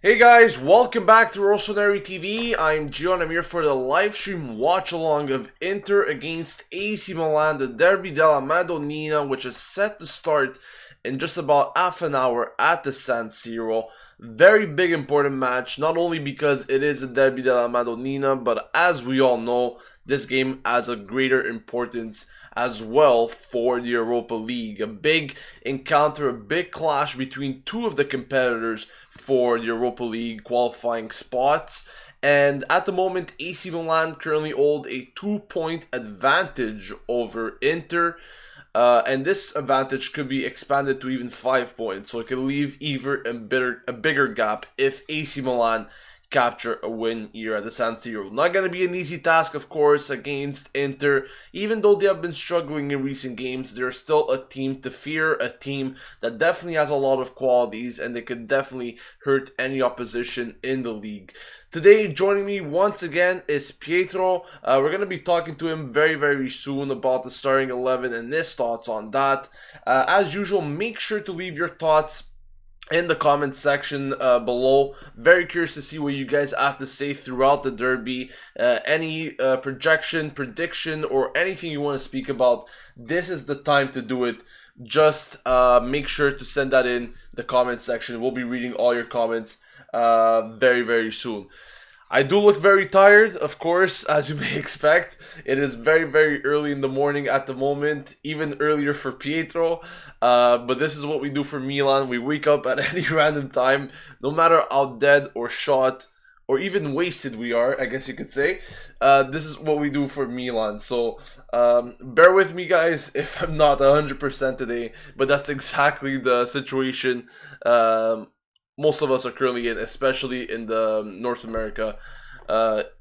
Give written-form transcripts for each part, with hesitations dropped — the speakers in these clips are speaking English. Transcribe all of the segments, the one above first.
Hey guys, welcome back to Rossoneri TV. I'm Gio and I'm here for the live stream watch along of Inter against AC Milan, the Derby della Madonnina, which is set to start in just about half an hour at the San Siro. Very big important match, not only because it is a Derby della Madonnina, but as we all know, this game has a greater importance as well for the Europa League. A big encounter, a big clash between two of the competitors for the Europa League qualifying spots. And at the moment, AC Milan currently hold a 2-point advantage over Inter. And this advantage could be expanded to even 5 points. So it could leave even a bigger gap if AC Milan capture a win here at the San Siro. Not going to be an easy task, of course, against Inter. Even though they have been struggling in recent games, they're still a team to fear, a team that definitely has a lot of qualities, and they could definitely hurt any opposition in the league. Today, joining me once again is Pietro. We're going to be talking to him very soon about the starting 11 and his thoughts on that. As usual, make sure to leave your thoughts in the comment section below. Very curious to see what you guys have to say throughout the derby. Any projection, prediction, or anything you want to speak about, this is the time to do it. Just make sure to send that in the comment section. We'll be reading all your comments very soon. I do look very tired, of course, as you may expect. It is very early in the morning at the moment, even earlier for Pietro. But this is what we do for Milan. We wake up at any random time, no matter how dead or shot or even wasted we are, I guess you could say. This is what we do for Milan. So bear with me, guys, if I'm not 100% today. But that's exactly the situation most of us are currently in, especially in the North America,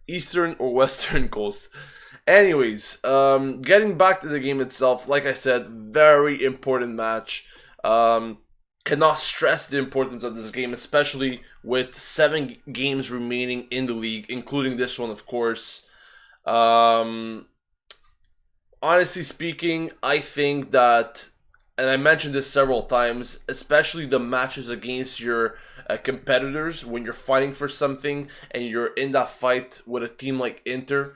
Eastern or Western coast. Anyways, getting back to the game itself, like I said, very important match. Cannot stress the importance of this game, especially with 7 games remaining in the league, including this one, of course. Honestly speaking, I think that, and I mentioned this several times, especially the matches against your competitors, when you're fighting for something and you're in that fight with a team like Inter,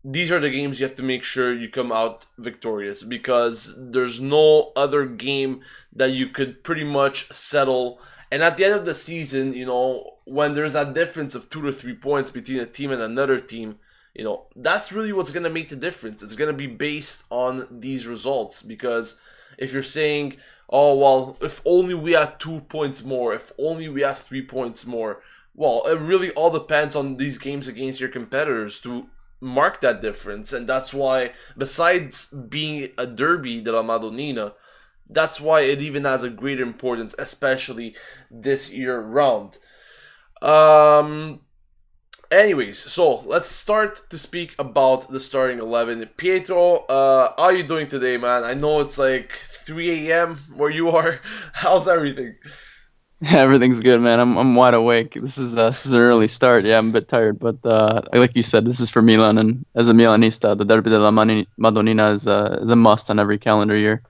these are the games you have to make sure you come out victorious, because there's no other game that you could pretty much settle. And at the end of the season, you know, when there's that difference of 2 to 3 points between a team and another team, you know, that's really what's going to make the difference. It's going to be based on these results, because if you're saying, oh, well, if only we had 2 points more, if only we have 3 points more, well, it really all depends on these games against your competitors to mark that difference. And that's why, besides being a derby della Madonnina, that's why it even has a greater importance, especially this year round. Anyways, so let's start to speak about the starting 11. Pietro, how are you doing today, man? I know it's like 3 a.m. where you are. How's everything? Everything's good, man. I'm wide awake. This is an early start. Yeah, I'm a bit tired, but like you said, this is for Milan, and as a Milanista, the Derby della Madonnina is a must on every calendar year.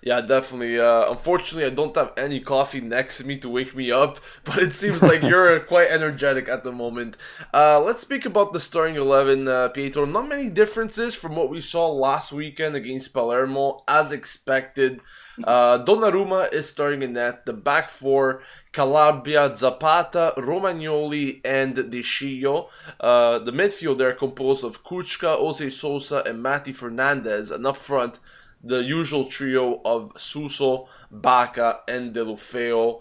Yeah, definitely. Unfortunately, I don't have any coffee next to me to wake me up, but it seems like you're quite energetic at the moment. Let's speak about the starting 11, Pietro. Not many differences from what we saw last weekend against Palermo, as expected. Donnarumma is starting in net. The back four, Calabria, Zapata, Romagnoli, and De Sciglio. The midfield, they're composed of Kuchka, Jose Sosa, and Mati Fernandez. And up front, the usual trio of Suso, Baca, and Delufeo.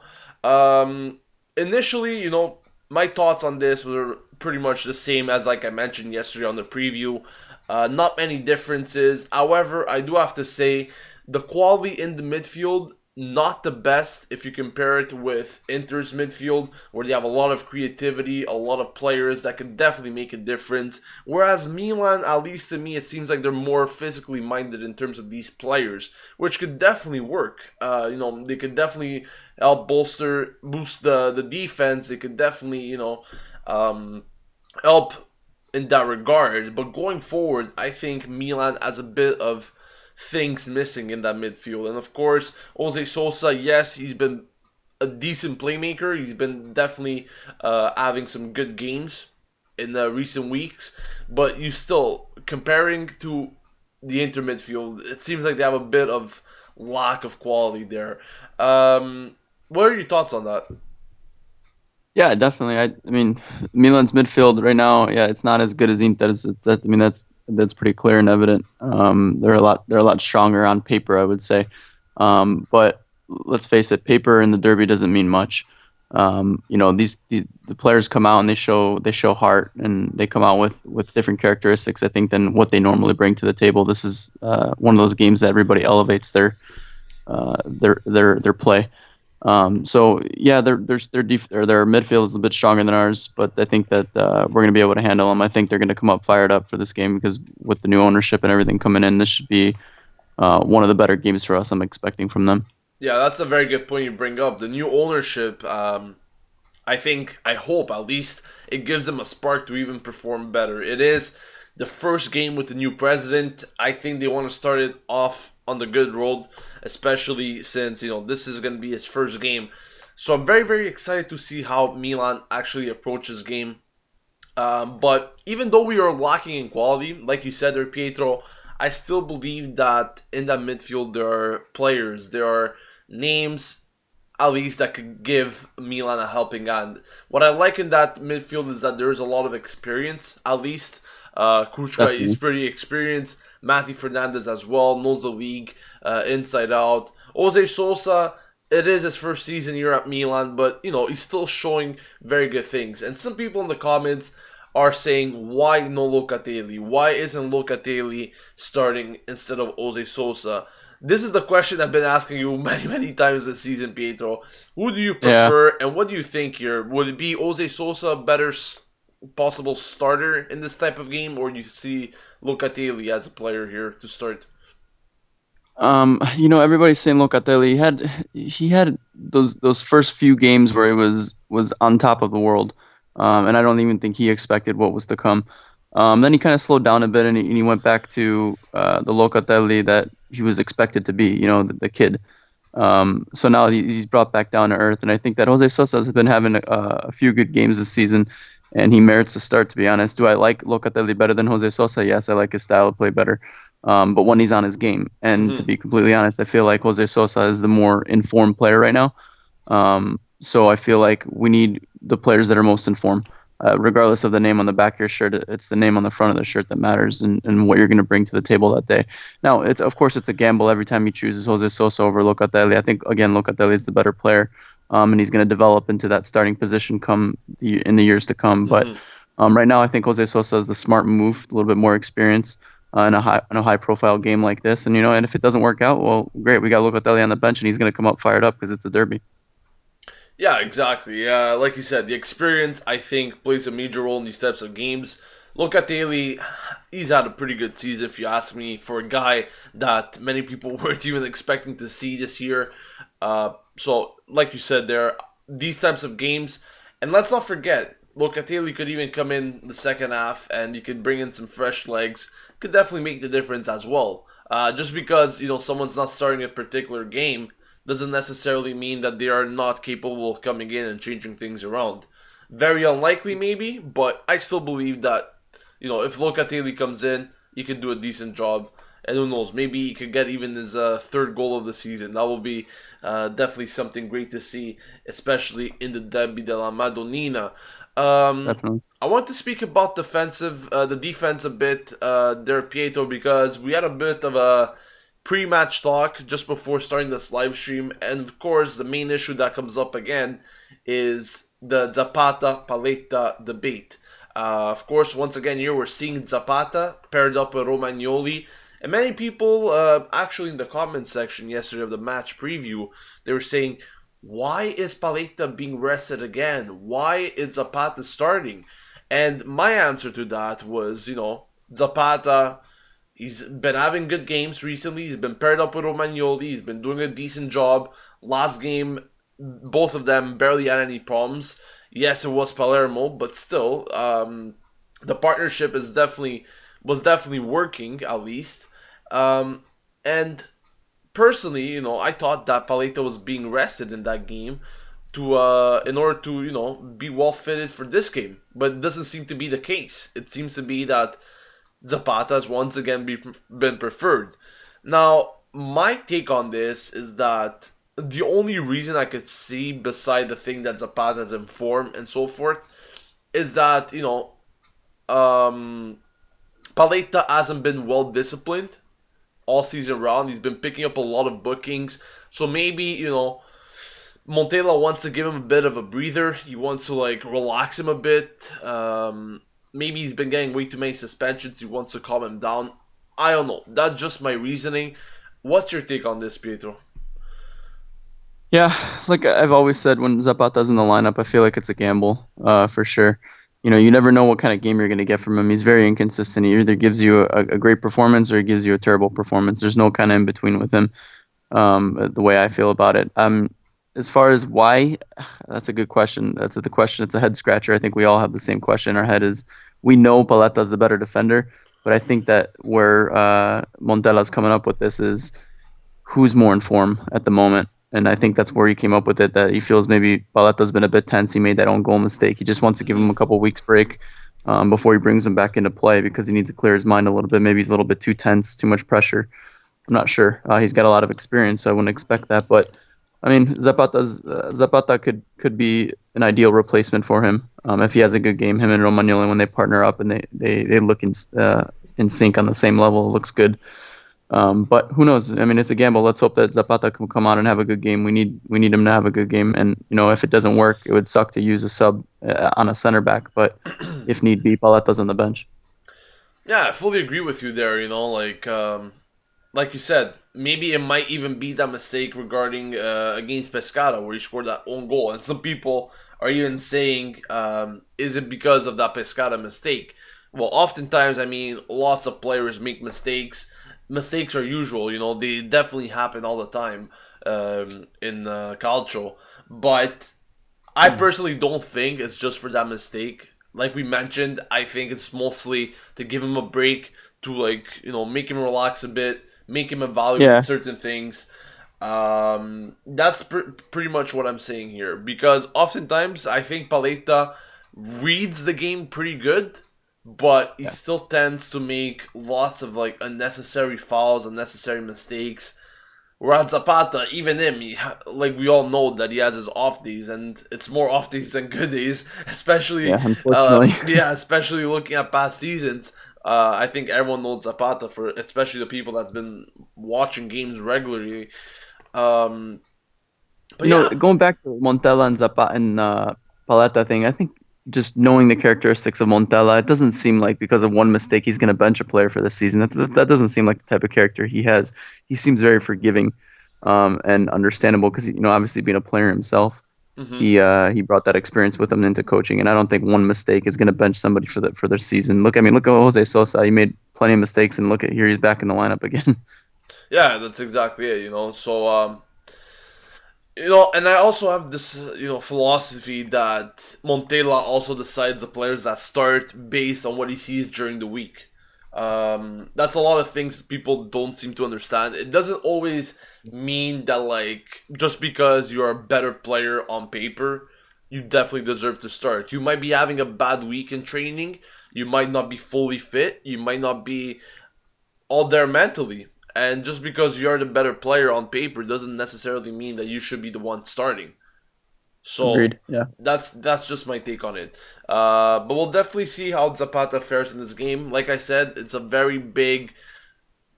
Initially, you know, my thoughts on this were pretty much the same as like I mentioned yesterday on the preview. Not many differences. However, I do have to say the quality in the midfield, not the best if you compare it with Inter's midfield, where they have a lot of creativity, a lot of players that can definitely make a difference. Whereas Milan, at least to me, it seems like they're more physically minded in terms of these players, which could definitely work. You know, they could definitely help boost the defense. They could definitely, you know, help in that regard. But going forward, I think Milan has a bit of things missing in that midfield. And of course, Jose Sosa, yes, he's been a decent playmaker. He's been definitely having some good games in the recent weeks, but you still comparing to the Inter midfield, it seems like they have a bit of lack of quality there. What are your thoughts on that? Yeah, definitely. I mean, Milan's midfield right now, yeah, it's not as good as Inter's. I mean, that's pretty clear and evident. They're a lot stronger on paper, I would say. But let's face it, paper in the derby doesn't mean much. The players come out and they show heart, and they come out with different characteristics, I think, than what they normally bring to the table. This is one of those games that everybody elevates their play. So yeah, their midfield is a bit stronger than ours, but I think that we're going to be able to handle them. I think they're going to come up fired up for this game because with the new ownership and everything coming in, this should be one of the better games for us. I'm expecting from them. Yeah, that's a very good point you bring up. The new ownership, I hope at least, it gives them a spark to even perform better. It is the first game with the new president. I think they want to start it off on the good road, especially since, this is going to be his first game. So I'm very, very excited to see how Milan actually approaches game. But even though we are lacking in quality, like you said there, Pietro, I still believe that in that midfield there are players, there are names at least that could give Milan a helping hand. What I like in that midfield is that there is a lot of experience, at least. Kuchka is Definitely. pretty experienced. Matty Fernandez as well, knows the league inside out. Jose Sosa, it is his first season here at Milan, but, he's still showing very good things. And some people in the comments are saying, why no Locatelli? Why isn't Locatelli starting instead of Jose Sosa? This is the question I've been asking you many, many times this season, Pietro. Who do you Yeah. prefer, and what do you think here? Would it be Jose Sosa a better possible starter in this type of game, or do you see Locatelli as a player here to start? Everybody's saying Locatelli he had those first few games where he was on top of the world, and I don't even think he expected what was to come. Then he kind of slowed down a bit, and he went back to the Locatelli that he was expected to be, the kid. So now he's brought back down to earth, and I think that Jose Sosa has been having a few good games this season, and he merits a start. To be honest, do I like Locatelli better than Jose Sosa? Yes, I like his style of play better, but when he's on his game, and to Mm-hmm. be completely honest, I feel like Jose Sosa is the more informed player right now. So I feel like we need the players that are most informed. Regardless of the name on the back of your shirt, it's the name on the front of the shirt that matters, and what you're going to bring to the table that day. Now, it's of course it's a gamble every time he chooses Jose Sosa over Locatelli. I think again Locatelli is the better player, and he's going to develop into that starting position in the years to come. But Mm-hmm. right now, I think Jose Sosa is the smart move, a little bit more experience in a high profile game like this. And if it doesn't work out, well, great, we got Locatelli on the bench, and he's going to come up fired up because it's a derby. Yeah, exactly. Like you said, the experience I think plays a major role in these types of games. Locatelli, he's had a pretty good season, if you ask me, for a guy that many people weren't even expecting to see this year. So, like you said, there these types of games, and let's not forget, Locatelli could even come in the second half, and you could bring in some fresh legs. Could definitely make the difference as well. Just because someone's not starting a particular game doesn't necessarily mean that they are not capable of coming in and changing things around. Very unlikely, maybe, but I still believe that if Locatelli comes in, he can do a decent job. And who knows, maybe he could get even his third goal of the season. That will be definitely something great to see, especially in the Derby della Madonnina. Um, Definitely. I want to speak about the defense a bit there, Pietro, because we had a bit of a pre-match talk just before starting this live stream, and of course, the main issue that comes up again is the Zapata Paletta debate. Of course, once again, here we're seeing Zapata paired up with Romagnoli. And many people, actually in the comment section yesterday of the match preview, they were saying, why is Paletta being rested again? Why is Zapata starting? And my answer to that was, Zapata, he's been having good games recently. He's been paired up with Romagnoli. He's been doing a decent job. Last game, both of them barely had any problems. Yes, it was Palermo, but still, the partnership was definitely working at least. And personally, I thought that Paleta was being rested in that game, to in order to be well fitted for this game. But it doesn't seem to be the case. It seems to be that Zapata has once again been preferred. Now, my take on this is that the only reason I could see, beside the thing that Zapata has informed and so forth, is that Paleta hasn't been well disciplined all season round. He's been picking up a lot of bookings, so maybe Montella wants to give him a bit of a breather. He wants to relax him a bit. Maybe he's been getting way too many suspensions. He wants to calm him down. I don't know. That's just my reasoning. What's your take on this, Pietro? Yeah, like I've always said, when Zapata's in the lineup, I feel like it's a gamble, for sure. You never know what kind of game you're going to get from him. He's very inconsistent. He either gives you a great performance or he gives you a terrible performance. There's no kind of in between with him. The way I feel about it. As far as why, that's a good question. That's the question. It's a head scratcher. I think we all have the same question in our head. Is we know Paleta's the better defender, but I think that where Montella's coming up with this is who's more in form at the moment. And I think that's where he came up with it, that he feels maybe Paleta's been a bit tense. He made that own goal mistake. He just wants to give him a couple weeks break before he brings him back into play, because he needs to clear his mind a little bit. Maybe he's a little bit too tense, too much pressure. I'm not sure. He's got a lot of experience, so I wouldn't expect that. But I mean, Zapata could be an ideal replacement for him if he has a good game. Him and Romagnoli, when they partner up and they look in sync on the same level, it looks good. But who knows? I mean, it's a gamble. Let's hope that Zapata can come out and have a good game. We need him to have a good game. And if it doesn't work, it would suck to use a sub on a center back. But if need be, Paleta's on the bench. Yeah, I fully agree with you there. Like you said, maybe it might even be that mistake regarding against Pescara where he scored that own goal. And some people are even saying, is it because of that Pescara mistake? Well, oftentimes, I mean, lots of players make mistakes. Mistakes are usual, they definitely happen all the time in Calcio. But I personally don't think it's just for that mistake. Like we mentioned, I think it's mostly to give him a break, to make him relax a bit, make him evaluate Yeah, certain things. That's pretty much what I'm saying here. Because oftentimes I think Paleta reads the game pretty good, but he yeah, still tends to make lots of unnecessary fouls, unnecessary mistakes. Whereas Zapata, even him, we all know that he has his off days, and it's more off days than good days. yeah. Especially, Unfortunately, especially looking at past seasons. I think everyone knows Zapata, for especially the people that's been watching games regularly. Um, but yeah, going back to Montella and Zapata and Paleta thing, I think just knowing the characteristics of Montella, it doesn't seem like because of one mistake he's going to bench a player for the season. That doesn't seem like the type of character he has. He seems very forgiving and understandable because obviously being a player himself, hmm he brought that experience with him into coaching, and I don't think one mistake is going to bench somebody for their season. Look at Jose Sosa. He made plenty of mistakes, and look at here, he's back in the lineup again. yeah, that's exactly it. So and I also have this, philosophy that Montella also decides the players that start based on what he sees during the week. That's a lot of things that people don't seem to understand. It doesn't always mean that, just because you're a better player on paper, you definitely deserve to start. You might be having a bad week in training. You might not be fully fit. You might not be all there mentally. And just because you're the better player on paper doesn't necessarily mean that you should be the one starting. So Agreed. Yeah. that's just my take on it. But we'll definitely see how Zapata fares in this game. Like I said, it's a very big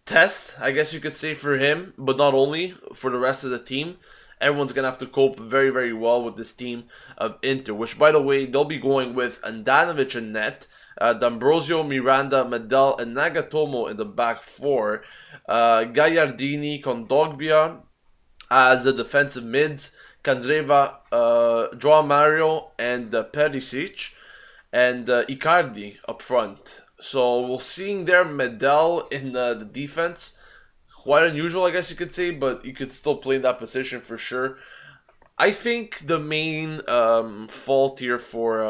test, I guess you could say, for him, but not only for the rest of the team. Everyone's gonna have to cope very, very well with this team of Inter, which, by the way, they'll be going with Andanovic in net, D'Ambrosio, Miranda, Medel, and Nagatomo in the back four, Gagliardini, Kondogbia as the defensive mids, Candreva, Joao Mario, and Perisic, and Icardi up front. So we're seeing there Medel in the defense. Quite unusual, I guess you could say, but you could still play in that position for sure. I think the main fault here for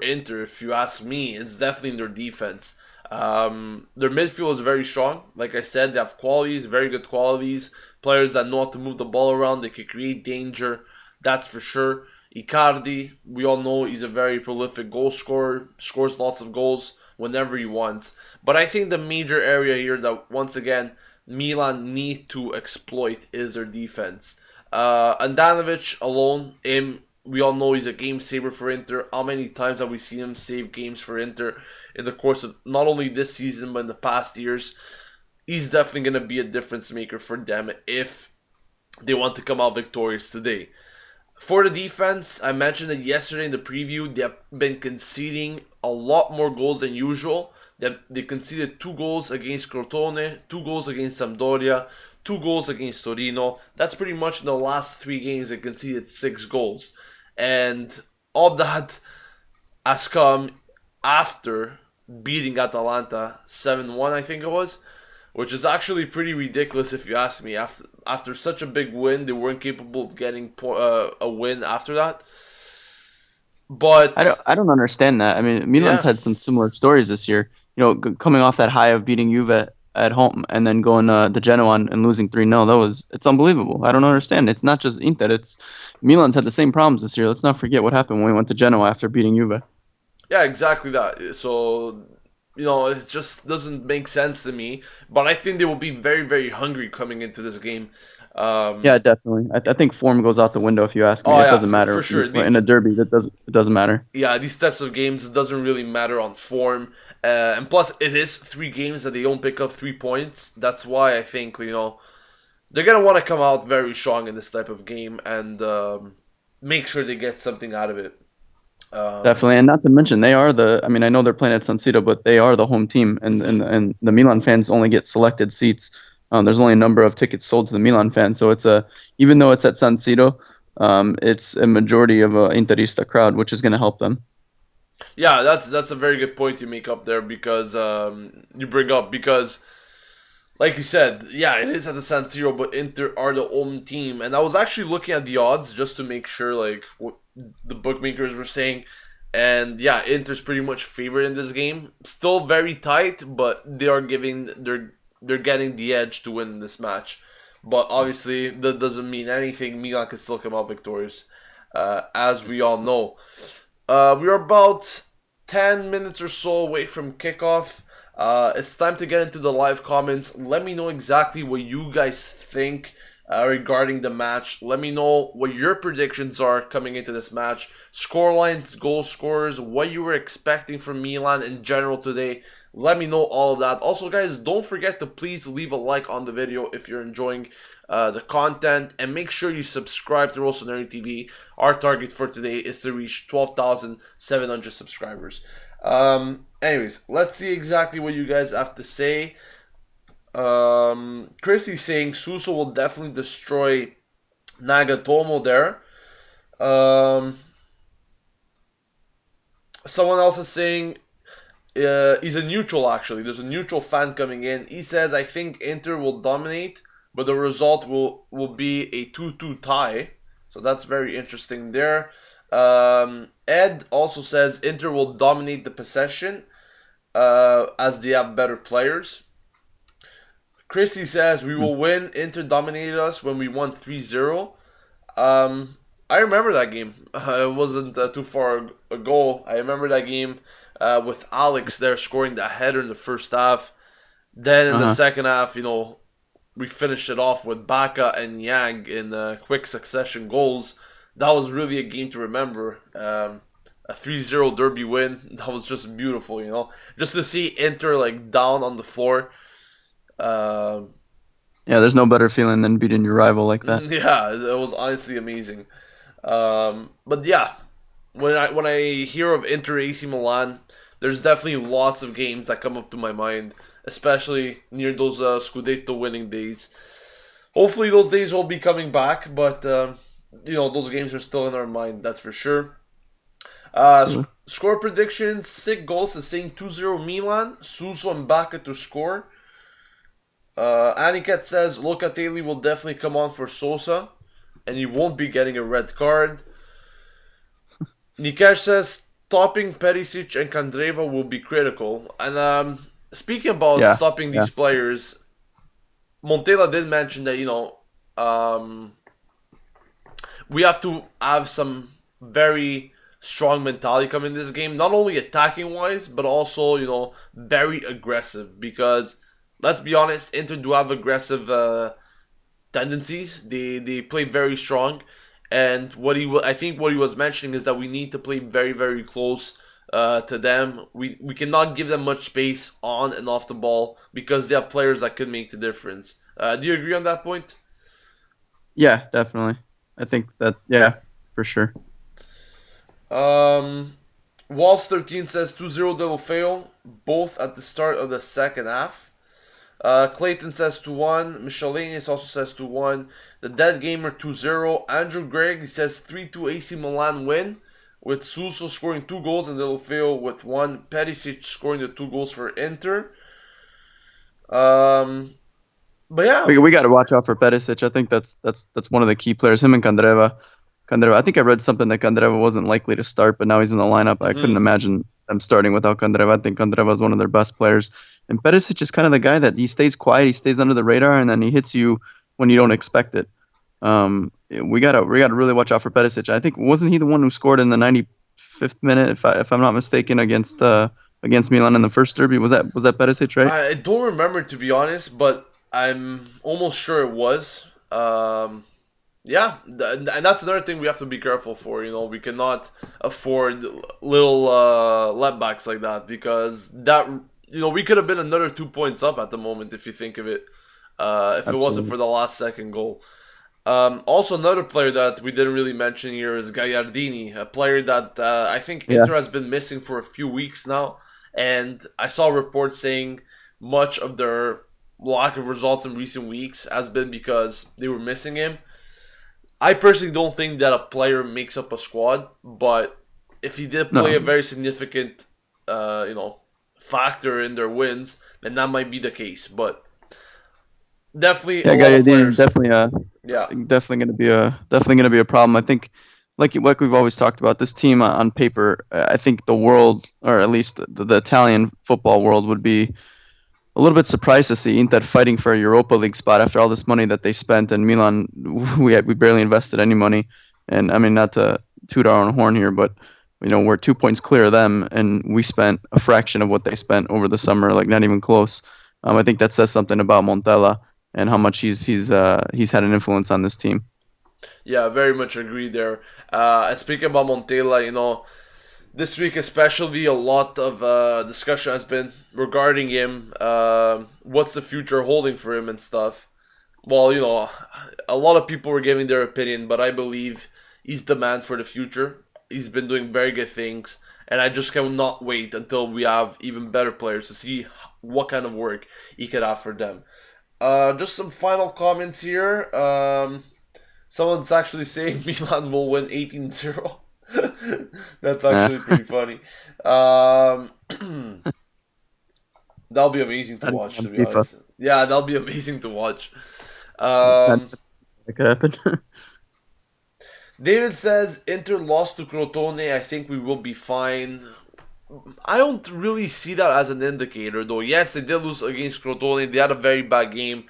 Inter, if you ask me, is definitely in their defense. Their midfield is very strong. Like I said, they have qualities, very good qualities. Players that know how to move the ball around. They can create danger. That's for sure. Icardi, we all know he's a very prolific goal scorer, scores lots of goals whenever he wants. But I think the major area here that, once again, Milan need to exploit is their defense. Andanovic alone, we all know he's a game saver for Inter. How many times have we seen him save games for Inter in the course of not only this season but in the past years? He's definitely going to be a difference maker for them if they want to come out victorious today. For the defense, I mentioned it yesterday in the preview. They have been conceding a lot more goals than usual. They conceded 2 goals against Crotone, 2 goals against Sampdoria, 2 goals against Torino. That's pretty much in the last 3 games they conceded 6 goals. And all that has come after beating Atalanta 7-1, I think it was, which is actually pretty ridiculous if you ask me. After such a big win, they weren't capable of getting a win after that. But I don't understand that. I mean, Milan's yeah, had some similar stories this year. You know, coming off that high of beating Juve at home and then going to Genoa and losing 3-0. It's unbelievable. I don't understand. It's not just Inter. It's Milan's had the same problems this year. Let's not forget what happened when we went to Genoa after beating Juve. yeah, exactly that. So, it just doesn't make sense to me. But I think they will be very, very hungry coming into this game. Yeah, definitely. I think form goes out the window if you ask me. Oh It yeah, doesn't for matter sure. in a derby. It doesn't matter. Yeah, these types of games, it doesn't really matter on form. And plus, it is 3 games that they don't pick up 3 points. That's why I think, they're going to want to come out very strong in this type of game and make sure they get something out of it. Definitely, and not to mention they are the. I mean, I know they're playing at San Siro, but they are the home team, and the Milan fans only get selected seats. There's only a number of tickets sold to the Milan fans, so even though it's at San Siro, it's a majority of a Interista crowd, which is going to help them. Yeah, that's a very good point you make up there because you bring up because like you said, yeah, it is at the San Siro, but Inter are the home team, and I was actually looking at the odds just to make sure like what the bookmakers were saying, and yeah, Inter's pretty much favored in this game. Still very tight, but they're getting the edge to win this match. But obviously, that doesn't mean anything. Milan can still come out victorious, as we all know. We're about 10 minutes or so away from kickoff. It's time to get into the live comments. Let me know exactly what you guys think regarding the match. Let me know what your predictions are coming into this match. Scorelines, goal scorers, what you were expecting from Milan in general today. Let me know all of that. Also, guys, don't forget to please leave a like on the video if you're enjoying the content, and make sure you subscribe to Rossoneri TV. Our target for today is to reach 12,700 subscribers. Anyways, let's see exactly what you guys have to say. Chrissy's saying Suso will definitely destroy Nagatomo there. Someone else is saying he's a neutral actually. There's a neutral fan coming in. He says, I think Inter will dominate, but the result will be a 2-2 tie. So that's very interesting there. Ed also says Inter will dominate the possession as they have better players. Christy says we will win. Inter dominated us when we won 3-0. I remember that game. It wasn't too far ago. I remember that game with Alex there scoring the header in the first half. Then in the second half, we finished it off with Baka and Yang in quick succession goals. That was really a game to remember. A 3-0 derby win. That was just beautiful, Just to see Inter like down on the floor. Yeah, there's no better feeling than beating your rival like that. Yeah, it was honestly amazing. But yeah, when I hear of Inter AC Milan, there's definitely lots of games that come up to my mind, especially near those Scudetto winning days. Hopefully those days will be coming back, but those games are still in our mind, that's for sure. Score predictions, sick goals is saying 2-0 Milan, Suso and Bacca to score. Aniket says Locatelli will definitely come on for Sosa, and he won't be getting a red card. Nikesh says stopping Perisic and Kandreva will be critical. And speaking about stopping these players, Montella did mention that we have to have some very strong mentality coming in this game, not only attacking wise, but also very aggressive. Because let's be honest, Inter do have aggressive tendencies. They play very strong, and I think what he was mentioning is that we need to play very very close to them. We cannot give them much space on and off the ball because they have players that could make the difference. Do you agree on that point? Yeah, definitely. I think that, yeah, for sure. Um, Walls 13 says 2-0 double fail, both at the start of the second half. Clayton says 2-1. Michelinis also says 2-1. The Dead Gamer 2-0. Andrew Gregg says 3-2 AC Milan win, with Suso scoring 2 goals and Delofeo with 1. Perisic scoring the 2 goals for Inter. But yeah. We got to watch out for Perisic. I think that's one of the key players. Him and Candreva. I think I read something that Candreva wasn't likely to start, but now he's in the lineup. I couldn't imagine them starting without Candreva. I think Candreva is one of their best players. And Perisic is kind of the guy that he stays quiet, he stays under the radar, and then he hits you when you don't expect it. We gotta really watch out for Perisic. I think wasn't he the one who scored in the 95th minute, if I'm not mistaken, against Milan in the first derby? Was that Perisic, right? I don't remember, to be honest, but I'm almost sure it was. Yeah, and that's another thing we have to be careful for. We cannot afford little letbacks like that, because that we could have been another 2 points up at the moment if you think of it. If it wasn't for the last second goal. Also, another player that we didn't really mention here is Gagliardini, a player that I think Inter has been missing for a few weeks now, and I saw reports saying much of their lack of results in recent weeks has been because they were missing him. I personally don't think that a player makes up a squad, but if he did play a very significant, factor in their wins, then that might be the case. But definitely, a lot of players. Definitely gonna be a problem. I think, like we've always talked about, this team on paper, I think the world, or at least the Italian football world, would be a little bit surprised to see Inter fighting for a Europa League spot after all this money that they spent. And Milan, we barely invested any money. And I mean, not to toot our own horn here, but we're 2 points clear of them, and we spent a fraction of what they spent over the summer, like not even close. I think that says something about Montella and how much he's had an influence on this team. Yeah, very much agree there. And speaking about Montella, this week especially, a lot of discussion has been regarding him. What's the future holding for him and stuff. Well, a lot of people were giving their opinion, but I believe he's the man for the future. He's been doing very good things, and I just cannot wait until we have even better players to see what kind of work he could have for them. Just some final comments here. Someone's actually saying Milan will win 18-0. That's actually pretty funny. That'll be amazing to watch, to be honest. Yeah, that'll be amazing to watch. That could happen. David says Inter lost to Crotone. I think we will be fine. I don't really see that as an indicator, though. Yes, they did lose against Crotone. They had a very bad game.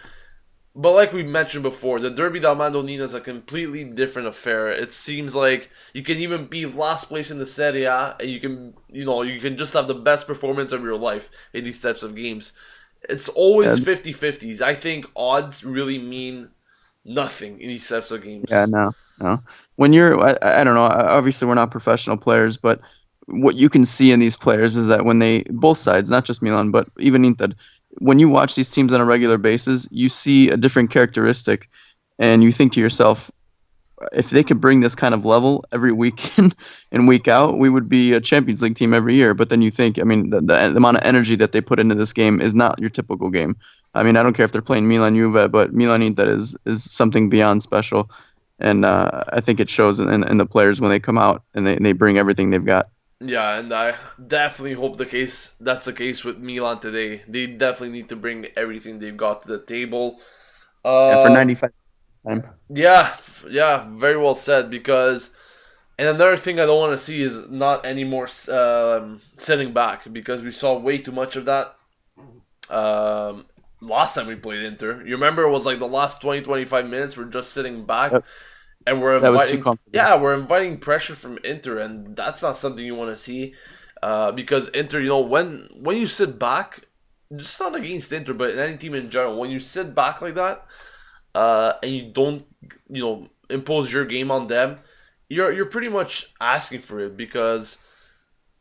But like we mentioned before, the Derby del Madonnina is a completely different affair. It seems like you can even be last place in the Serie A, and you can just have the best performance of your life in these types of games. It's always 50-50s. I think odds really mean nothing in these types of games. Yeah, no. When I don't know, obviously we're not professional players, but what you can see in these players is that when both sides, not just Milan, but even Inter, when you watch these teams on a regular basis, you see a different characteristic, and you think to yourself, if they could bring this kind of level every week in and week out, we would be a Champions League team every year. But then you think, I mean, the amount of energy that they put into this game is not your typical game. I mean, I don't care if they're playing Milan Juve, but Milan Inter is something beyond special. And I think it shows in the players when they come out and they bring everything they've got. Yeah, and I definitely hope that's the case with Milan today. They definitely need to bring everything they've got to the table. For 95 time. Yeah, very well said. And another thing I don't want to see is not any more sitting back, because we saw way too much of that last time we played Inter. You remember it was like the last 20-25 minutes we're just sitting back. Yep. and we're That was too inviting, comfortable. yeah, we're inviting pressure from Inter, and that's not something you want to see, because Inter, when you sit back, just not against Inter, but in any team in general, when you sit back like that, and you don't, impose your game on them, you're pretty much asking for it, because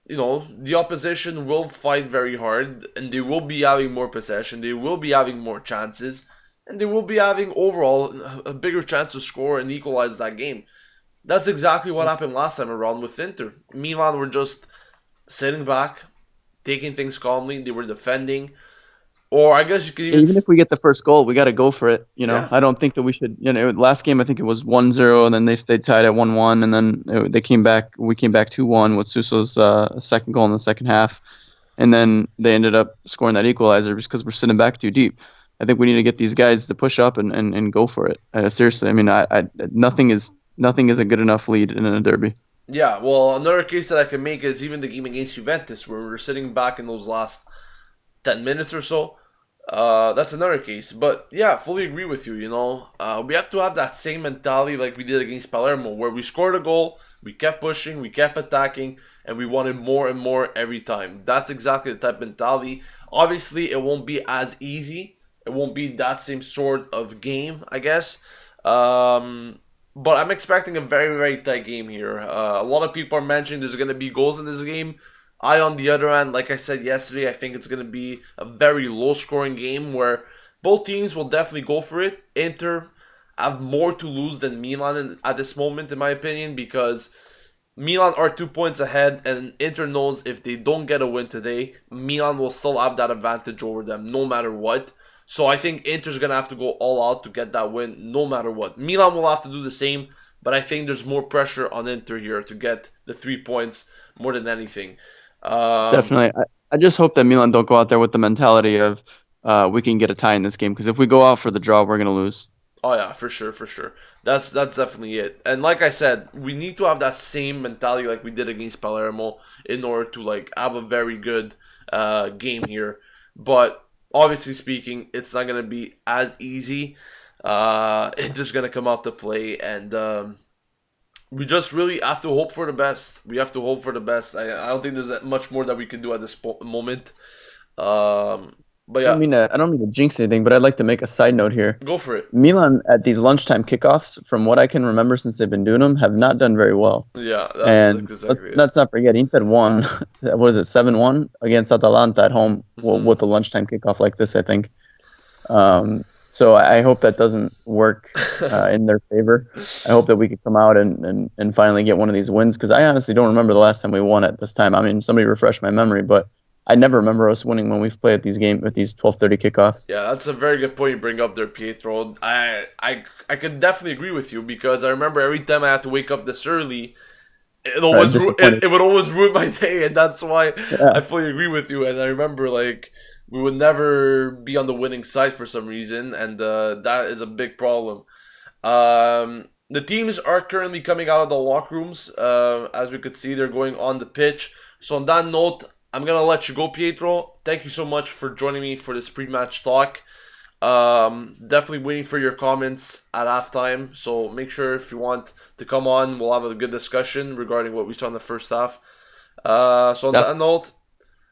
the opposition will fight very hard, and they will be having more possession, they will be having more chances, and they will be having overall a bigger chance to score and equalize that game. That's exactly what happened last time around with Inter. Milan were just sitting back, taking things calmly. They were defending, or I guess you could even, Even if we get the first goal, we got to go for it. yeah, I don't think that we should. Last game I think it was 1-0, and then they tied at 1-1, and then they came back. We came back 2-1 with Suso's second goal in the second half, and then they ended up scoring that equalizer just because we're sitting back too deep. I think we need to get these guys to push up and go for it. Seriously, I mean, nothing is a good enough lead in a derby. yeah. Well, another case that I can make is even the game against Juventus, where we were sitting back in those last 10 minutes or so. That's another case. But yeah, fully agree with you. We have to have that same mentality like we did against Palermo, where we scored a goal, we kept pushing, we kept attacking, and we wanted more and more every time. That's exactly the type of mentality. Obviously, it won't be as easy. It won't be that same sort of game, I guess. But I'm expecting a very, very tight game here. A lot of people are mentioning there's going to be goals in this game. On the other hand, like I said yesterday, I think it's going to be a very low-scoring game where both teams will definitely go for it. Inter have more to lose than Milan at this moment, in my opinion, because Milan are 2 points ahead, and Inter knows if they don't get a win today, Milan will still have that advantage over them no matter what. So I think Inter's going to have to go all out to get that win no matter what. Milan will have to do the same, but I think there's more pressure on Inter here to get the 3 points more than anything. Definitely. I just hope that Milan don't go out there with the mentality of we can get a tie in this game, because if we go out for the draw, we're gonna lose. Oh yeah, for sure, for sure. That's definitely it. And like I said, we need to have that same mentality like we did against Palermo in order to have a very good game here. But obviously speaking, it's not gonna be as easy. It's just gonna come out to play, and we just really have to hope for the best. We have to hope for the best. I don't think there's much more that we can do at this moment. But yeah, I don't mean to jinx anything, but I'd like to make a side note here. go for it. Milan at these lunchtime kickoffs, from what I can remember since they've been doing them, have not done very well. Yeah, that's And exactly it. let's not forget, Inter won, what is it, 7-1 against Atalanta at home with a lunchtime kickoff like this, I think. So I hope that doesn't work in their favor. I hope that we could come out and finally get one of these wins, because I honestly don't remember the last time we won at this time. I mean, somebody refresh my memory, but I never remember us winning when we've played at these games at these 12:30 kickoffs. Yeah, that's a very good point you bring up there, Pietro. I could definitely agree with you, because I remember every time I had to wake up this early, it would always ruin my day, and that's why I fully agree with you. And I remember we would never be on the winning side for some reason, and that is a big problem. The teams are currently coming out of the locker rooms. As we could see, they're going on the pitch. So on that note, I'm gonna let you go, Pietro. Thank you so much for joining me for this pre-match talk. Definitely waiting for your comments at halftime. So make sure, if you want to come on, we'll have a good discussion regarding what we saw in the first half. So on that note,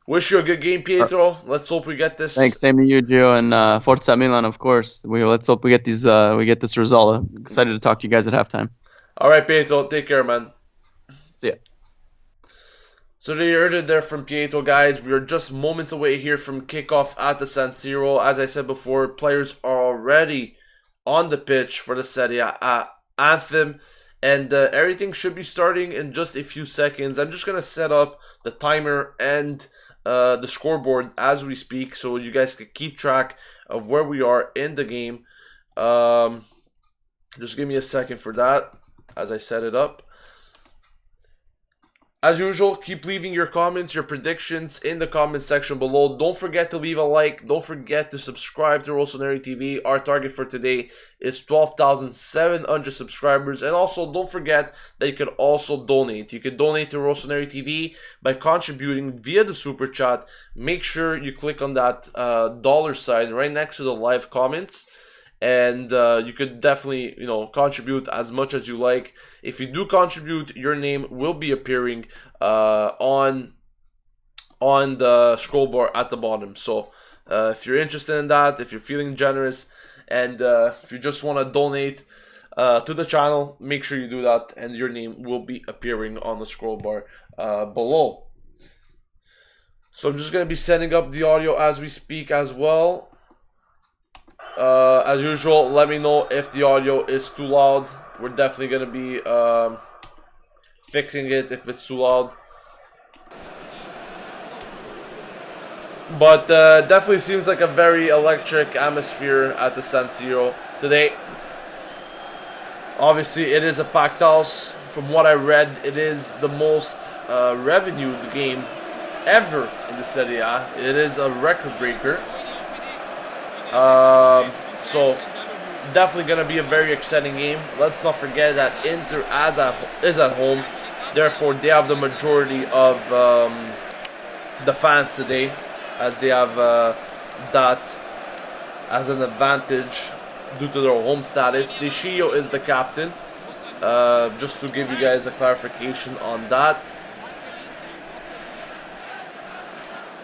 wish you a good game, Pietro. Let's hope we get this. Thanks, same to you, Gio, and Forza Milan, of course. Let's hope we get this result. I'm excited to talk to you guys at halftime. All right, Pietro. Take care, man. See ya. So they heard it there from Pietro, guys. We are just moments away here from kickoff at the San Siro. As I said before, players are already on the pitch for the Serie A anthem, and everything should be starting in just a few seconds. I'm just gonna set up the timer and the scoreboard as we speak, so you guys can keep track of where we are in the game. Just give me a second for that as I set it up. As usual, keep leaving your comments, your predictions in the comment section below. Don't forget to leave a like. Don't forget to subscribe to Rossoneri TV. Our target for today is 12,700 subscribers. And also, don't forget that you can also donate. You can donate to Rossoneri TV by contributing via the super chat. Make sure you click on that dollar sign right next to the live comments. and you could definitely, you know, contribute as much as you like. If you do contribute, your name will be appearing on the scroll bar at the bottom. So if you're interested in that, if you're feeling generous, and if you just want to donate to the channel, make sure you do that, and your name will be appearing on the scroll bar below. So I'm just going to be setting up the audio as we speak as well. As usual, let me know if the audio is too loud. We're definitely going to be fixing it if it's too loud. But definitely seems like a very electric atmosphere at the San Siro today. Obviously, it is a packed house. From what I read, it is the most revenued game ever in the Serie A. It is a record breaker. So definitely going to be a very exciting game. Let's not forget that Inter is at home. Therefore, they have the majority of the fans today, as they have that as an advantage due to their home status. Deschio is the captain, just to give you guys a clarification on that.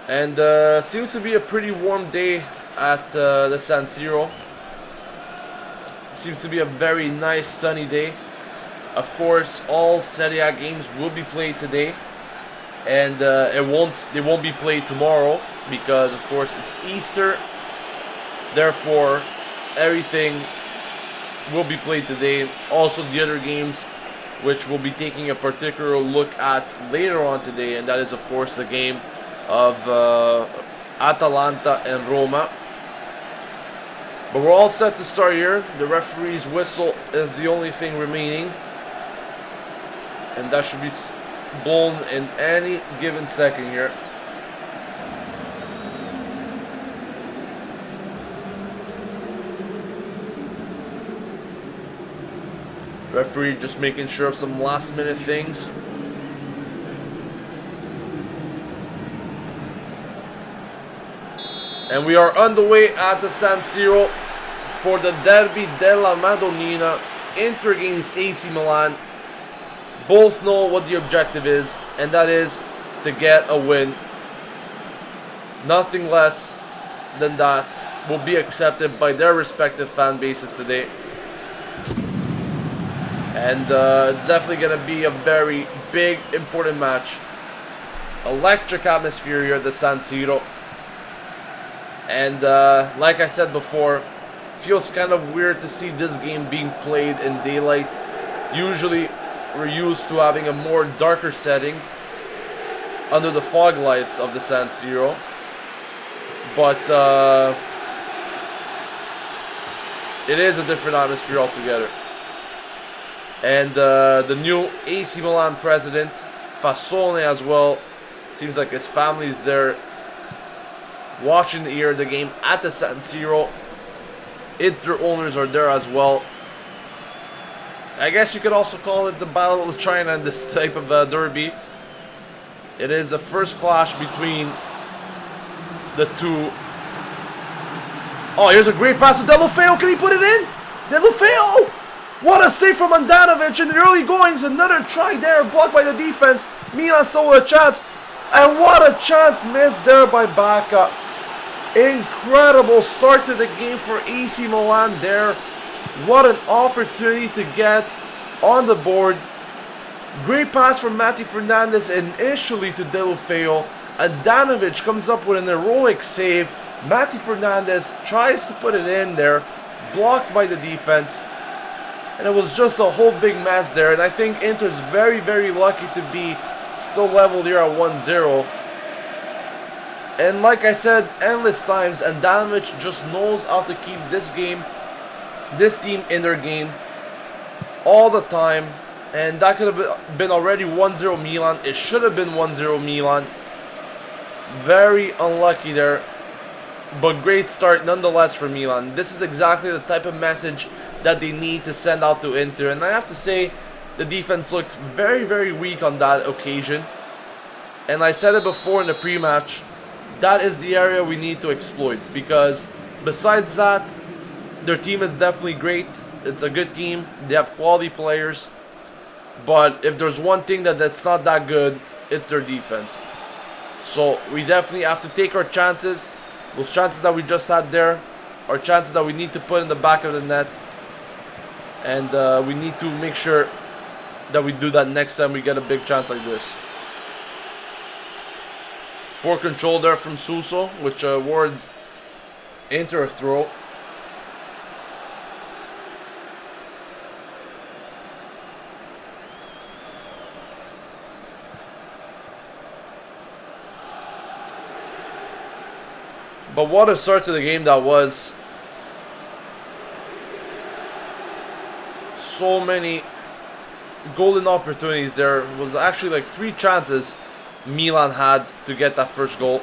And seems to be a pretty warm day at the San Siro. Seems to be a very nice sunny day. Of course, all Serie A games will be played today, and they won't be played tomorrow because, of course, it's Easter. Therefore, everything will be played today. Also, the other games, which we'll be taking a particular look at later on today, and that is, of course, the game of Atalanta and Roma. But we're all set to start here. The referee's whistle is the only thing remaining, and that should be blown in any given second here. Referee just making sure of some last minute things. And we are underway at the San Siro for the Derby della Madonnina, Inter against AC Milan. Both know what the objective is, and that is to get a win. Nothing less than that will be accepted by their respective fan bases today. And it's definitely going to be a very big, important match. Electric atmosphere here at the San Siro. And like I said before, feels kind of weird to see this game being played in daylight. Usually we're used to having a more darker setting under the fog lights of the San Siro. But it is a different atmosphere altogether. And the new AC Milan president, Fassone as well, seems like his family's there watching the game at the San Siro. Inter owners are there as well. I guess you could also call it the Battle of China in this type of derby. It is the first clash between the two. Oh, here's a great pass to Deulofeu. Can he put it in? Deulofeu! What a save from Andanovic in the early goings. Another try there, blocked by the defense. Milan still with a chance. And what a chance missed there by Bacca. Incredible start to the game for AC Milan there. What an opportunity to get on the board. Great pass from Mati Fernandez initially to Deulofeu. Andanovic comes up with an heroic save. Mati Fernandez tries to put it in there, blocked by the defense. And it was just a whole big mess there. And I think Inter's very, very lucky to be still leveled here at 1-0. And like I said endless times, Andanovic just knows how to keep this team in their game all the time. And that could have been already 1-0 Milan. It should have been 1-0 Milan. Very unlucky there. But great start nonetheless for Milan. This is exactly the type of message that they need to send out to Inter. And I have to say, the defense looked very, very weak on that occasion. And I said it before in the pre-match, that is the area we need to exploit. Because besides that, Their team is definitely great. It's a good team. They have quality players. But if there's one thing that's not that good, it's their defense. So we definitely have to take our chances. Those chances that we just had there are chances that we need to put in the back of the net. And we need to make sure that we do that next time we get a big chance like this. Poor control there from Suso, which wards Inter a throw. But what a start to the game that was. So many golden opportunities. There was actually like 3 chances Milan had to get that first goal.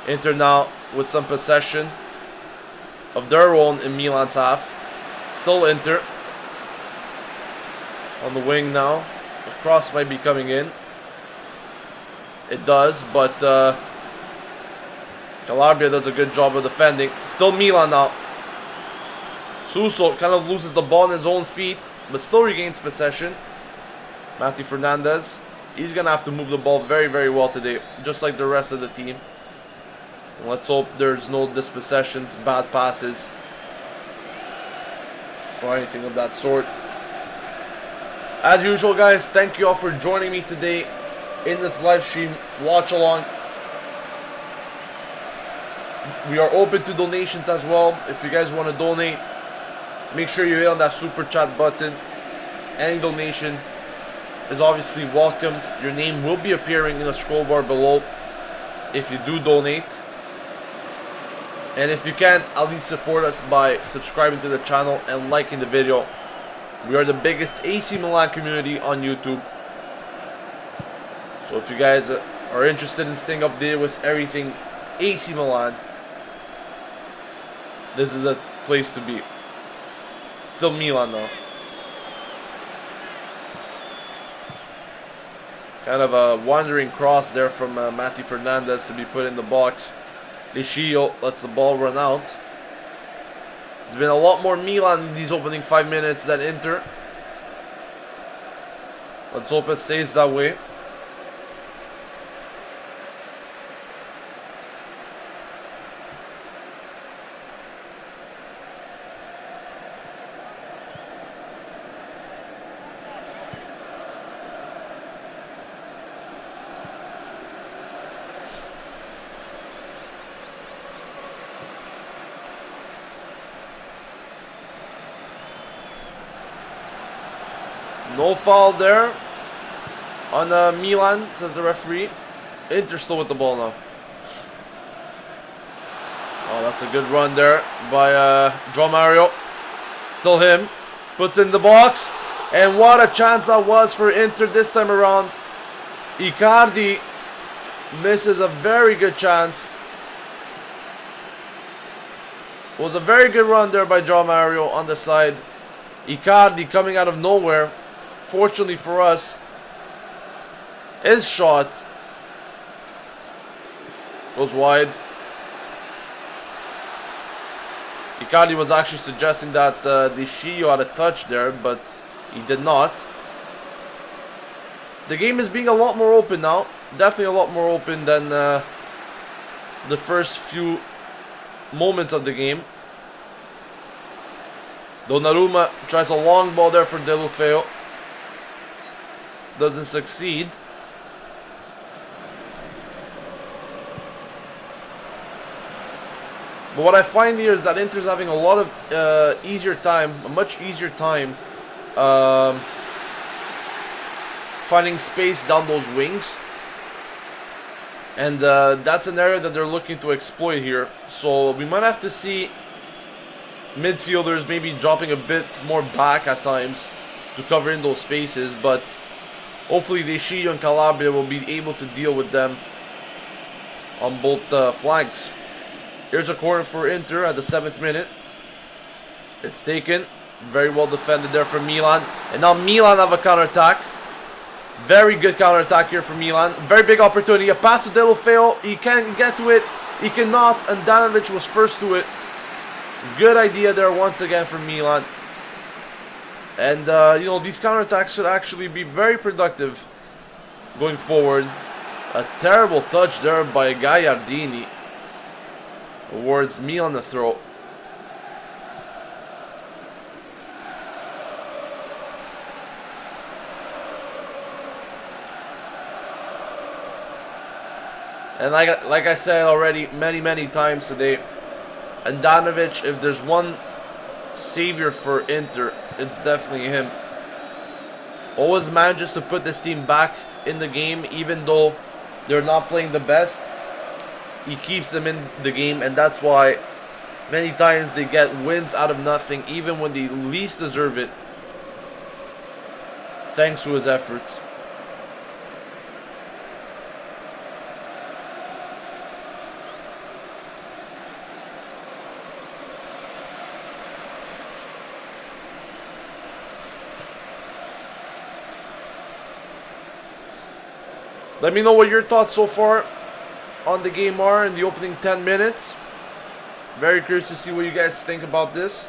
Inter now with some possession of their own in Milan's half. Still Inter on the wing now. The cross might be coming in. It does, but Calabria does a good job of defending. Still Milan now. Suso kind of loses the ball in his own feet, but still regains possession. Matthew Fernandez. He's going to have to move the ball very, very well today, just like the rest of the team. And let's hope there's no dispossessions, bad passes, or anything of that sort. As usual, guys, thank you all for joining me today in this live stream watch along. We are open to donations as well. If you guys want to donate, make sure you hit on that super chat button. Any donation is obviously welcomed. Your name will be appearing in the scroll bar below if you do donate. And if you can't, at least support us by subscribing to the channel and liking the video. We are the biggest AC Milan community on YouTube. So if you guys are interested in staying updated with everything AC Milan, this is the place to be. Still Milan though. Kind of a wandering cross there from Matthew Fernandez to be put in the box. Lichio lets the ball run out. It's been a lot more Milan in these opening 5 minutes than Inter. Let's hope it stays that way. No foul there on Milan, says the referee. Inter still with the ball now. Oh, that's a good run there by João Mario. Still him. Puts in the box. And what a chance that was for Inter this time around. Icardi misses a very good chance. It was a very good run there by João Mario on the side. Icardi coming out of nowhere. Fortunately for us, his shot goes wide. Icardi was actually suggesting that Lichio had a touch there, but he did not. The game is being a lot more open now. Definitely a lot more open than the first few moments of the game. Donnarumma tries a long ball there for Deulofeu. Doesn't succeed. But what I find here is that Inter's having a lot of a much easier time finding space down those wings. And that's an area that they're looking to exploit here. So we might have to see midfielders maybe dropping a bit more back at times to cover in those spaces, but hopefully Lichio and Calabria will be able to deal with them on both flanks. Here's a corner for Inter at the 7th minute. It's taken. Very well defended there from Milan. And now Milan have a counter-attack. Very good counter-attack here for Milan. Very big opportunity. A pass to Deulofeu. He can't get to it. He cannot. And Danovic was first to it. Good idea there once again from Milan. And, you know, these counterattacks should actually be very productive going forward. A terrible touch there by Gagliardini towards Milan the throw. And like I said already many times today, Andanovic, if there's one savior for Inter, it's definitely him. Always manages to put this team back in the game, even though they're not playing the best. He keeps them in the game, and that's why many times they get wins out of nothing, even when they least deserve it, thanks to his efforts. Let me know what your thoughts so far on the game are in the opening 10 minutes. Very curious to see what you guys think about this.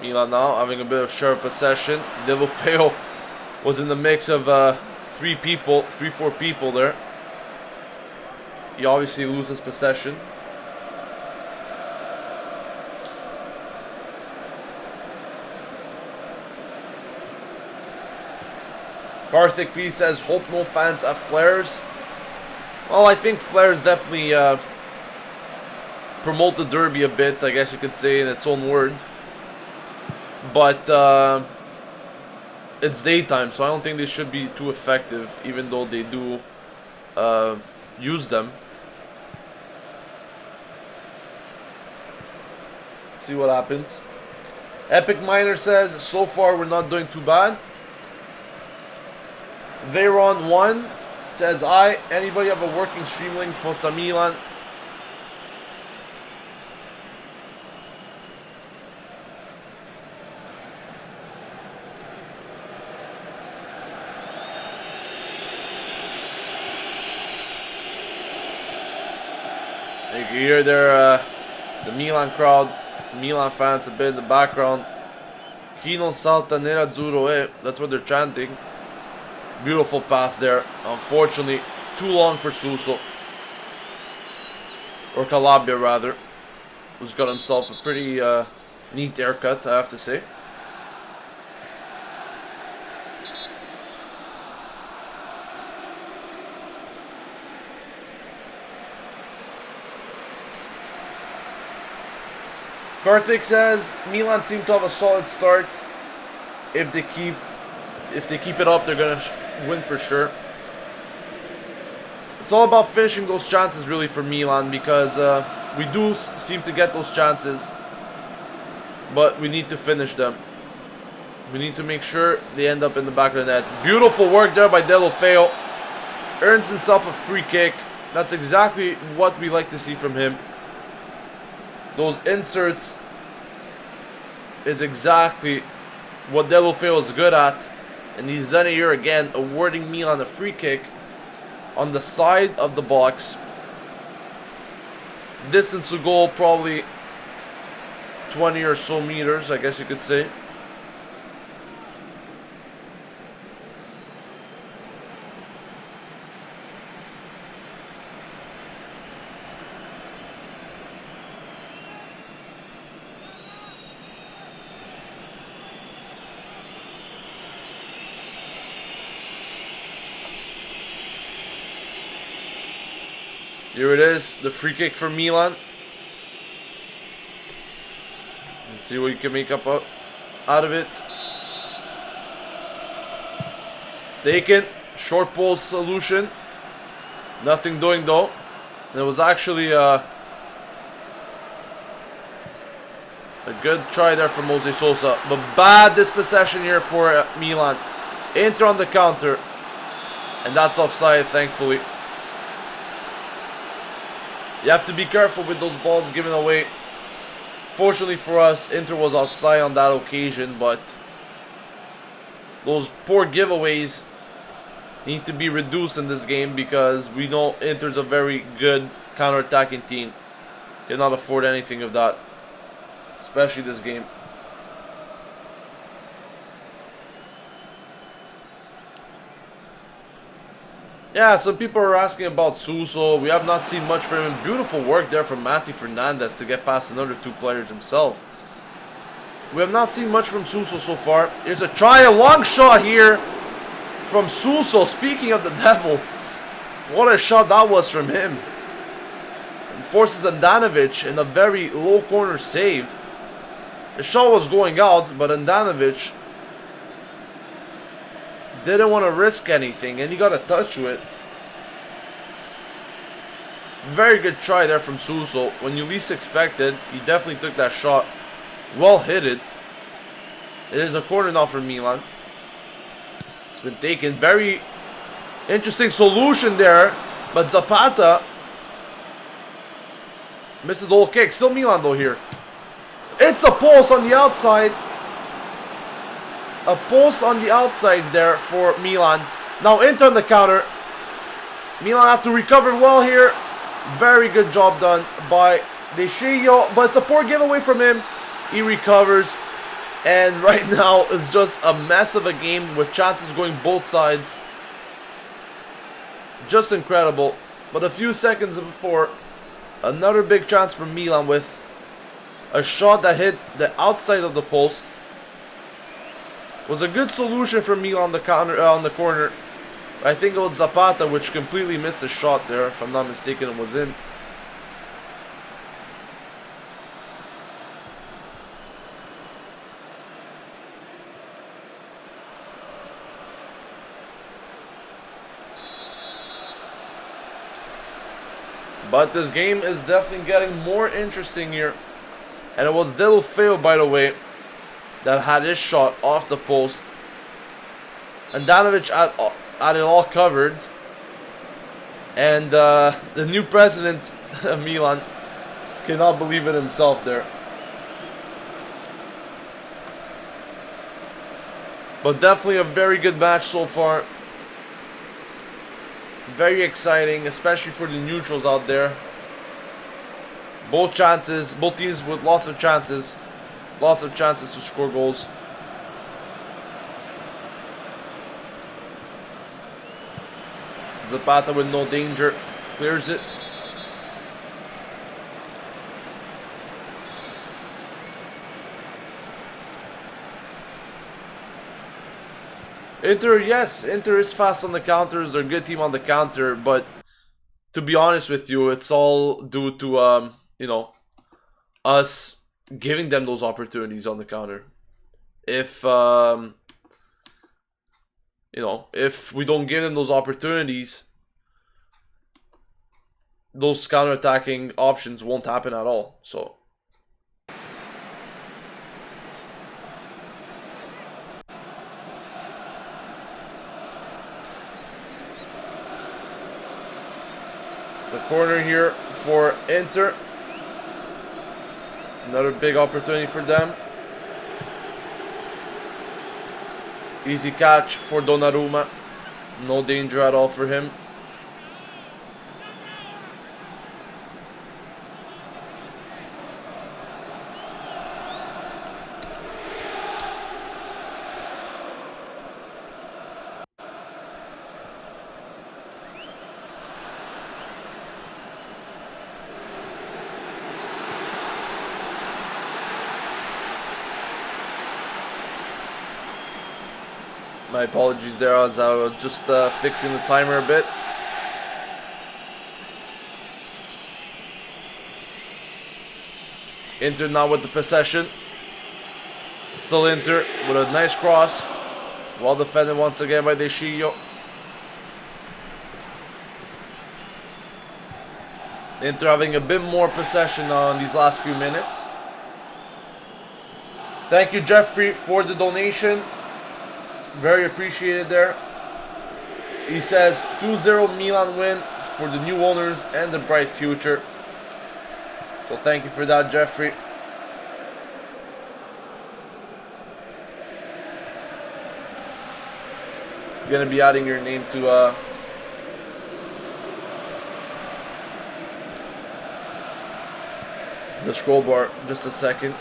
Milan now having a bit of sharp possession. Deulofeu was in the mix of 4 people there. He obviously loses possession. Karthik P says, hope no fans have flares. Well, I think flares definitely promote the derby a bit, I guess you could say, in its own word. But it's daytime, so I don't think they should be too effective, even though they do use them. See what happens. Epic Miner says, so far we're not doing too bad. Veyron 1 says, anybody have a working stream link for AC Milan? You can hear there the Milan crowd, Milan fans a bit in the background. Chi non salta nerazzurro, that's what they're chanting. Beautiful pass there. Unfortunately, too long for Suso. Or Calabria, rather. Who's got himself a pretty neat haircut, I have to say. Karthik says Milan seem to have a solid start. If they keep it up, they're gonna win for sure. It's all about finishing those chances, really, for Milan, because we do seem to get those chances, but we need to finish them. We need to make sure they end up in the back of the net. Beautiful work there by Deulofeu. Earns himself a free kick. That's exactly what we like to see from him. Those inserts is exactly what Deulofeu is good at, and he's done it here again, awarding Milan a free kick on the side of the box. Distance to goal probably 20 or so meters, I guess you could say. Here it is, the free kick for Milan. Let's see what you can make up out of it. It's taken. Short post solution. Nothing doing though. And it was actually a good try there from Jose Sosa. But bad dispossession here for Milan. Inter on the counter. And that's offside, thankfully. You have to be careful with those balls given away. Fortunately for us, Inter was offside on that occasion, but those poor giveaways need to be reduced in this game because we know Inter's a very good counter-attacking team. Cannot afford anything of that, especially this game. Yeah, some people are asking about Suso. We have not seen much from him. Beautiful work there from Matty Fernandez to get past another two players himself. We have not seen much from Suso so far. Here's a try, a long shot here from Suso. Speaking of the devil, what a shot that was from him. And forces Andanovic in a very low corner save. The shot was going out, but Andanovic didn't want to risk anything, and he got a touch to it. Very good try there from Suso. When you least expected, he definitely took that shot. Well hit it. It is a corner now for Milan. It's been taken. Very interesting solution there, but Zapata misses the whole kick. Still Milan though here. It's a post on the outside. A post on the outside there for Milan. Now Inter on the counter. Milan have to recover well here. Very good job done by De Sciglio, but it's a poor giveaway from him. He recovers, and right now it's just a mess of a game with chances going both sides. Just incredible. But a few seconds before, another big chance for Milan with a shot that hit the outside of the post. Was a good solution for Milan on the counter on the corner. I think it was Zapata which completely missed a shot there. If I'm not mistaken, it was in. But this game is definitely getting more interesting here. And it was Deulofeu, by the way, that had his shot off the post. Andanovic had it all covered. And the new president of Milan cannot believe it himself there. But definitely a very good match so far. Very exciting, especially for the neutrals out there. Both teams with lots of chances. Lots of chances to score goals. Zapata with no danger. Clears it. Inter, yes, Inter is fast on the counters. They're a good team on the counter, but to be honest with you, it's all due to you know, us giving them those opportunities on the counter. If you know, if we don't give them those opportunities, those counter-attacking options won't happen at all. So it's a corner here for Inter. Another big opportunity for them. Easy catch for Donnarumma. No danger at all for him. My apologies there as I was just fixing the timer a bit. Inter now with the possession. Still Inter with a nice cross. Well defended once again by De Sciglio. Inter having a bit more possession on these last few minutes. Thank you, Jeffrey, for the donation. Very appreciated there. He says 2-0 Milan win for the new owners and the bright future. So thank you for that, Jeffrey. I'm gonna be adding your name to the scroll bar just a second.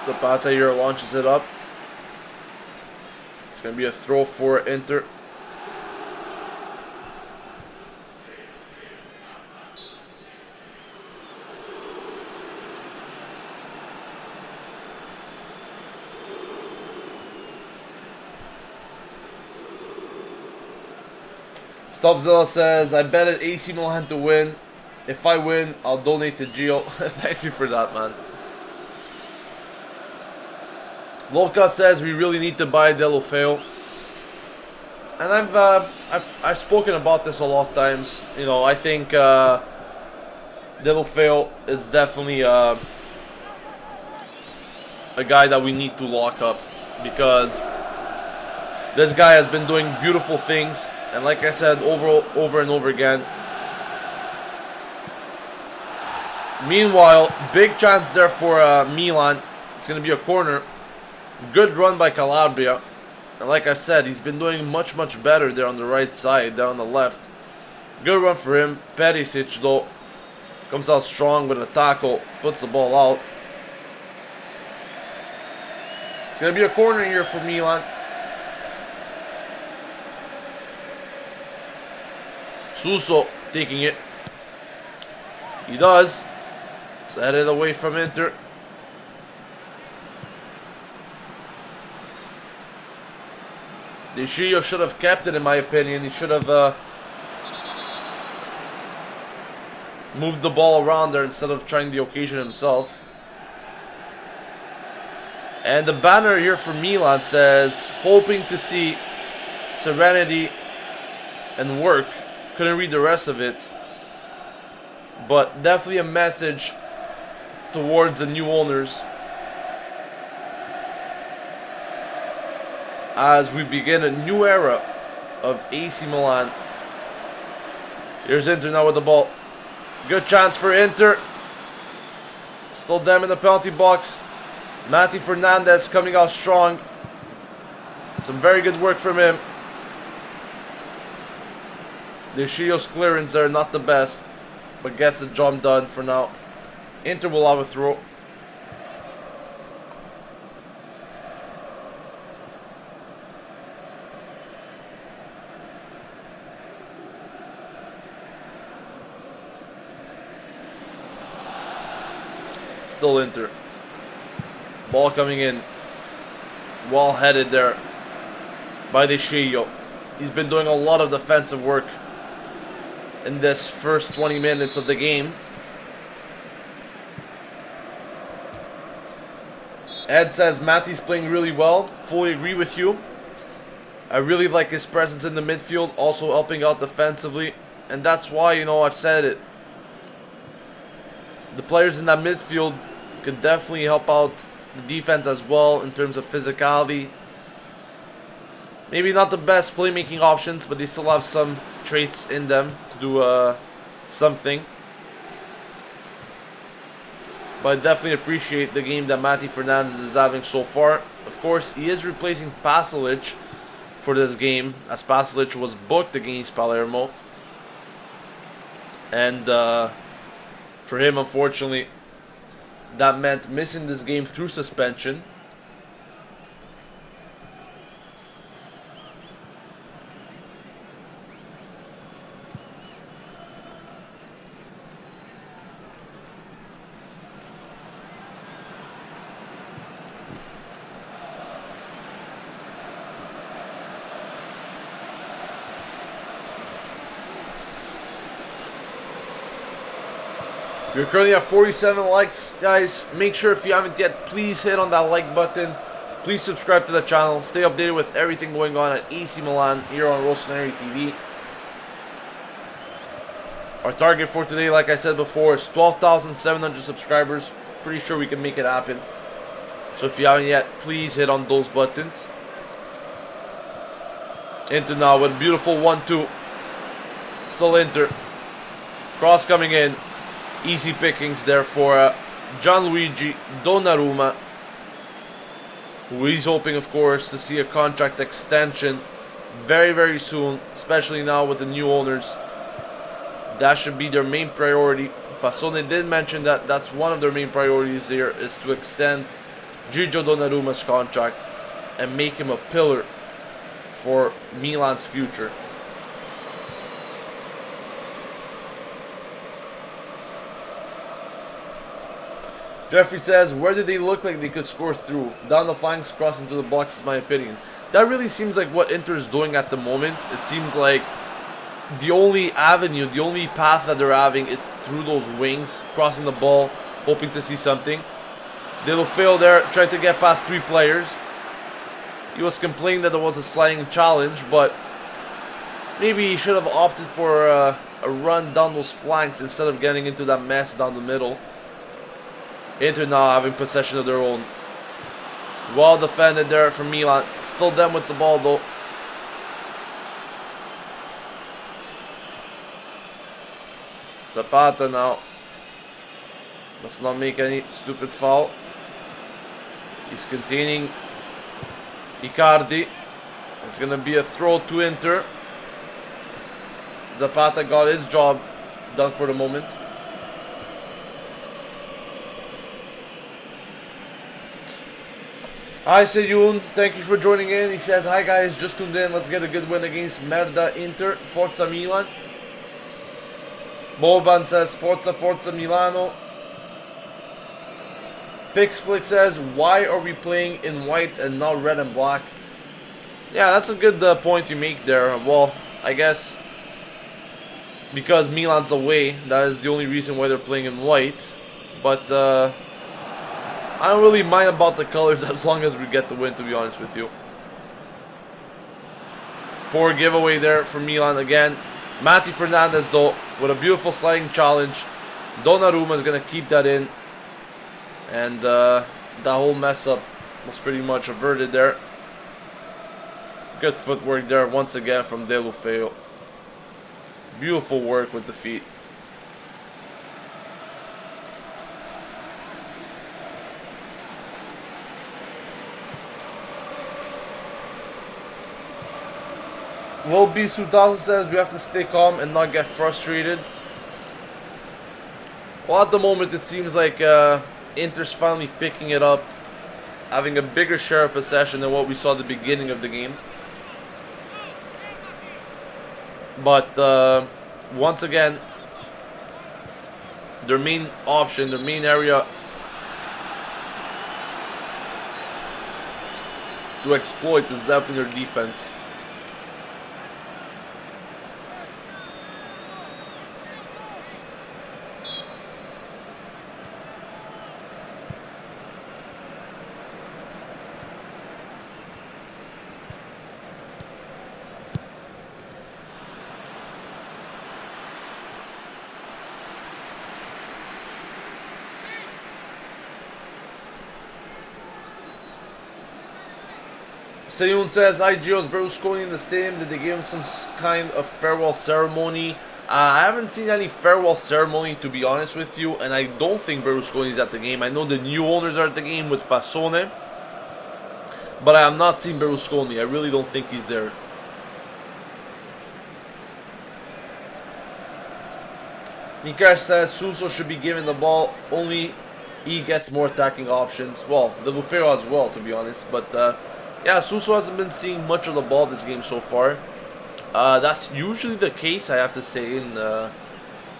Zapata here launches it up. It's going to be a throw for Inter. Stubzilla says, I bet at AC Milan to win. If I win, I'll donate to Gio. Thank you for that, man. Volka says we really need to buy Delofeo, and I've spoken about this a lot of times. You know, I think Delofeo is definitely a guy that we need to lock up, because this guy has been doing beautiful things, and like I said over and over again. Meanwhile, big chance there for Milan. It's gonna be a corner. Good run by Calabria, and like I said, he's been doing much better there on the right side, down the left. Good run for him. Perisic though comes out strong with a tackle, puts the ball out. It's gonna be a corner here for Milan. Suso taking it. He does. Set it away from Inter. De Gio should have kept it, in my opinion. He should have moved the ball around there instead of trying the occasion himself. And the banner here for Milan says, hoping to see serenity and work. Couldn't read the rest of it. But definitely a message towards the new owners as we begin a new era of AC Milan. Here's Inter now with the ball. Good chance for Inter. Still them in the penalty box. Mati Fernandez coming out strong. Some very good work from him. De Gio's clearance are not the best, but gets the job done for now. Inter will have a throw. Still Inter. Ball coming in. Well headed there by De Gio. He's been doing a lot of defensive work in this first 20 minutes of the game. Ed says Mati's playing really well. Fully agree with you. I really like his presence in the midfield, also helping out defensively. And that's why, you know, I've said it. The players in that midfield could definitely help out the defense as well in terms of physicality. Maybe not the best playmaking options, but they still have some traits in them to do something. But I definitely appreciate the game that Mati Fernandez is having so far. Of course, he is replacing Pasalic for this game, as Pasalic was booked against Palermo. And for him, unfortunately, that meant missing this game through suspension. We're currently at 47 likes, guys. Make sure if you haven't yet, please hit on that like button. Please subscribe to the channel. Stay updated with everything going on at AC Milan here on Rossoneri TV. Our target for today, like I said before, is 12,700 subscribers. Pretty sure we can make it happen. So if you haven't yet, please hit on those buttons. Inter now with a beautiful 1-2. Still Inter. Cross coming in. Easy pickings there for Gianluigi Donnarumma, who he's hoping, of course, to see a contract extension very, very soon, especially now with the new owners. That should be their main priority. Fasone did mention that that's one of their main priorities there, is to extend Gigio Donnarumma's contract and make him a pillar for Milan's future. Jeffrey says, where did they look like they could score through? Down the flanks, cross into the box is my opinion. That really seems like what Inter is doing at the moment. It seems like the only avenue, the only path that they're having is through those wings, crossing the ball, hoping to see something. Little fail there, trying to get past 3 players. He was complaining that there was a sliding challenge, but maybe he should have opted for a run down those flanks instead of getting into that mess down the middle. Inter now having possession of their own. Well defended there from Milan. Still them with the ball though. Zapata now. Must not make any stupid foul. He's containing Icardi. It's going to be a throw to Inter. Zapata got his job done for the moment. Hi Seyun, thank you for joining in. He says, hi guys, just tuned in. Let's get a good win against Merda Inter. Forza Milan. Boban says, Forza, Forza Milano. Pixflick says, why are we playing in white and not red and black? Yeah, that's a good point you make there. Well, I guess because Milan's away, that is the only reason why they're playing in white. But I don't really mind about the colors as long as we get the win, to be honest with you. Poor giveaway there for Milan again. Mati Fernandez though, with a beautiful sliding challenge. Donnarumma is going to keep that in. And that whole mess up was pretty much averted there. Good footwork there once again from Deulofeu. Beautiful work with the feet. Will B 2000 says we have to stay calm and not get frustrated. Well, at the moment it seems like Inter's finally picking it up, having a bigger share of possession than what we saw at the beginning of the game. But once again, their main option, their main area to exploit is definitely their defense. Seyun says, hi Gio's Berlusconi in the stadium. Did they give him some kind of farewell ceremony? I haven't seen any farewell ceremony, to be honest with you, and I don't think Berlusconi's at the game. I know the new owners are at the game with Fasone, but I have not seen Berlusconi. I really don't think he's there. Nikash says Suso should be given the ball, only he gets more attacking options. Well, the Bufeo as well, to be honest, but yeah, Suso hasn't been seeing much of the ball this game so far. That's usually the case, I have to say, in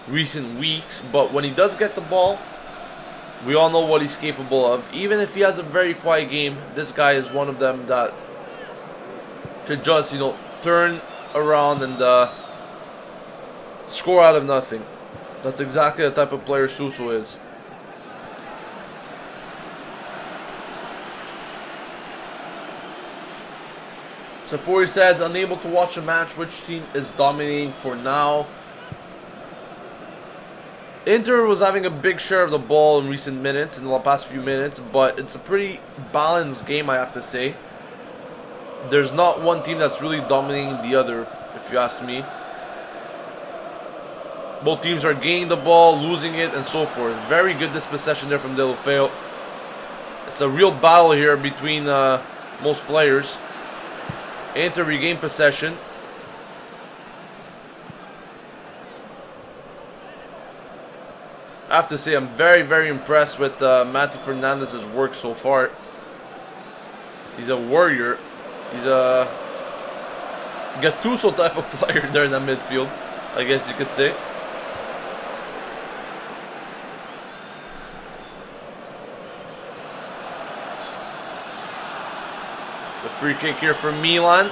recent weeks. But when he does get the ball, we all know what he's capable of. Even if he has a very quiet game, this guy is one of them that could just, you know, turn around and score out of nothing. That's exactly the type of player Suso is. Safori says, unable to watch a match. Which team is dominating for now? Inter was having a big share of the ball in recent minutes, in the past few minutes, but it's a pretty balanced game, I have to say. There's not one team that's really dominating the other, if you ask me. Both teams are gaining the ball, losing it, and so forth. Very good dispossession there from Deulofeu. It's a real battle here between most players. Inter regain possession. I have to say, I'm very, very impressed with Matthew Fernandez's work so far. He's a warrior. He's a Gattuso type of player there in the midfield, I guess you could say. It's a free kick here for Milan,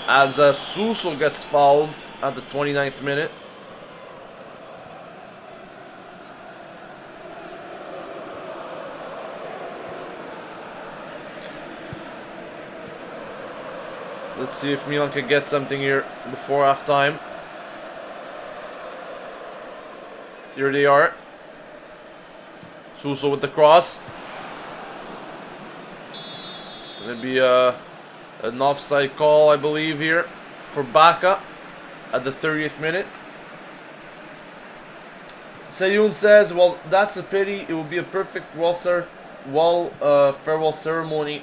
as Suso gets fouled at the 29th minute. Let's see if Milan can get something here before halftime. Here they are. Suso with the cross. It's going to be an offside call, I believe, here for Bacca at the 30th minute. Sayun says, well, that's a pity. It would be a perfect farewell ceremony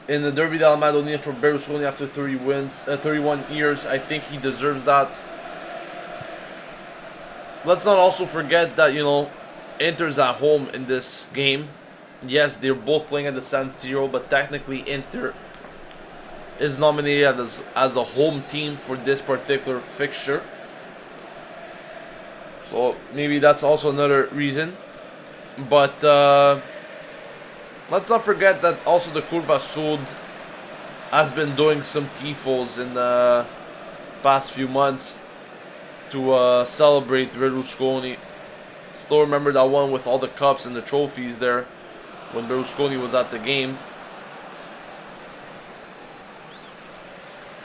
in the Derby della Madonnina for Berlusconi after 31 years. I think he deserves that. Let's not also forget that, you know, Inter's at home in this game. Yes, they're both playing at the San Siro, but technically Inter is nominated as the home team for this particular fixture. So maybe that's also another reason. But let's not forget that also the Curva Sud has been doing some tifos in the past few months to celebrate Berlusconi. Still remember that one with all the cups and the trophies there when Berlusconi was at the game.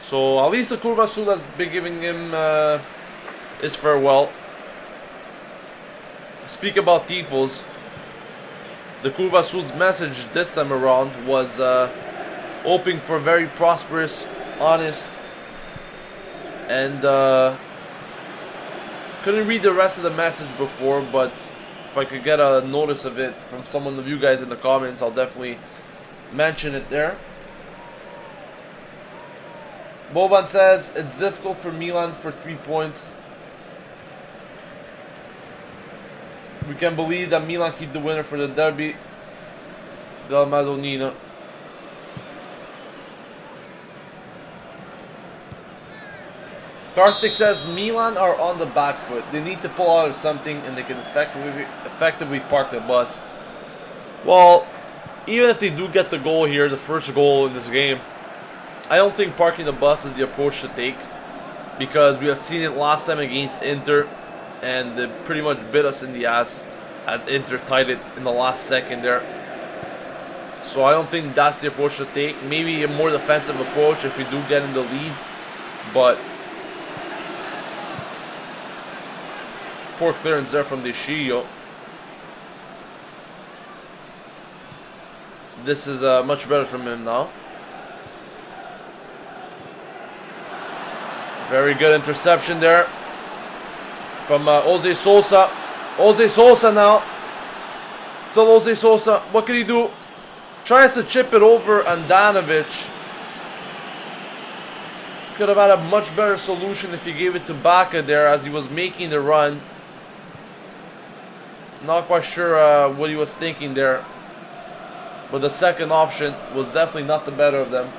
So at least the Curva Sud has been giving him his farewell. Speak about tifos. The Curva Sud's message this time around was hoping for a very prosperous, honest, and couldn't read the rest of the message before, but if I could get a notice of it from someone of you guys in the comments, I'll definitely mention it there. Boban says, it's difficult for Milan for 3 points. We can believe that Milan keep the winner for the Derby della Madonnina. Karthik says Milan are on the back foot. They need to pull out of something and they can effectively park the bus. Well, even if they do get the goal here, the first goal in this game, I don't think parking the bus is the approach to take, because we have seen it last time against Inter, and they pretty much bit us in the ass as Inter tied it in the last second there. So I don't think that's the approach to take. Maybe a more defensive approach if we do get in the lead, but poor clearance there from Deschillo. This is much better from him now. Very good interception there from Jose Sosa. Jose Sosa now. Still Jose Sosa. What can he do? Tries to chip it over Andanovic. Could have had a much better solution if he gave it to Bacca there as he was making the run. Not quite sure what he was thinking there. But the second option was definitely not the better of them.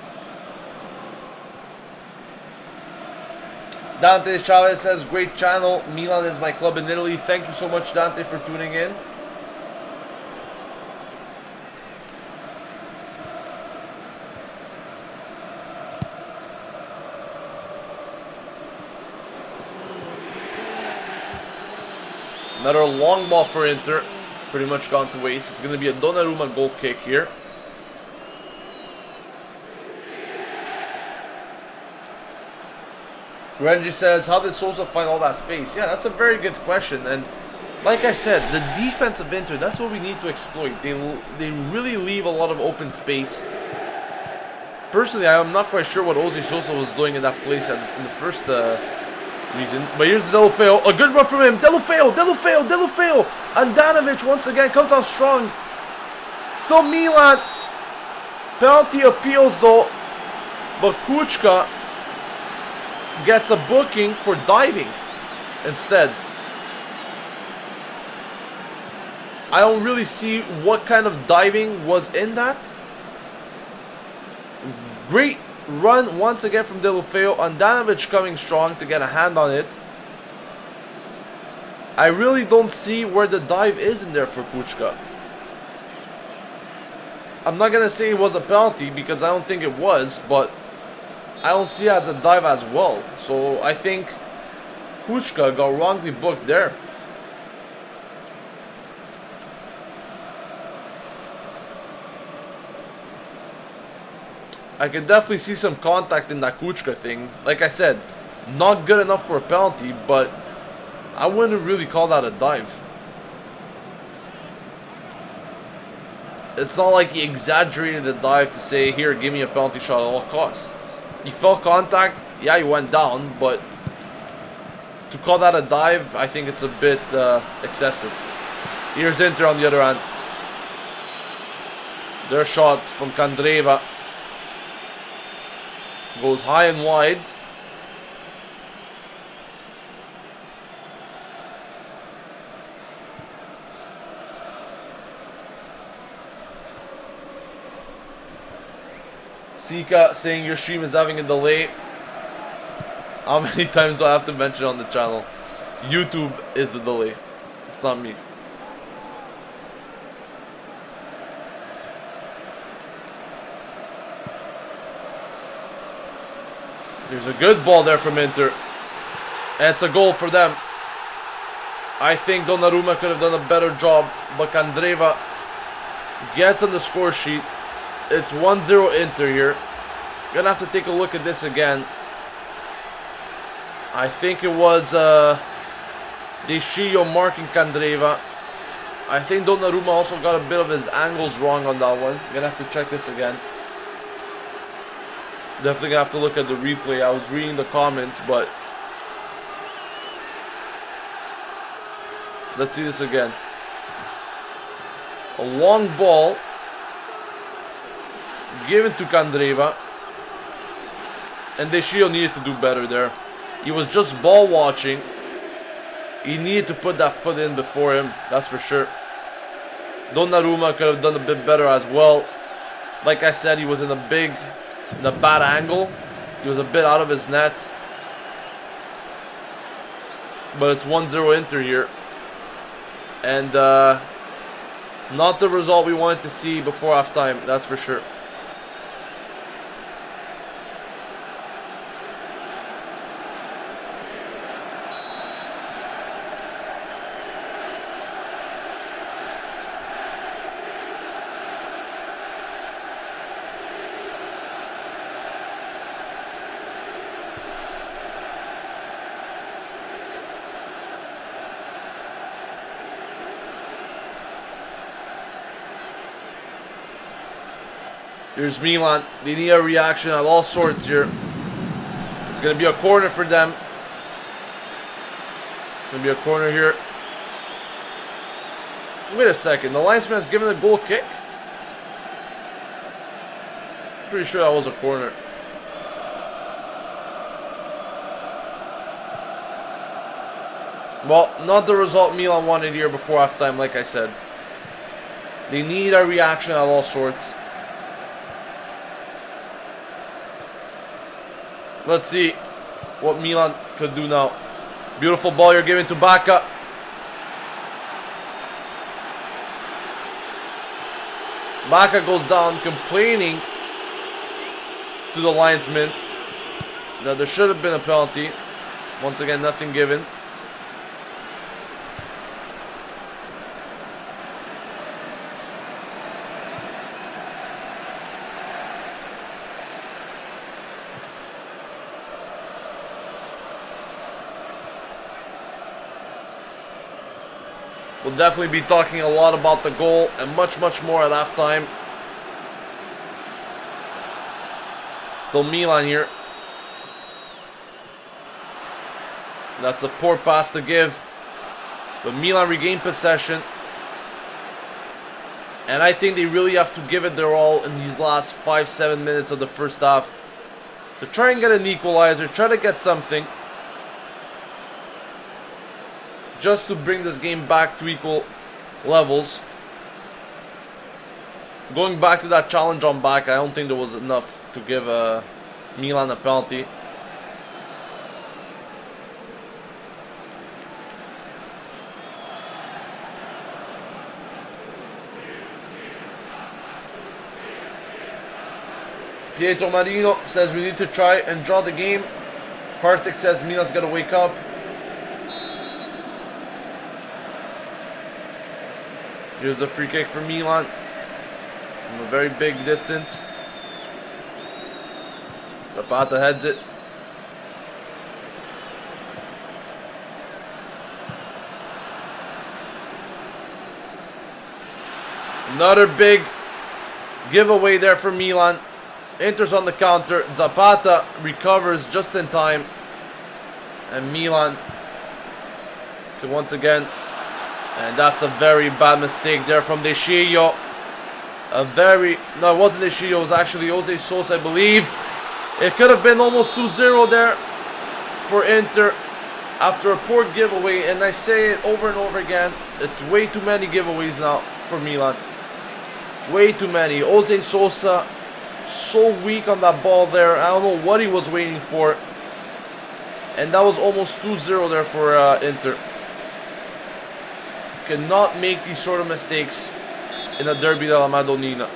Dante Chavez says, great channel. Milan is my club in Italy. Thank you so much, Dante, for tuning in. Another long ball for Inter. Pretty much gone to waste. It's going to be a Donnarumma goal kick here. Renji says, how did Sosa find all that space? Yeah, that's a very good question. And like I said, the defense of Inter, that's what we need to exploit. They really leave a lot of open space. Personally, I'm not quite sure what Ozzy Sosa was doing in that place in the first reason. But here's the Deulofeu. A good run from him. Deulofeu. Andanovic once again comes out strong. Still Milan. Penalty appeals though. But Kuchka gets a booking for diving instead. I don't really see what kind of diving was in that. Great run once again from Deulofeu. Andanovic coming strong to get a hand on it. I really don't see where the dive is in there for Kuchka. I'm not going to say it was a penalty because I don't think it was, but I don't see it as a dive as well. So I think Kuchka got wrongly booked there. I can definitely see some contact in that Kuchka thing. Like I said, not good enough for a penalty, but I wouldn't really call that a dive. It's not like he exaggerated the dive to say, here, give me a penalty shot at all costs. He felt contact, yeah, he went down, but to call that a dive, I think it's a bit excessive. Here's Inter on the other hand. Their shot from Candreva goes high and wide. Sika saying your stream is having a delay. How many times do I have to mention on the channel? YouTube is the delay. It's not me. There's a good ball there from Inter. And it's a goal for them. I think Donnarumma could have done a better job, but Candreva gets on the score sheet. It's 1-0 Inter here. Gonna have to take a look at this again. I think it was De Sciglio marking Candreva. I think Donnarumma also got a bit of his angles wrong on that one. Gonna have to check this again. Definitely gonna have to look at the replay. I was reading the comments, but let's see this again. A long ball given to Candreva, and De Sciglio needed to do better there. He was just ball watching. He needed to put that foot in before him, that's for sure. Donnarumma could have done a bit better as well. Like I said, he was in a bad angle. He was a bit out of his net. But it's 1-0 Inter here. And not the result we wanted to see before halftime, that's for sure. Here's Milan. They need a reaction of all sorts here. It's going to be a corner for them. It's going to be a corner here. Wait a second. The linesman's given a goal kick? Pretty sure that was a corner. Well, not the result Milan wanted here before halftime, like I said. They need a reaction of all sorts. Let's see what Milan could do now. Beautiful ball you're giving to Bacca. Bacca goes down complaining to the linesman that there should have been a penalty. Once again, nothing given. We'll definitely be talking a lot about the goal and much more at halftime. Still Milan here. That's a poor pass to give. But Milan regained possession. And I think they really have to give it their all in these last 5-7 minutes of the first half. To try and get an equalizer, try to get something. Just to bring this game back to equal levels. Going back to that challenge on back, I don't think there was enough to give Milan a penalty. Pietro Marino says we need to try and draw the game. Kartik says Milan's got to wake up. Here's a free kick for Milan from a very big distance. Zapata heads it. Another big giveaway there for Milan. Inter's on the counter. Zapata recovers just in time. And Milan can once again. And that's a very bad mistake there from De Sciglio. No, it wasn't De Sciglio, it was actually Jose Sosa, I believe. It could have been almost 2-0 there for Inter after a poor giveaway. And I say it over and over again, it's way too many giveaways now for Milan. Way too many. Jose Sosa, so weak on that ball there. I don't know what he was waiting for. And that was almost 2-0 there for Inter. Cannot make these sort of mistakes in a Derby della Madonnina.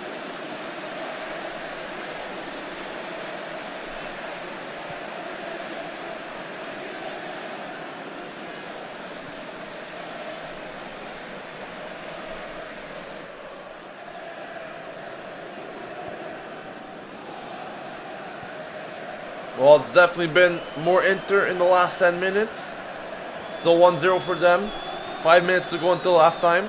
Well, it's definitely been more Inter in the last 10 minutes. Still 1-0 for them. 5 minutes to go until halftime.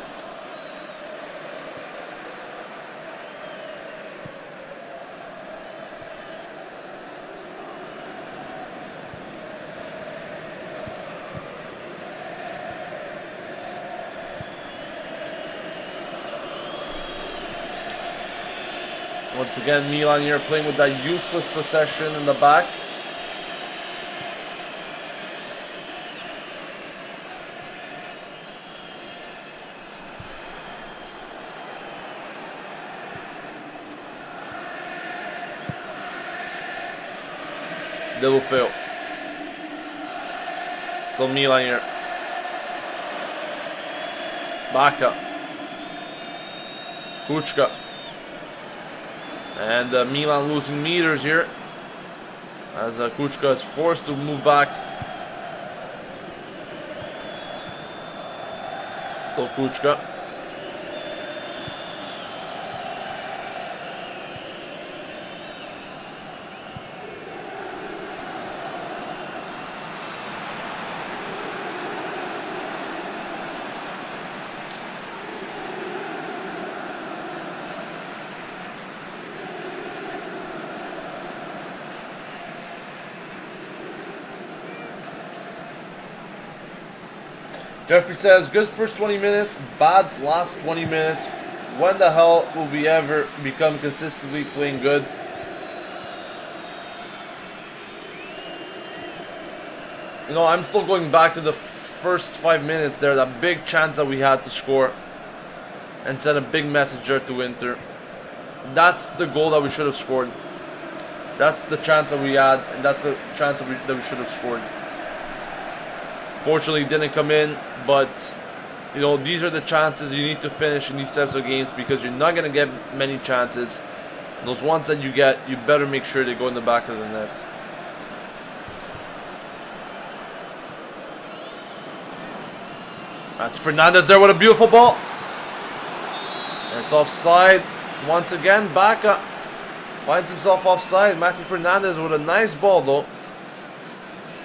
Once again, Milan here playing with that useless possession in the back. Double fail. Still Milan here. Bacca. Kuchka. And Milan losing meters here. As Kuchka is forced to move back. Still Kuchka. Jeffrey says, good first 20 minutes, bad last 20 minutes. When the hell will we ever become consistently playing good? You know, I'm still going back to the first 5 minutes there, that big chance that we had to score and send a big message there to Inter. That's the goal that we should have scored. That's the chance that we had, and that's the chance that we should have scored. Fortunately, it didn't come in, but you know, these are the chances you need to finish in these types of games because you're not going to get many chances. And those ones that you get, you better make sure they go in the back of the net. Matthew Fernandez there with a beautiful ball. And it's offside. Once again, Bacca finds himself offside. Matthew Fernandez with a nice ball though.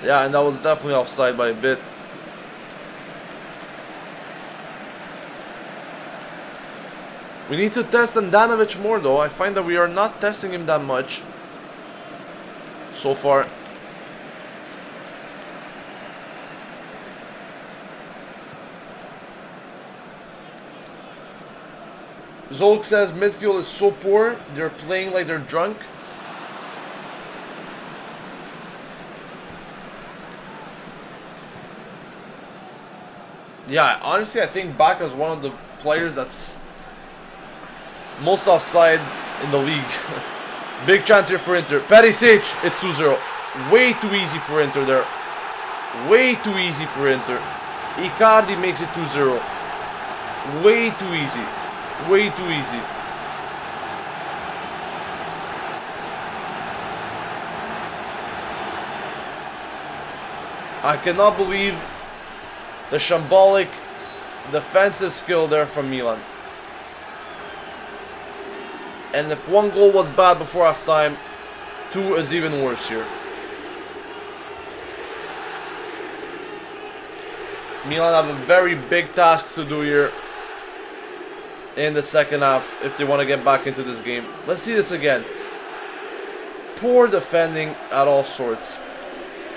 Yeah, and that was definitely offside by a bit. We need to test Andanovic more though. I find that we are not testing him that much so far. Zolk says midfield is so poor, they're playing like they're drunk. Yeah, honestly I think Baka is one of the players that's most offside in the league. Big chance here for Inter. Perisic, it's 2-0. Way too easy for Inter there. Way too easy for Inter. Icardi makes it 2-0. Way too easy. Way too easy. I cannot believe the shambolic defensive skill there from Milan. And if one goal was bad before halftime, two is even worse here. Milan have a very big task to do here in the second half if they want to get back into this game. Let's see this again. Poor defending at all sorts.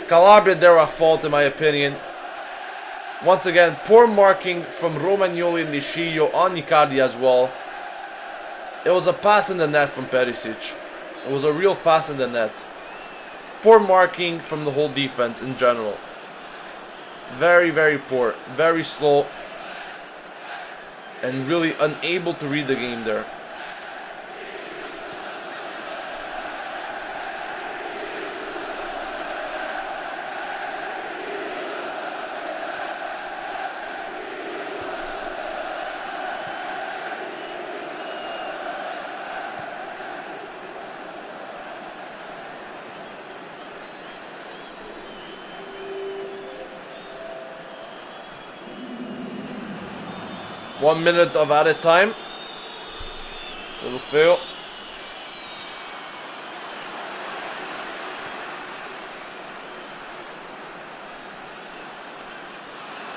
Calabria there at fault in my opinion. Once again, poor marking from Romagnoli and Niscio on Icardi as well. It was a pass in the net from Perisic. It was a real pass in the net. Poor marking from the whole defense in general. Very, very poor. Very slow. And really unable to read the game there. One minute of added time. Little fail.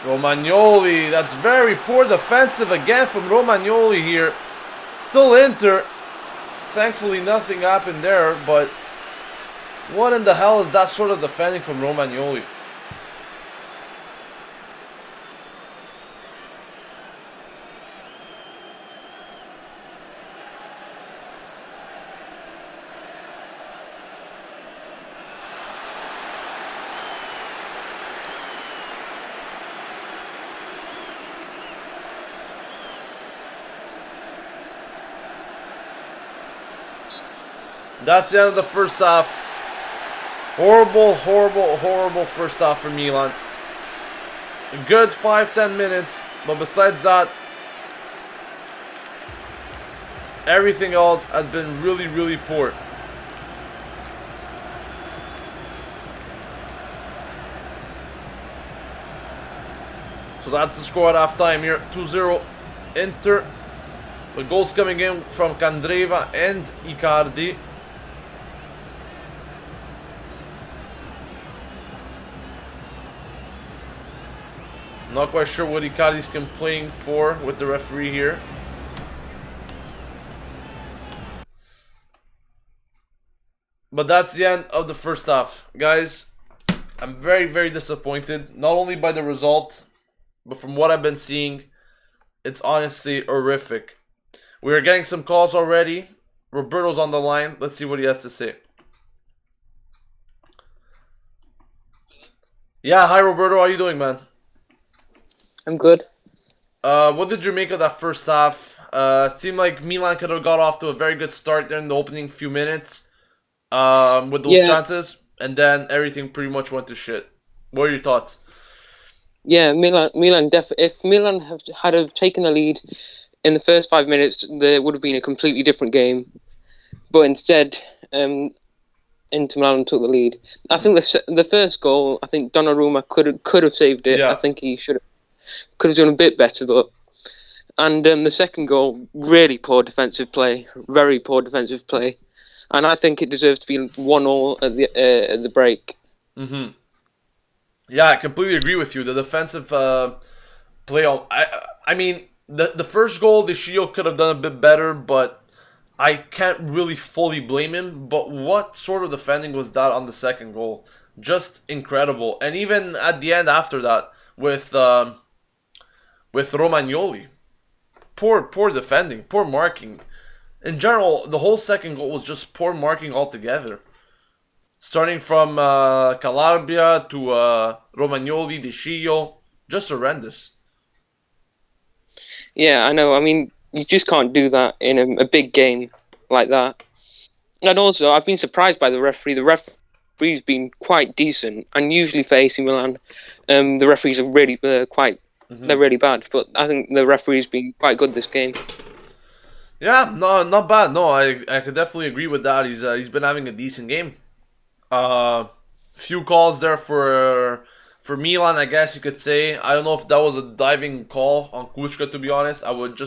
Romagnoli, that's very poor defensive again from Romagnoli here. Still Inter. Thankfully nothing happened there, but what in the hell is that sort of defending from Romagnoli? That's the end of the first half. Horrible, horrible, horrible first half for Milan. A good 5-10 minutes, but besides that, everything else has been really, really poor. So that's the score at halftime here. 2-0 Inter. The goals coming in from Candreva and Icardi. Not quite sure what Icardi's complaining for with the referee here. But that's the end of the first half. Guys, I'm very, very disappointed. Not only by the result, but from what I've been seeing, it's honestly horrific. We are getting some calls already. Roberto's on the line. Let's see what he has to say. Yeah, hi Roberto. How you doing, man? I'm good. What did you make of that first half? It seemed like Milan could have got off to a very good start there in the opening few minutes with those chances, and then everything pretty much went to shit. What are your thoughts? Yeah, if Milan had have taken the lead in the first 5 minutes, there would have been a completely different game. But instead, Inter Milan took the lead. I think the first goal, I think Donnarumma could have saved it. Yeah. I think he could have done a bit better, and the second goal, really poor defensive play, very poor defensive play, and I think it deserves to be 1-1 at the break. Mm-hmm. Yeah, I completely agree with you. The defensive play, I mean, the first goal, the Shio could have done a bit better, but I can't really fully blame him. But what sort of defending was that on the second goal? Just incredible. And even at the end after that with Romagnoli, poor defending, poor marking. In general, the whole second goal was just poor marking altogether. Starting from Calabria to Romagnoli, De Chillo, just horrendous. Yeah, I know. I mean, you just can't do that in a big game like that. And also, I've been surprised by the referee. The referee's been quite decent, and usually for AC Milan, the referees are really they're really bad. But I think the referee's been quite good this game. Yeah, no, not bad. No, I could definitely agree with that. He's been having a decent game. Few calls there for Milan, I guess you could say. I don't know if that was a diving call on Kushka, to be honest. I wouldn't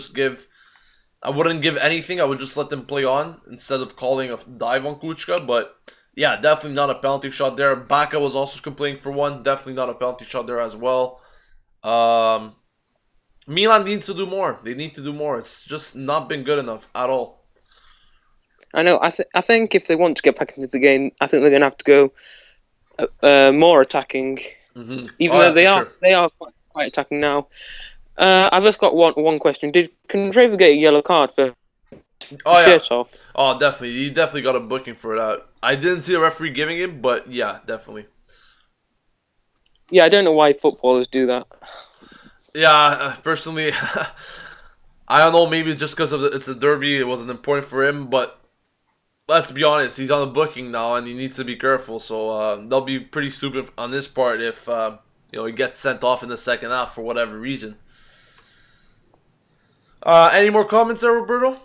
give anything. I would just let them play on instead of calling a dive on Kuchka. But yeah, definitely not a penalty shot there. Baka was also complaining for one. Definitely not a penalty shot there as well. Milan needs to do more. They need to do more. It's just not been good enough at all. I know. I think if they want to get back into the game, I think they're going to have to go more attacking. Mm-hmm. Even though they are quite attacking now. I've just got one question. Did Controversies get a yellow card for shirt off? Oh, definitely. He definitely got a booking for that. I didn't see a referee giving it, but yeah, definitely. Yeah, I don't know why footballers do that. Yeah, personally, I don't know. Maybe just because it's a derby, it wasn't important for him. But let's be honest, he's on a booking now, and he needs to be careful. So they'll be pretty stupid on this part if he gets sent off in the second half for whatever reason. Any more comments there, Roberto?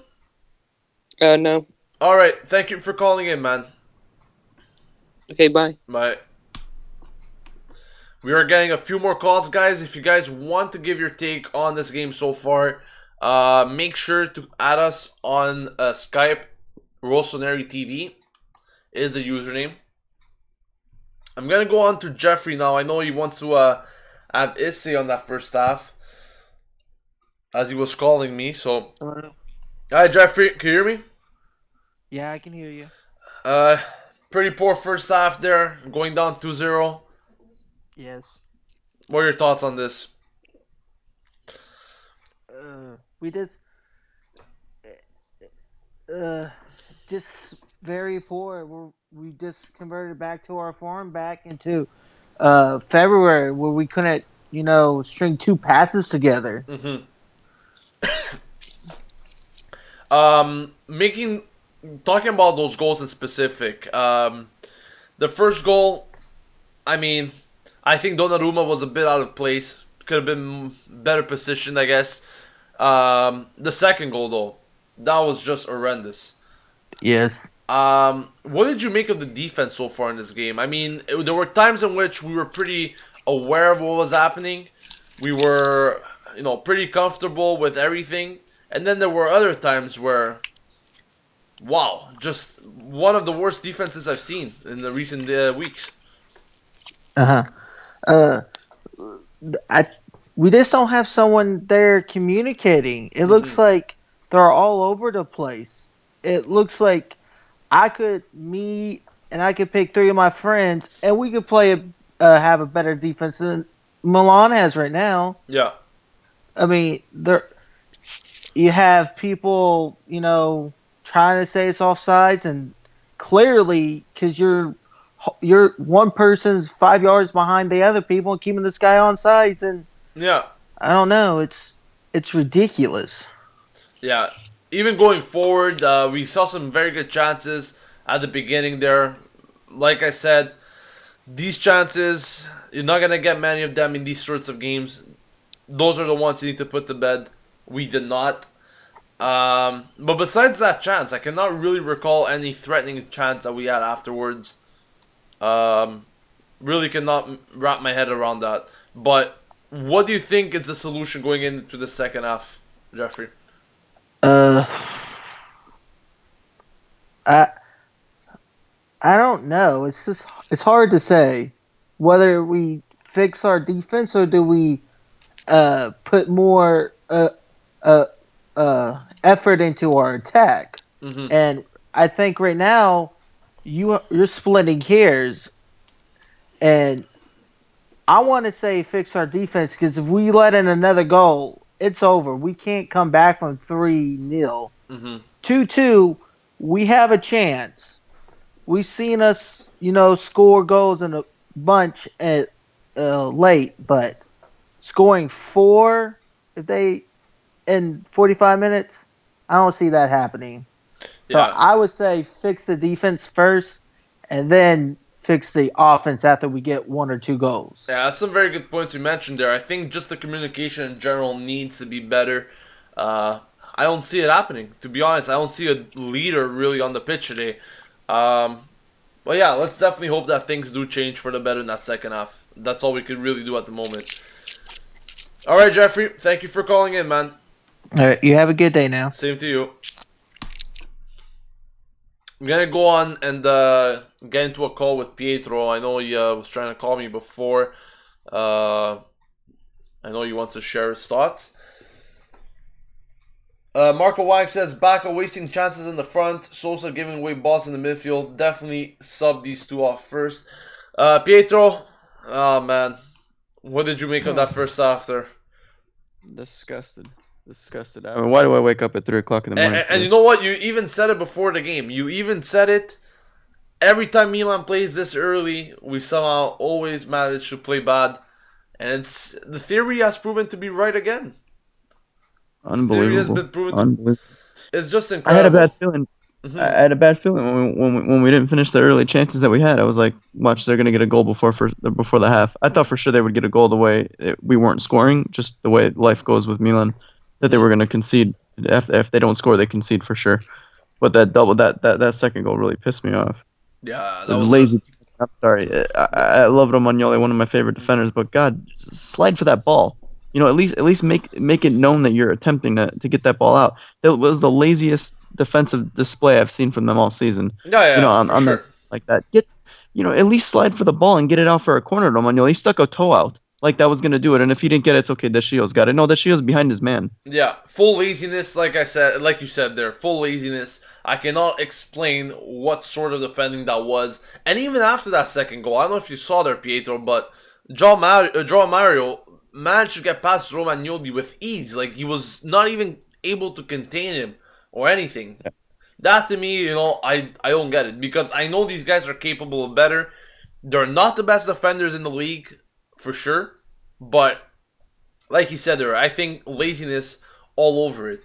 No. All right, thank you for calling in, man. Okay, bye. Bye. We are getting a few more calls, guys. If you guys want to give your take on this game so far, make sure to add us on Skype. Rossoneri TV is the username. I'm gonna go on to Jeffrey now. I know he wants to have his say on that first half, as he was calling me. So, Hello. hi Jeffrey, can you hear me? Yeah, I can hear you. Pretty poor first half there, going down 2-0. Yes. What are your thoughts on this? We just very poor. We just converted back to our form back into February where we couldn't, string two passes together. Mm-hmm. Talking about those goals in specific, the first goal, I mean, I think Donnarumma was a bit out of place. Could have been better positioned, I guess. The second goal, though, that was just horrendous. Yes. What did you make of the defense so far in this game? I mean, there were times in which we were pretty aware of what was happening. We were, pretty comfortable with everything. And then there were other times where, wow, just one of the worst defenses I've seen in the recent weeks. We just don't have someone there communicating. It looks like they're all over the place. It looks like I could pick three of my friends, and we could have a better defense than Milan has right now. Yeah. I mean, you have people, trying to say it's offsides, and clearly, because you're one person's 5 yards behind the other people and keeping this guy on sides, and yeah, I don't know, it's ridiculous. Yeah, even going forward, we saw some very good chances at the beginning there. Like I said, these chances, you're not gonna get many of them in these sorts of games. Those are the ones you need to put to bed. We did not. But besides that chance, I cannot really recall any threatening chance that we had afterwards. Really cannot wrap my head around that. But what do you think is the solution going into the second half, Jeffrey? I don't know. It's hard to say whether we fix our defense or do we put more effort into our attack. Mm-hmm. And I think right now you're splitting hairs, and I want to say fix our defense because if we let in another goal, it's over. We can't come back from 3-0. Mm-hmm. 2-2, we have a chance. We've seen us, score goals in a bunch at late, but scoring 4 if they in 45 minutes, I don't see that happening. So Yeah. I would say fix the defense first, and then fix the offense after we get 1 or 2 goals. Yeah, that's some very good points you mentioned there. I think just the communication in general needs to be better. I don't see it happening, to be honest. I don't see a leader really on the pitch today. But yeah, let's definitely hope that things do change for the better in that second half. That's all we could really do at the moment. All right, Jeffrey, thank you for calling in, man. All right, you have a good day now. Same to you. I'm gonna go on and get into a call with Pietro. I know he was trying to call me before. I know he wants to share his thoughts. Marco Wang says, Baka wasting chances in the front, Sosa giving away balls in the midfield. Definitely sub these two off first. Pietro, oh man, what did you make of that first half there? Disgusted. I mean, why do I wake up at 3 o'clock in the morning? And you know what? You even said it before the game. You even said it. Every time Milan plays this early, we somehow always manage to play bad. And the theory has proven to be right again. Unbelievable. The theory has been proven Unbelievable. It's just incredible. I had a bad feeling. Mm-hmm. I had a bad feeling when we didn't finish the early chances that we had. I was like, watch, they're gonna get a goal before the half. I thought for sure they would get a goal the way we weren't scoring, just the way life goes with Milan, that they were gonna concede. If they don't score, they concede for sure. But that second goal really pissed me off. Yeah, that was lazy. I'm sorry. I love Romagnoli, one of my favorite defenders, but God, slide for that ball. At least make it known that you're attempting to get that ball out. That was the laziest defensive display I've seen from them all season. Yeah, on sure. that, like that. At least slide for the ball and get it out for a corner. Romagnoli, he stuck a toe out like that was gonna do it, and if he didn't get it, it's okay. Deschio's got it. No, Deschio's behind his man. Yeah, full laziness. Like you said there, full laziness. I cannot explain what sort of defending that was. And even after that second goal, I don't know if you saw there, Pietro, but João Mario managed to get past Romagnoli with ease. Like, he was not even able to contain him or anything. Yeah. That, to me, I don't get it. Because I know these guys are capable of better. They're not the best defenders in the league, for sure. But, like you said there, I think laziness all over it.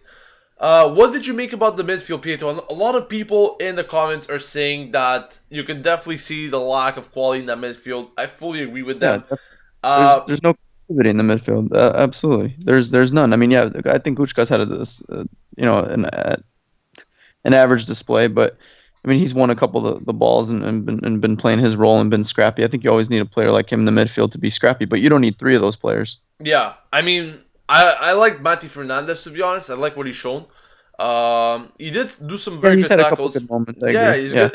What did you make about the midfield, Pietro? A lot of people in the comments are saying that you can definitely see the lack of quality in that midfield. I fully agree with them. Yeah, there's no creativity in the midfield. Absolutely, there's none. I mean, yeah, I think Kuchka's had an average display, but I mean, he's won a couple of the balls and been playing his role and been scrappy. I think you always need a player like him in the midfield to be scrappy, but you don't need 3 of those players. Yeah, I mean, I like Mati Fernandez, to be honest. I like what he's shown. He did do some very good tackles. He's had a couple good moments.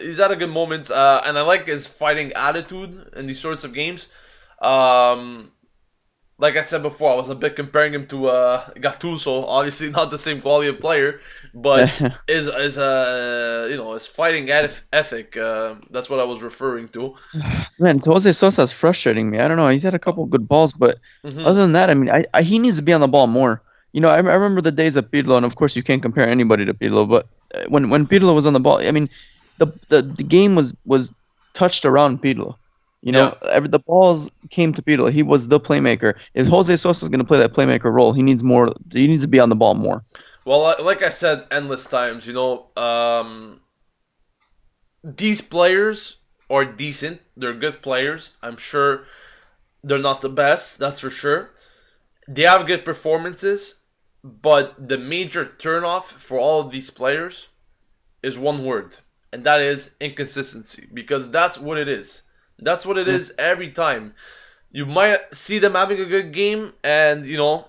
He's had a good moments, and I like his fighting attitude in these sorts of games. Like I said before, I was a bit comparing him to Gattuso. Obviously, not the same quality of player, but his fighting ethic. That's what I was referring to. Man, Jose Sosa's frustrating me. I don't know. He's had a couple good balls, but other than that, I mean, he needs to be on the ball more. I remember the days of Pirlo, and of course, you can't compare anybody to Pirlo. But when Pirlo was on the ball, I mean, the game was touched around Pirlo. The balls came to Pirlo. He was the playmaker. If Jose Sosa is going to play that playmaker role, he needs more. He needs to be on the ball more. Well, like I said endless times, these players are decent. They're good players. I'm sure they're not the best. That's for sure. They have good performances, but the major turnoff for all of these players is one word, and that is inconsistency. Because that's what it is. That's what it is every time. You might see them having a good game, and you're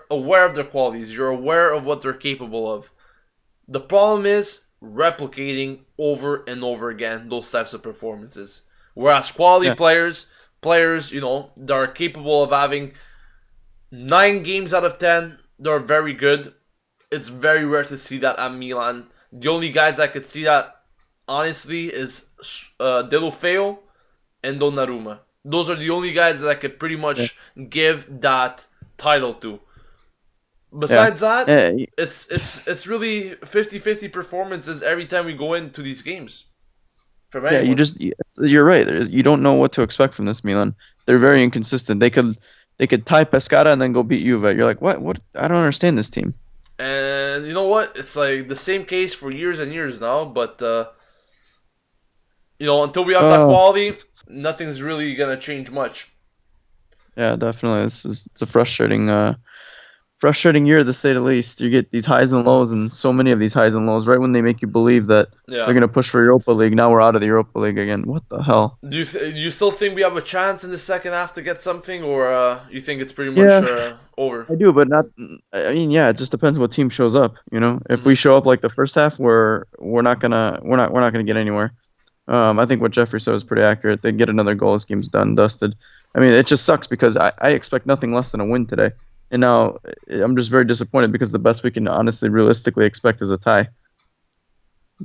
aware of their qualities. You're aware of what they're capable of. The problem is replicating over and over again those types of performances. Whereas quality players, that are capable of having 9 games out of 10 They're very good. It's very rare to see that at Milan. The only guys I could see that, honestly, is Delofeo and Donnarumma. Those are the only guys that I could pretty Yeah. much give that title to. Yeah. Besides that, Yeah. it's really 50-50 performances every time we go into these games. From Yeah, anyone. you're right. You don't know what to expect from this Milan. They're very inconsistent. They could tie Pescara and then go beat Juve. You're like, what? What? I don't understand this team. And you know what? It's like the same case for years and years now, but until we have that Oh, quality, nothing's really gonna change much. yeah, definitely. It's a frustrating year to say the least. You get these highs and lows, and so many of these highs and lows right when they make you believe that Yeah. they're gonna push for Europa League. Now we're out of the Europa League again. What the hell? Do you still think we have a chance in the second half to get something, or you think it's pretty much Yeah, over? I do, but not. I mean, yeah, it just depends what team shows up. If we show up like the first half, we're not gonna get anywhere. I think what Jeffrey said was pretty accurate. They get another goal, this game's done, dusted. I mean, it just sucks because I expect nothing less than a win today, and now I'm just very disappointed because the best we can honestly, realistically expect is a tie.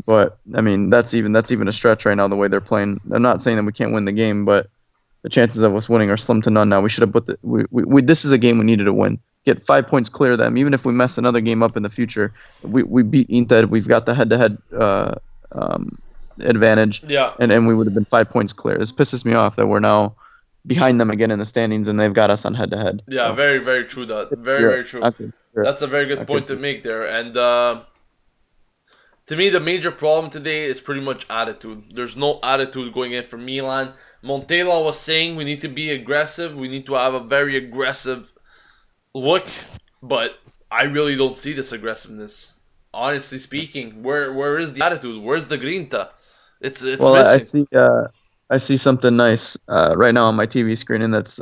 But I mean, that's even a stretch right now the way they're playing. I'm not saying that we can't win the game, but the chances of us winning are slim to none now. We should have put this is a game we needed to win. Get 5 points clear of them. Even if we mess another game up in the future, we beat Inter. We've got the head-to-head advantage, Yeah. and we would have been 5 points clear. This pisses me off that we're now behind them again in the standings, and they've got us on head-to-head. Yeah, So, very, very true. That very, yeah, very true. okay, sure. That's a very good Okay. point to make there. And to me, the major problem today is pretty much attitude. There's no attitude going in for Milan. Montella was saying we need to be aggressive. We need to have a very aggressive look, but I really don't see this aggressiveness. Honestly speaking, where is the attitude? Where's the grinta? It's Well, missing. I see something nice right now on my TV screen, and that's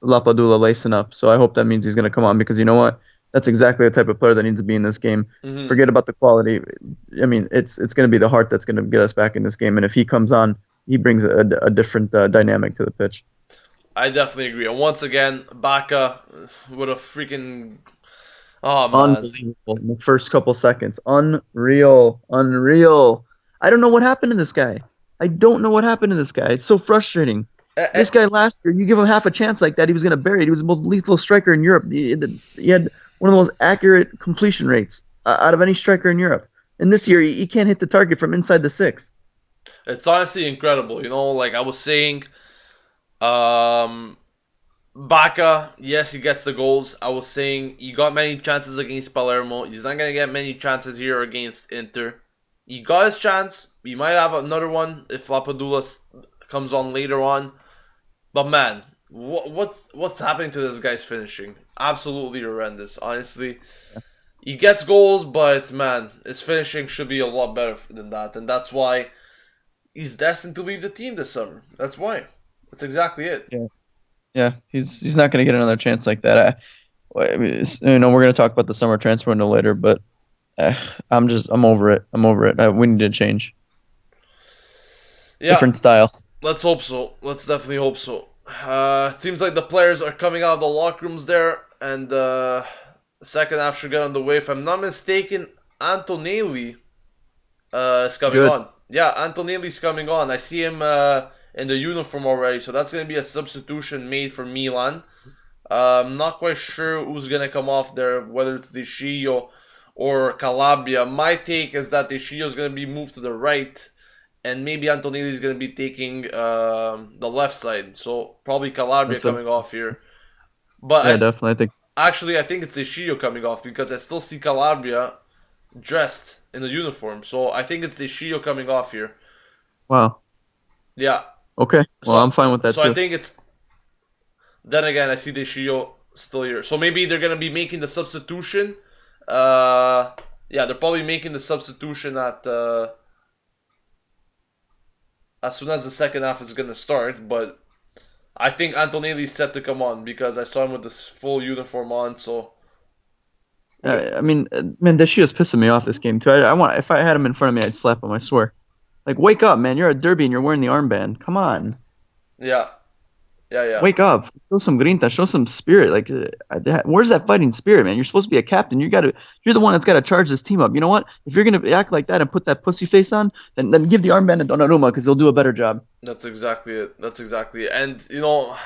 Lapadula lacing up. So I hope that means he's going to come on because you know what? That's exactly the type of player that needs to be in this game. Mhm. Forget about the quality. I mean, it's going to be the heart that's going to get us back in this game. And if he comes on, he brings a different dynamic to the pitch. I definitely agree. And once again, Baka with a freaking man. Unbelievable in the first couple seconds. Unreal. I don't know what happened to this guy. It's so frustrating. This guy last year, you give him half a chance like that, he was going to bury it. He was the most lethal striker in Europe. He had one of the most accurate completion rates out of any striker in Europe. And this year, he can't hit the target from inside the 6. It's honestly incredible. Like I was saying, Baka, yes, he gets the goals. I was saying he got many chances against Palermo. He's not gonna get many chances here against Inter. He got his chance. He might have another one if Lapadula comes on later on. But man, what's happening to this guy's finishing? Absolutely horrendous. Honestly, he gets goals, but man, his finishing should be a lot better than that, and that's why he's destined to leave the team this summer. That's why. That's exactly it. Yeah, he's not going to get another chance like that. I mean, we're going to talk about the summer transfer window later, but I'm over it. We need to change. Yeah, Different style. let's hope so. Let's definitely hope so. It seems like the players are coming out of the locker rooms there, and the second half should get on the way. If I'm not mistaken, Antonelli is coming Good. on. Yeah, Antonelli's coming on. I see him in the uniform already, so that's going to be a substitution made for Milan. I'm not quite sure who's going to come off there, whether it's De Sciglio or Calabria. My take is that De Sciglio is going to be moved to the right, and maybe Antonelli is going to be taking the left side. So probably Calabria coming off here. But Yeah, definitely. I think it's De Sciglio coming off because I still see Calabria dressed in the uniform. So I think it's De Sciglio coming off here. Wow. Yeah. Okay. Well, I'm fine with that so too. I think it's. Then again, I see De Sciglio still here. So maybe they're gonna be making the substitution. Yeah, they're probably making the substitution at as soon as the second half is gonna start. But I think Antonelli's set to come on because I saw him with this full uniform on. So I mean, man, De Sciglio's pissing me off this game too. If I had him in front of me, I'd slap him. I swear. Like, wake up, man! You're a derby and you're wearing the armband. Come on. yeah, Yeah. Wake up, show some grinta, show some spirit. Like, where's that fighting spirit, man? You're supposed to be a captain. You're the one that's got to charge this team up. You know what? If you're gonna act like that and put that pussy face on, then give the armband to Donnarumma because they'll do a better job. That's exactly it. That's exactly it. And you know,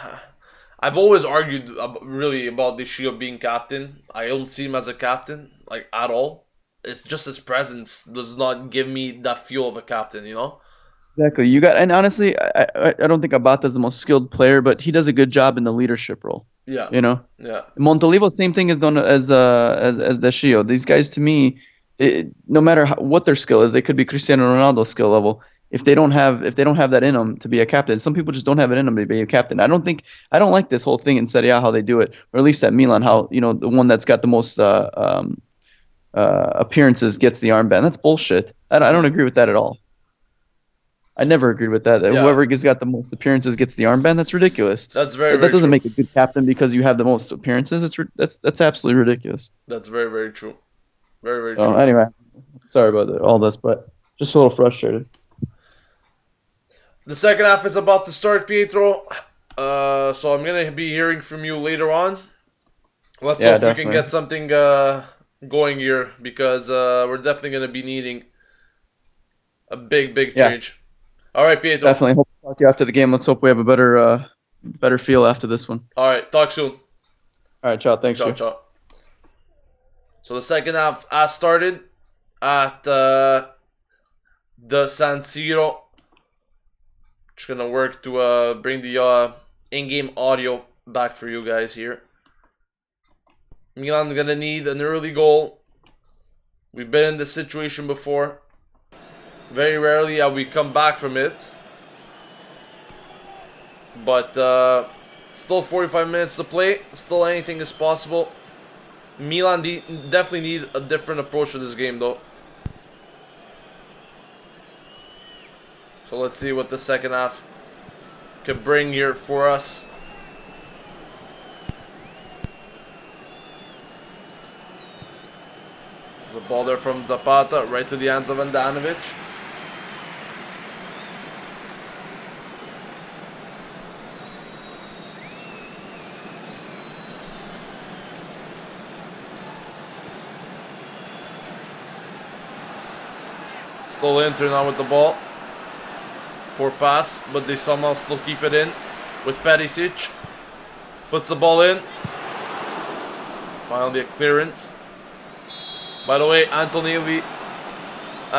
I've always argued really about De Gea being captain. I don't see him as a captain like at all. It's just his presence does not give me that feel of a captain. You know. Exactly. And honestly, I don't think Abata's the most skilled player, but he does a good job in the leadership role. Yeah. You know. Yeah. Montolivo, same thing as Deschio. These guys, to me, no matter what their skill is, they could be Cristiano Ronaldo's skill level. If they don't have that in them to be a captain, some people just don't have it in them to be a captain. I don't like this whole thing in Serie A how they do it, or at least at Milan, how the one that's got the most appearances gets the armband. That's bullshit. I don't agree with that at all. I never agreed with that. Yeah. Whoever has got the most appearances gets the armband. That's ridiculous. That's very That doesn't true. make a good captain because you have the most appearances. That's absolutely ridiculous. That's very, very true. Very, very Oh, true. anyway, sorry about all this, but just a little frustrated. The second half is about to start, Pietro. So I'm gonna be hearing from you later on. Let's hope we can definitely. get something going here because we're definitely gonna be needing a big Yeah. change. All right, Pietro. Definitely. Hope to talk to you after the game. Let's hope we have a better feel after this one. All right, talk soon. All right, ciao. Thanks, Ciao, you. ciao. So the second half has started at the San Siro. Just gonna work to bring the in-game audio back for you guys here. Milan's gonna need an early goal. We've been in this situation before. Very rarely have we come back from it. But still 45 minutes to play. Still anything is possible. Milan definitely need a different approach to this game though. So let's see what the second half could bring here for us. There's a ball there from Zapata right to the hands of Andanovic. Still Inter now with the ball. Poor pass, but they somehow still keep it in with Perisic. Puts the ball in. Finally a clearance. By the way, Antonelli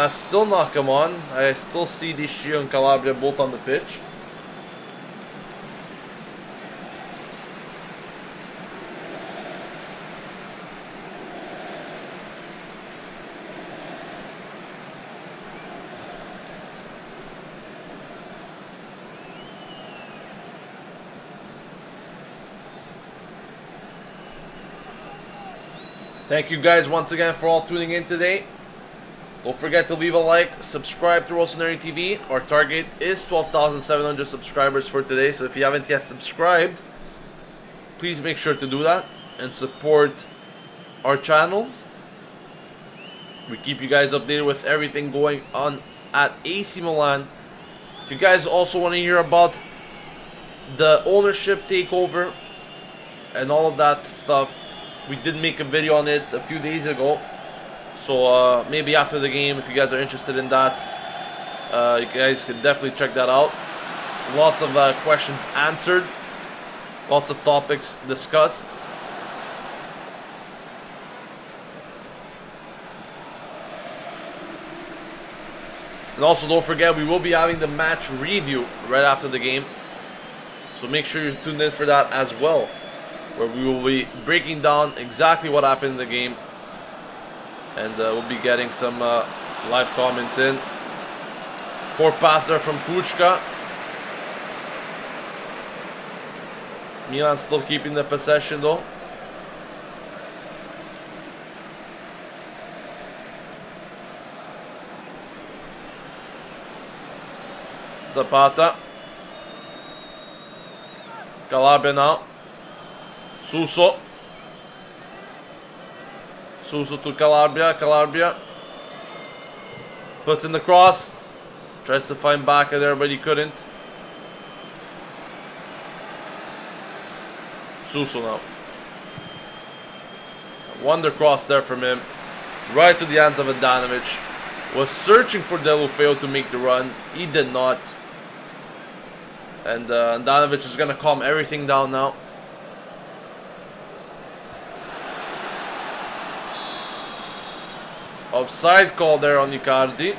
still not come on. I still see De Gea and Calabria both on the pitch. Thank you guys once again for all tuning in today. Don't forget to leave a like, subscribe to Rossoneri TV. Our target is 12,700 subscribers for today, so if you haven't yet subscribed, please make sure to do that and support our channel. We keep you guys updated with everything going on at AC Milan. If you guys also want to hear about the ownership takeover and all of that stuff, we did make a video on it a few days ago. So maybe after the game, if you guys are interested in that, you guys can definitely check that out. Lots of questions answered. Lots of topics discussed. And also don't forget, we will be having the match review right after the game. So make sure you're tuned in for that as well, where we will be breaking down exactly what happened in the game. And we'll be getting some live comments in. Poor pass there from Kuchka. Milan still keeping the possession though. Zapata. Calabria now. Suso. Suso to Calabria. Calabria puts in the cross. Tries to find Bacca there, but he couldn't. Suso now. Wonder cross there from him. Right to the hands of Andanovic. Was searching for Deulofeu to make the run. He did not. And Andanovic is going to calm everything down now. Offside call there on Icardi.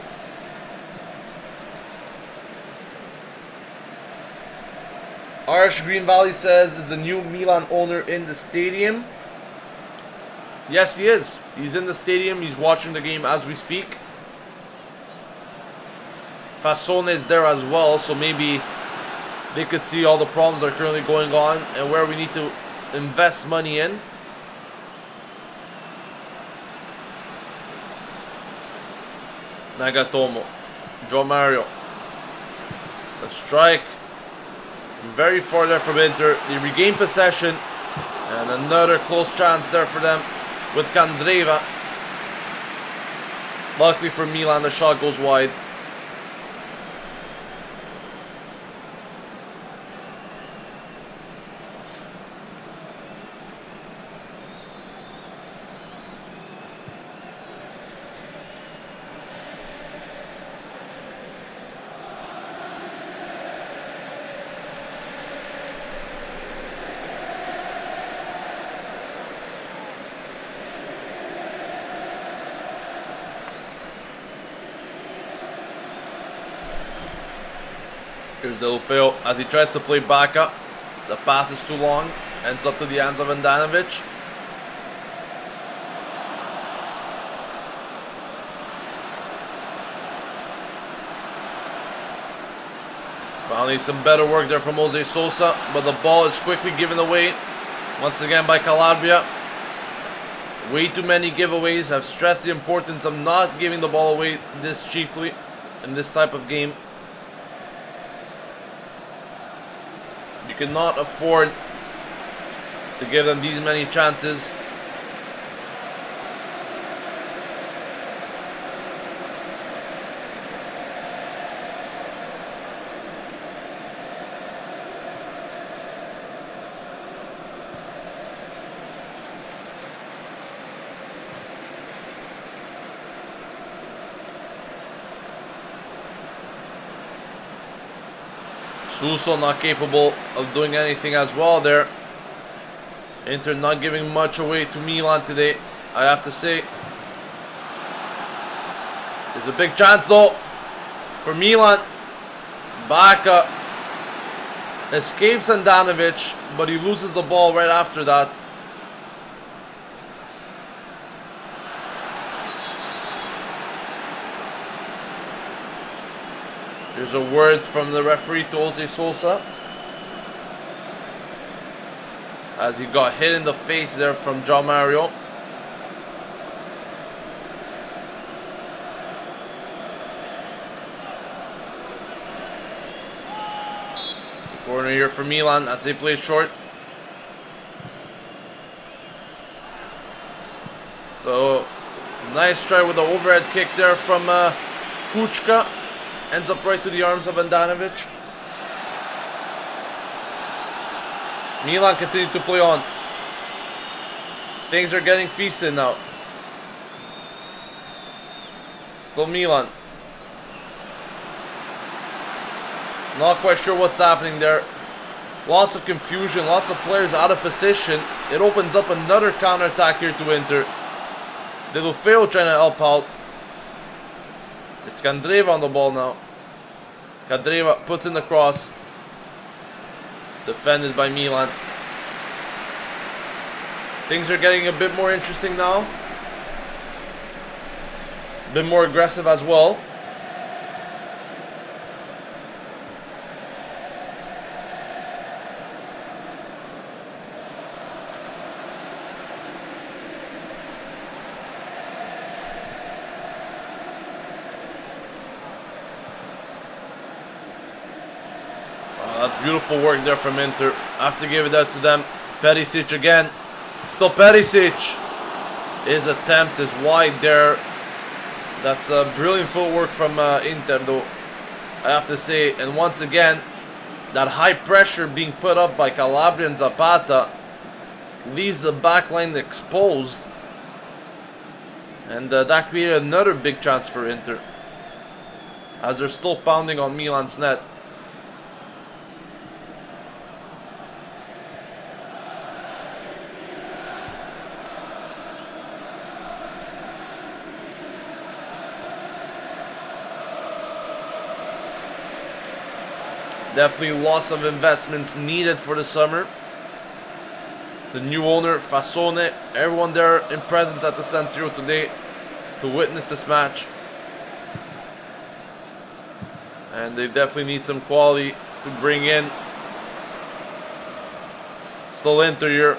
Arsh Green Valley says, is the new Milan owner in the stadium? Yes, he is. He's in the stadium. He's watching the game as we speak. Fassone is there as well, so maybe they could see all the problems that are currently going on and where we need to invest money in. Nagatomo. Joe Mario. A strike. Very far there from Inter. They regain possession. And another close chance there for them with Candreva. Luckily for Milan, the shot goes wide. Here's Deulofeu as he tries to play back up. The pass is too long. Ends up to the hands of Andanovic. Finally some better work there from Jose Sosa. But the ball is quickly given away. Once again by Calabria. Way too many giveaways. I've stressed the importance of not giving the ball away this cheaply in this type of game. You cannot afford to give them these many chances. Suso not capable of doing anything as well there. Inter not giving much away to Milan today, I have to say. There's a big chance though for Milan. Bacca escapes Andanovic, but he loses the ball right after that. There's a word from the referee to Jose Sosa as he got hit in the face there from João Mario. Corner here for Milan as they play short. So nice try with the overhead kick there from Kuchka. Ends up right to the arms of Andanovic. Milan continue to play on. Things are getting feasted now. Still Milan. Not quite sure what's happening there. Lots of confusion, lots of players out of position. It opens up another counter-attack here to Inter. Deulofeu trying to help out. It's Candreva on the ball now. Candreva puts in the cross. Defended by Milan. Things are getting a bit more interesting now. A bit more aggressive as well. That's beautiful work there from Inter. I have to give it out to them. Perisic again. Still Perisic. His attempt is wide there. That's a brilliant footwork from Inter though, I have to say. And once again, that high pressure being put up by Calabria and Zapata leaves the back line exposed. And that created another big chance for Inter, as they're still pounding on Milan's net. Definitely lots of investments needed for the summer. The new owner, Fasone, everyone there in presence at the San Siro today to witness this match. And they definitely need some quality to bring in. Still Inter here,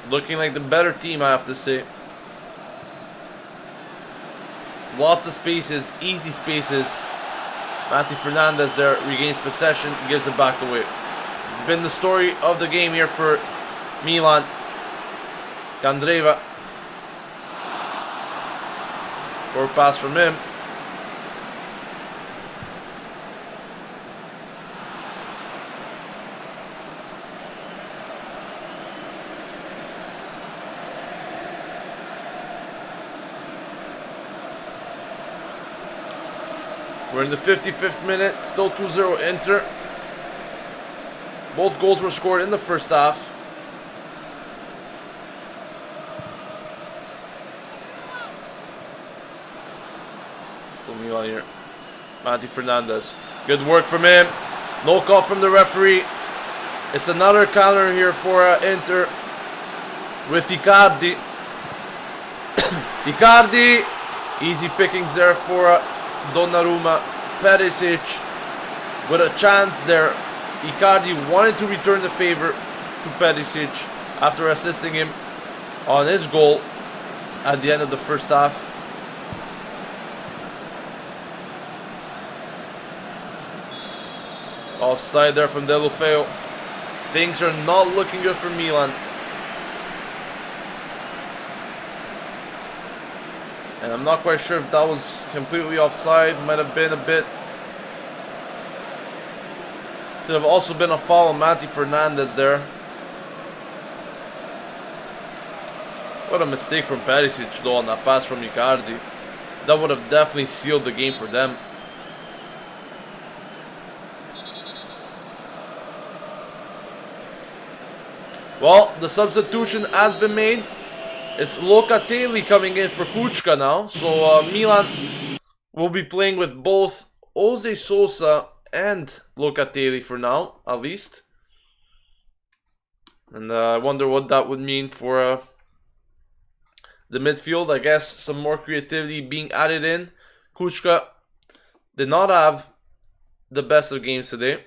looking like the better team, I have to say. Lots of spaces, easy spaces. Mati Fernandez there regains possession, gives it back away. It's been the story of the game here for Milan. Candreva. Forward pass from him. We're in the 55th minute, still 2-0 Inter. Both goals were scored in the first half. Still Milan here. Mati Fernandez. Good work from him. No call from the referee. It's another counter here for Inter with Icardi. Icardi. Easy pickings there for Donnarumma. Perisic with a chance there. Icardi wanted to return the favor to Perisic after assisting him on his goal at the end of the first half. Offside there from Deulofeu. Things are not looking good for Milan. And I'm not quite sure if that was completely offside. Might have been a bit. Could have also been a foul on Mati Fernandez there. What a mistake from Perisic though on that pass from Icardi. That would have definitely sealed the game for them. Well, the substitution has been made. It's Locatelli coming in for Kuchka now. So Milan will be playing with both Jose Sosa and Locatelli for now, at least. And I wonder what that would mean for the midfield. I guess some more creativity being added in. Kuchka did not have the best of games today.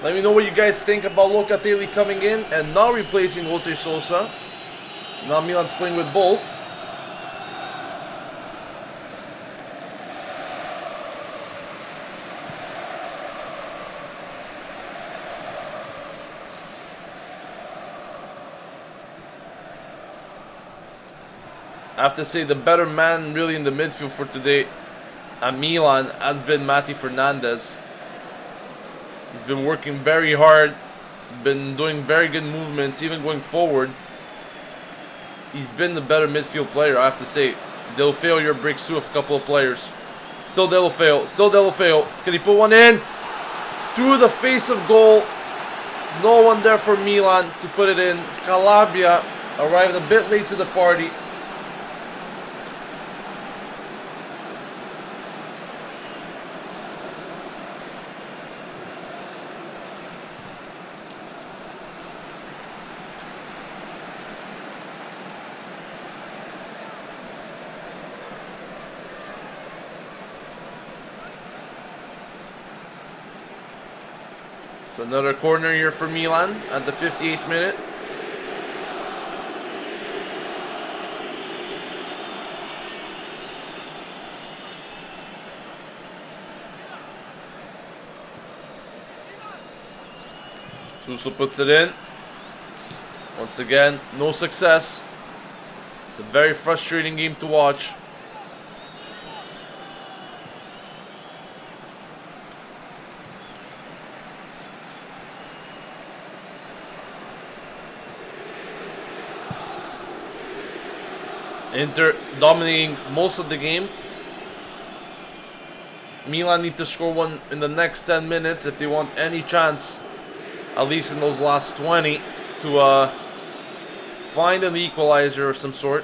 Let me know what you guys think about Locatelli coming in and not replacing Jose Sosa. Now Milan's playing with both. I have to say the better man really in the midfield for today at Milan has been Mati Fernandez. He's been working very hard, been doing very good movements, even going forward. He's been the better midfield player, I have to say. Deulofeu here breaks through a couple of players. Still Deulofeu, still Deulofeu. Can he put one in? Through the face of goal. No one there for Milan to put it in. Calabria arrived a bit late to the party. So another corner here for Milan at the 58th minute. Suso puts it in. Once again, no success. It's a very frustrating game to watch. Inter dominating most of the game. Milan need to score one in the next 10 minutes if they want any chance, at least in those last 20, to find an equalizer of some sort.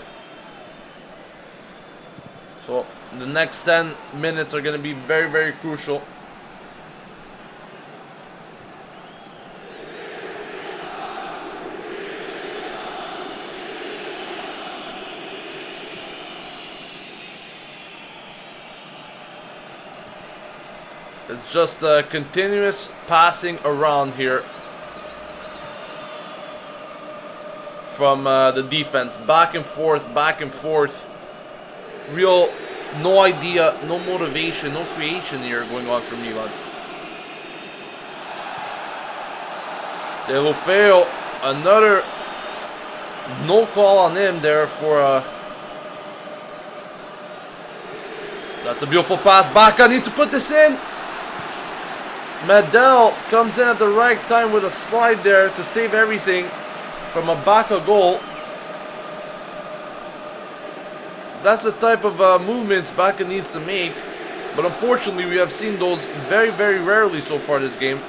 So the next 10 minutes are going to be very, very crucial. It's just a continuous passing around here from the defense. Back and forth, back and forth. Real, no idea, no motivation, no creation here going on for Milan. Deulofeu, another no call on him there for that's a beautiful pass. Bacca needs to put this in. Medel comes in at the right time with a slide there to save everything from a Bacca goal. That's the type of movements Bacca needs to make, but unfortunately we have seen those very, very rarely so far this game.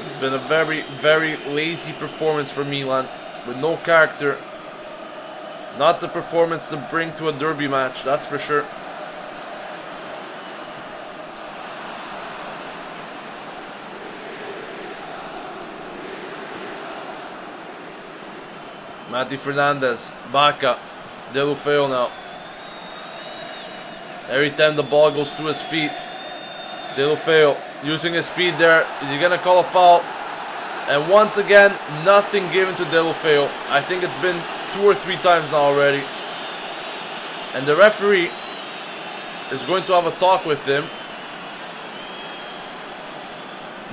It's been a very, very lazy performance for Milan with no character. Not the performance to bring to a derby match, that's for sure. Mati Fernandez, Bacca, Deulofeu now. Every time the ball goes through his feet, Deulofeu using his speed there. Is he gonna call a foul? And once again, nothing given to Deulofeu. I think it's been 2 or 3 times now already. And the referee is going to have a talk with him.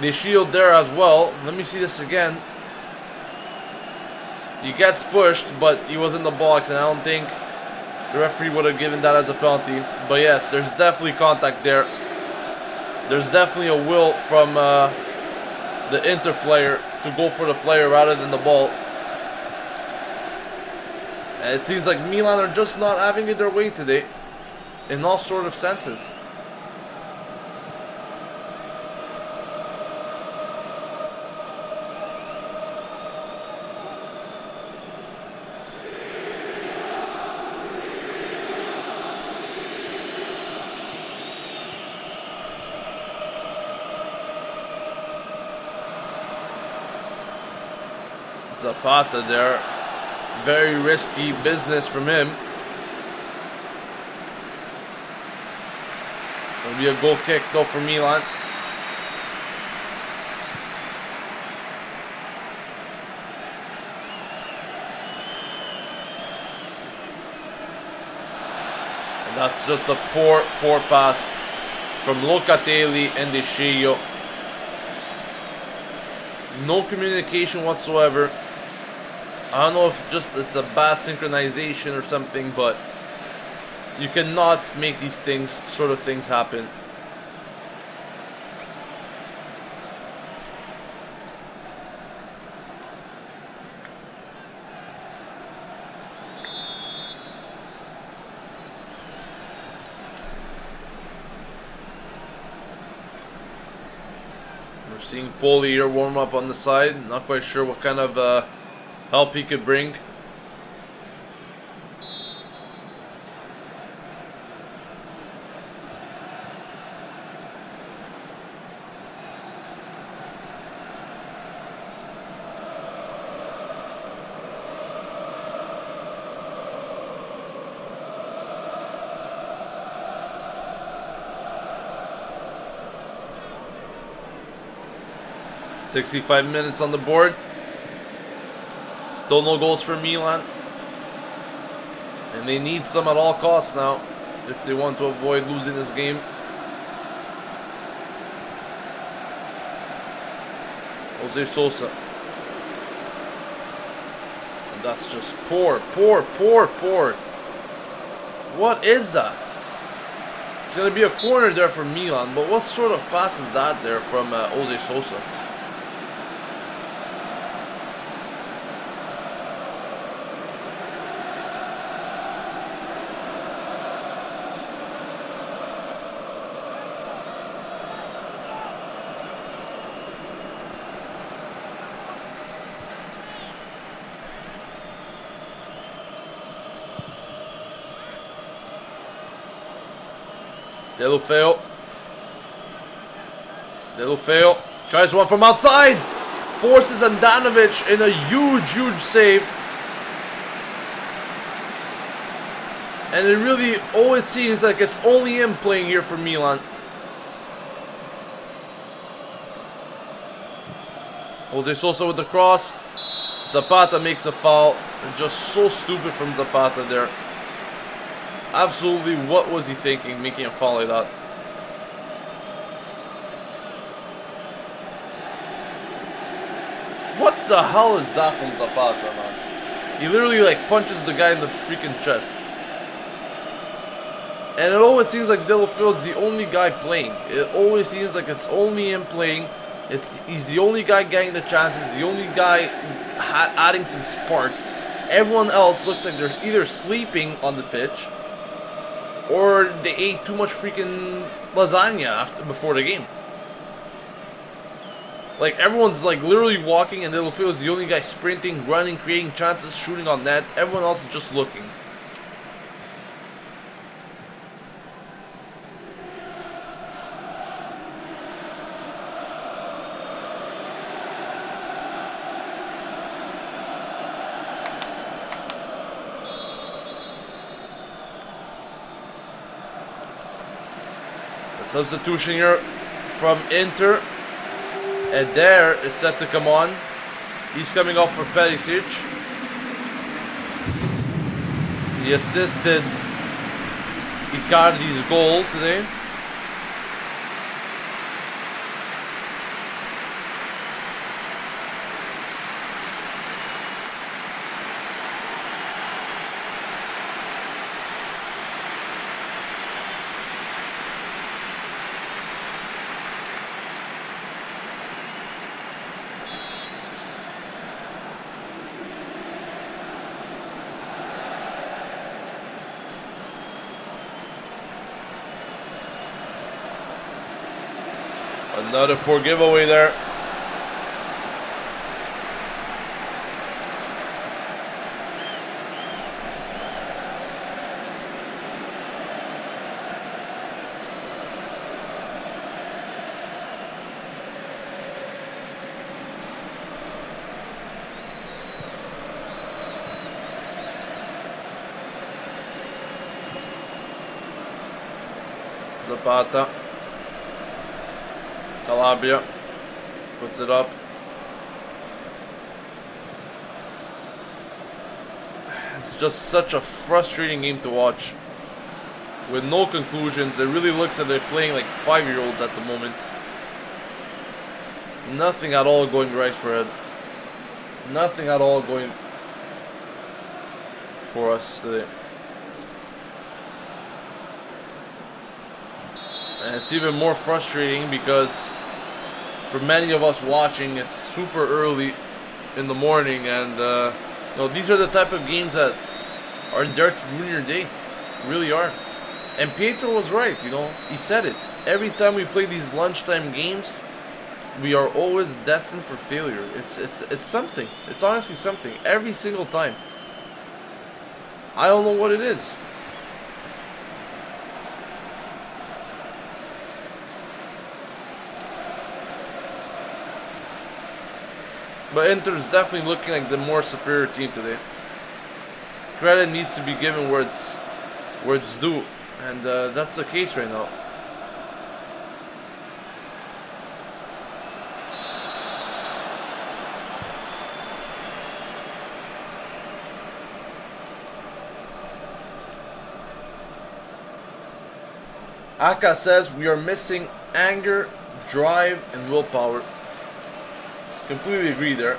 They shield there as well. Let me see this again. He gets pushed, but he was in the box, and I don't think the referee would have given that as a penalty. But yes, there's definitely contact there. There's definitely a will from the Inter player to go for the player rather than the ball. And it seems like Milan are just not having it their way today, in all sort of senses. Zapata there. Very risky business from him. It'll be a goal kick though for Milan. And that's just a poor pass from Locatelli and De Sciglio. No communication whatsoever. I don't know if it's a bad synchronization or something, but you cannot make these sort of things happen. We're seeing Poli here warm up on the side. Not quite sure what kind of help he could bring. "65 minutes on the board. Still no goals for Milan. And they need some at all costs now if they want to avoid losing this game." Jose Sosa. And that's just poor. What is that? It's going to be a corner there for Milan, but what sort of pass is that there from Jose Sosa? Deulofeu tries one from outside, forces Andanovic in a huge save, and it really always seems like it's only him playing here for Milan. Jose Sosa with the cross. Zapata makes a foul. Just so stupid from Zapata there. Absolutely, what was he thinking, making a foul like that? What the hell is that from Zapata, man? He literally like punches the guy in the freaking chest. And it always seems like Deulofeu is the only guy playing. It always seems like it's only him playing. He's the only guy getting the chances, the only guy adding some spark. Everyone else looks like they're either sleeping on the pitch or they ate too much freaking lasagna before the game. Like, everyone's like literally walking and Deulofeu is the only guy sprinting, running, creating chances, shooting on net. Everyone else is just looking. Substitution here from Inter. Eder is set to come on. He's coming off for Perisic. He assisted Icardi's goal today. Another poor giveaway there. Zapata. Calabria puts it up. It's just such a frustrating game to watch with no conclusions. It really looks like they're playing like 5-year-olds at the moment. Nothing at all going right for it. Nothing at all going for us today. And it's even more frustrating because for many of us watching, it's super early in the morning, and you know, these are the type of games that are there to ruin your day. Really are. And Pietro was right, you know, he said it. Every time we play these lunchtime games, we are always destined for failure. It's something. It's honestly something. Every single time. I don't know what it is. But Inter is definitely looking like the more superior team today. Credit needs to be given where it's due, and that's the case right now. Aka says we are missing anger, drive, and willpower. Completely agree there.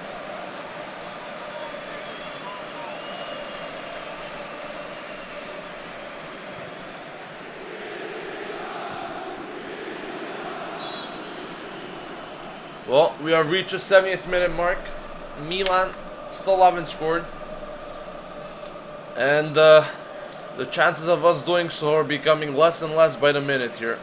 Well, we have reached the 70th minute mark. Milan still haven't scored. And the chances of us doing so are becoming less and less by the minute here.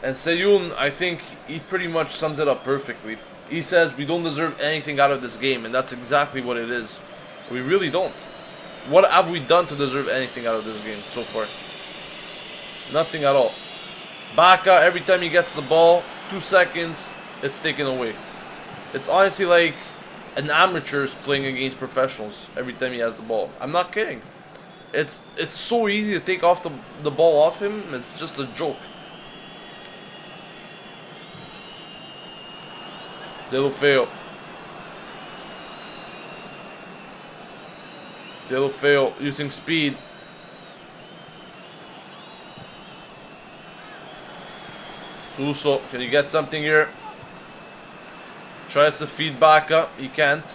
And Seyun, I think he pretty much sums it up perfectly. He says we don't deserve anything out of this game, and that's exactly what it is. We really don't. What have we done to deserve anything out of this game so far? Nothing at all. Baka, every time he gets the ball, 2 seconds, it's taken away. It's honestly like an amateur's playing against professionals every time he has the ball. I'm not kidding. It's so easy to take off the ball off him, it's just a joke. Deulofeu. Deulofeu using speed. Suso, can you get something here? Tries to feed back up, he can't.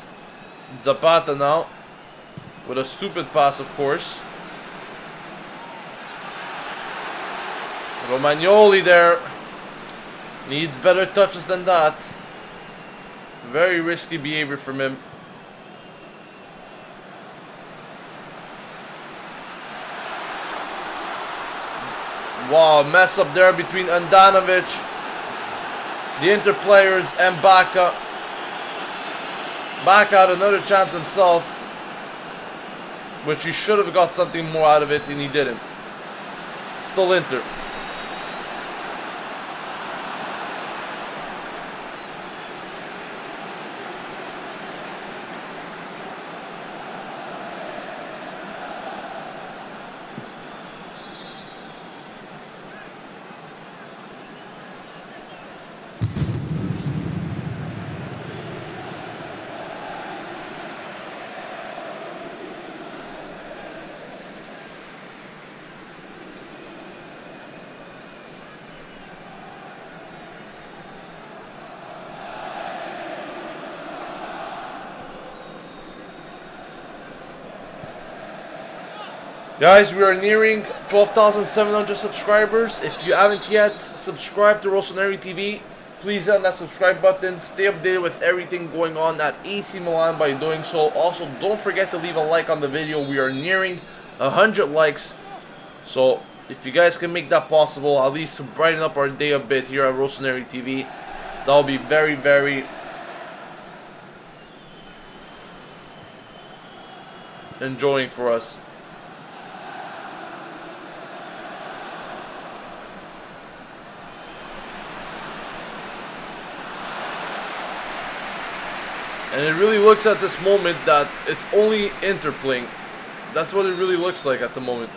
Zapata now. With a stupid pass, of course. Romagnoli there. Needs better touches than that. Very risky behavior from him. Wow, mess up there between Andanovic, the Inter players, and Baka. Baka had another chance himself, which he should have got something more out of it, and he didn't. Still Inter. Guys, we are nearing 12,700 subscribers. If you haven't yet subscribed to Rossoneri TV, please hit that subscribe button. Stay updated with everything going on at AC Milan by doing so. Also, don't forget to leave a like on the video. We are nearing 100 likes. So, if you guys can make that possible, at least to brighten up our day a bit here at Rossoneri TV, that will be very, very enjoying for us. And it really looks at this moment that it's only Inter playing. That's what it really looks like at the moment.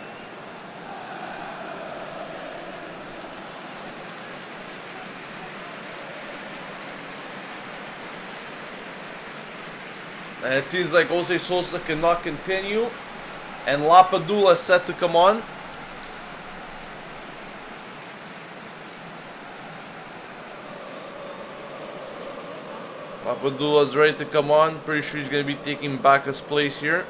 And it seems like Jose Sosa cannot continue. And Lapadula is set to come on. Papadula's ready to come on. Pretty sure he's going to be taking Baka's place here.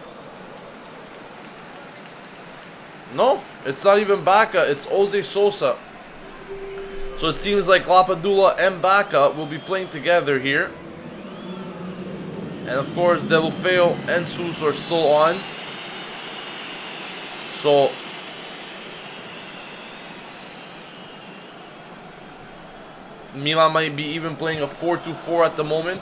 No, it's not even Baka. It's Jose Sosa. So it seems like Lapadula and Baka will be playing together here. And of course, Deulofeu and Sus are still on. So Milan might be even playing a 4-2-4 at the moment.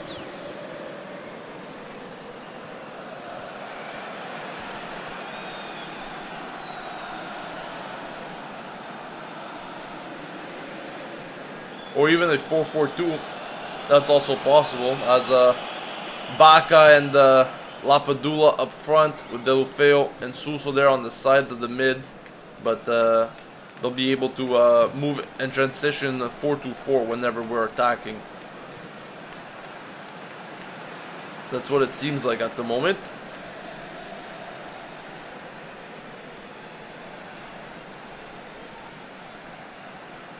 Or even a 4-4-2. That's also possible, as Baka and Lapadula up front with Deulofeu and Suso there on the sides of the mid. But they'll be able to move and transition 4-2-4 whenever we're attacking. That's what it seems like at the moment.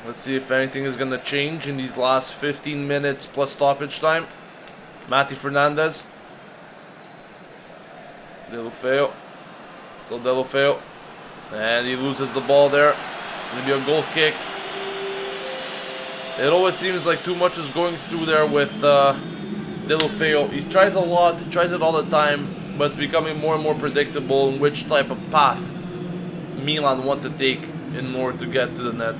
Let's see if anything is going to change in these last 15 minutes plus stoppage time. Mati Fernandez. Deulofeu. Still Deulofeu. And he loses the ball there. It's going to be a goal kick. It always seems like too much is going through there with Deulofeu. He tries a lot, he tries it all the time, but it's becoming more and more predictable in which type of path Milan want to take in order to get to the net.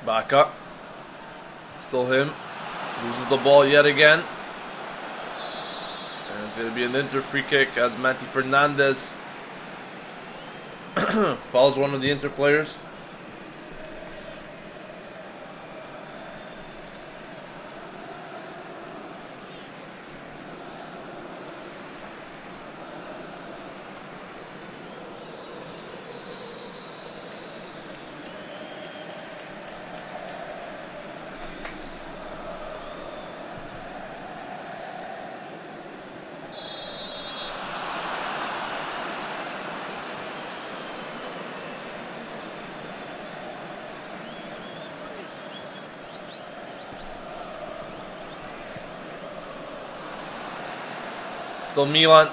Baka. Still him. Loses the ball yet again. And it's going to be an Inter free kick as Mati Fernandez fouls one of the Inter players. Still Milan.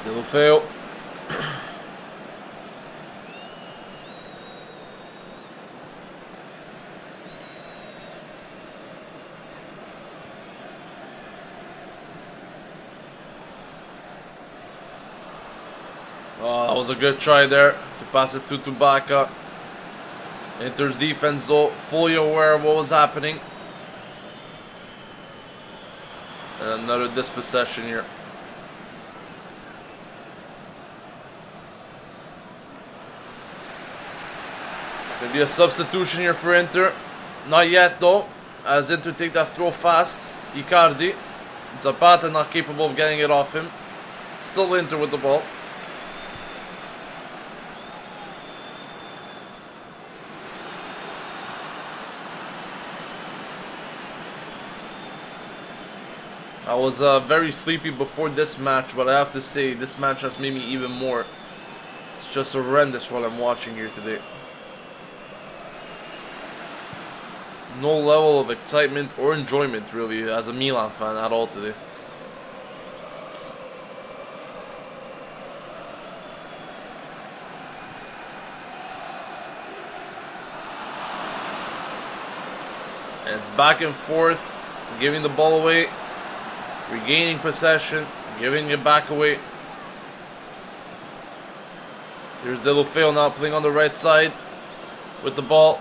Deulofeu. Oh, that was a good try there to pass it through to Baka. Inter's defense, though, fully aware of what was happening. And another dispossession here. Could be a substitution here for Inter. Not yet, though, as Inter take that throw fast. Icardi. Zapata not capable of getting it off him. Still Inter with the ball. I was very sleepy before this match, but I have to say, this match has made me even more. It's just horrendous what I'm watching here today. No level of excitement or enjoyment, really, as a Milan fan at all today. And it's back and forth, giving the ball away. Regaining possession, giving it back away. Here's Deulofeu now playing on the right side with the ball.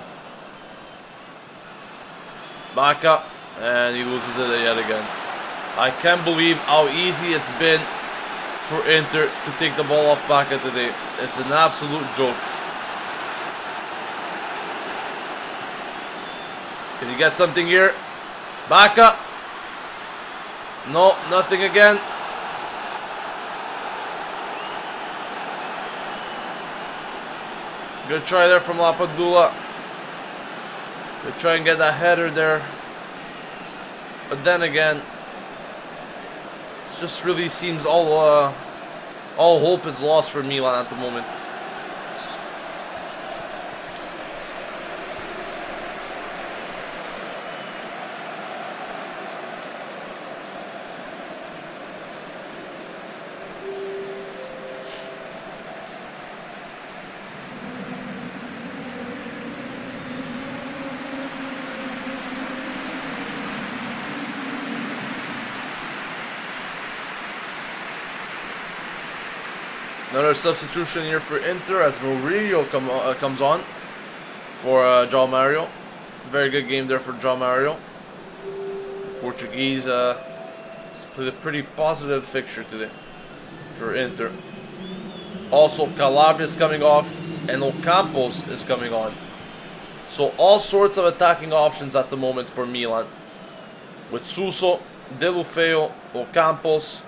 Baka, and he loses it yet again. I can't believe how easy it's been for Inter to take the ball off Bacca today. It's an absolute joke. Can you get something here? Bacca. No, nothing again. Good try there from Lapadula. Good try and get that header there. But then again, it just really seems all hope is lost for Milan at the moment. Another substitution here for Inter as Murillo comes on for João Mario. Very good game there for João Mario. Portuguese played a pretty positive fixture today for Inter. Also, Calabria is coming off and Ocampos is coming on. So all sorts of attacking options at the moment for Milan. With Suso, Deulofeu, Ocampos,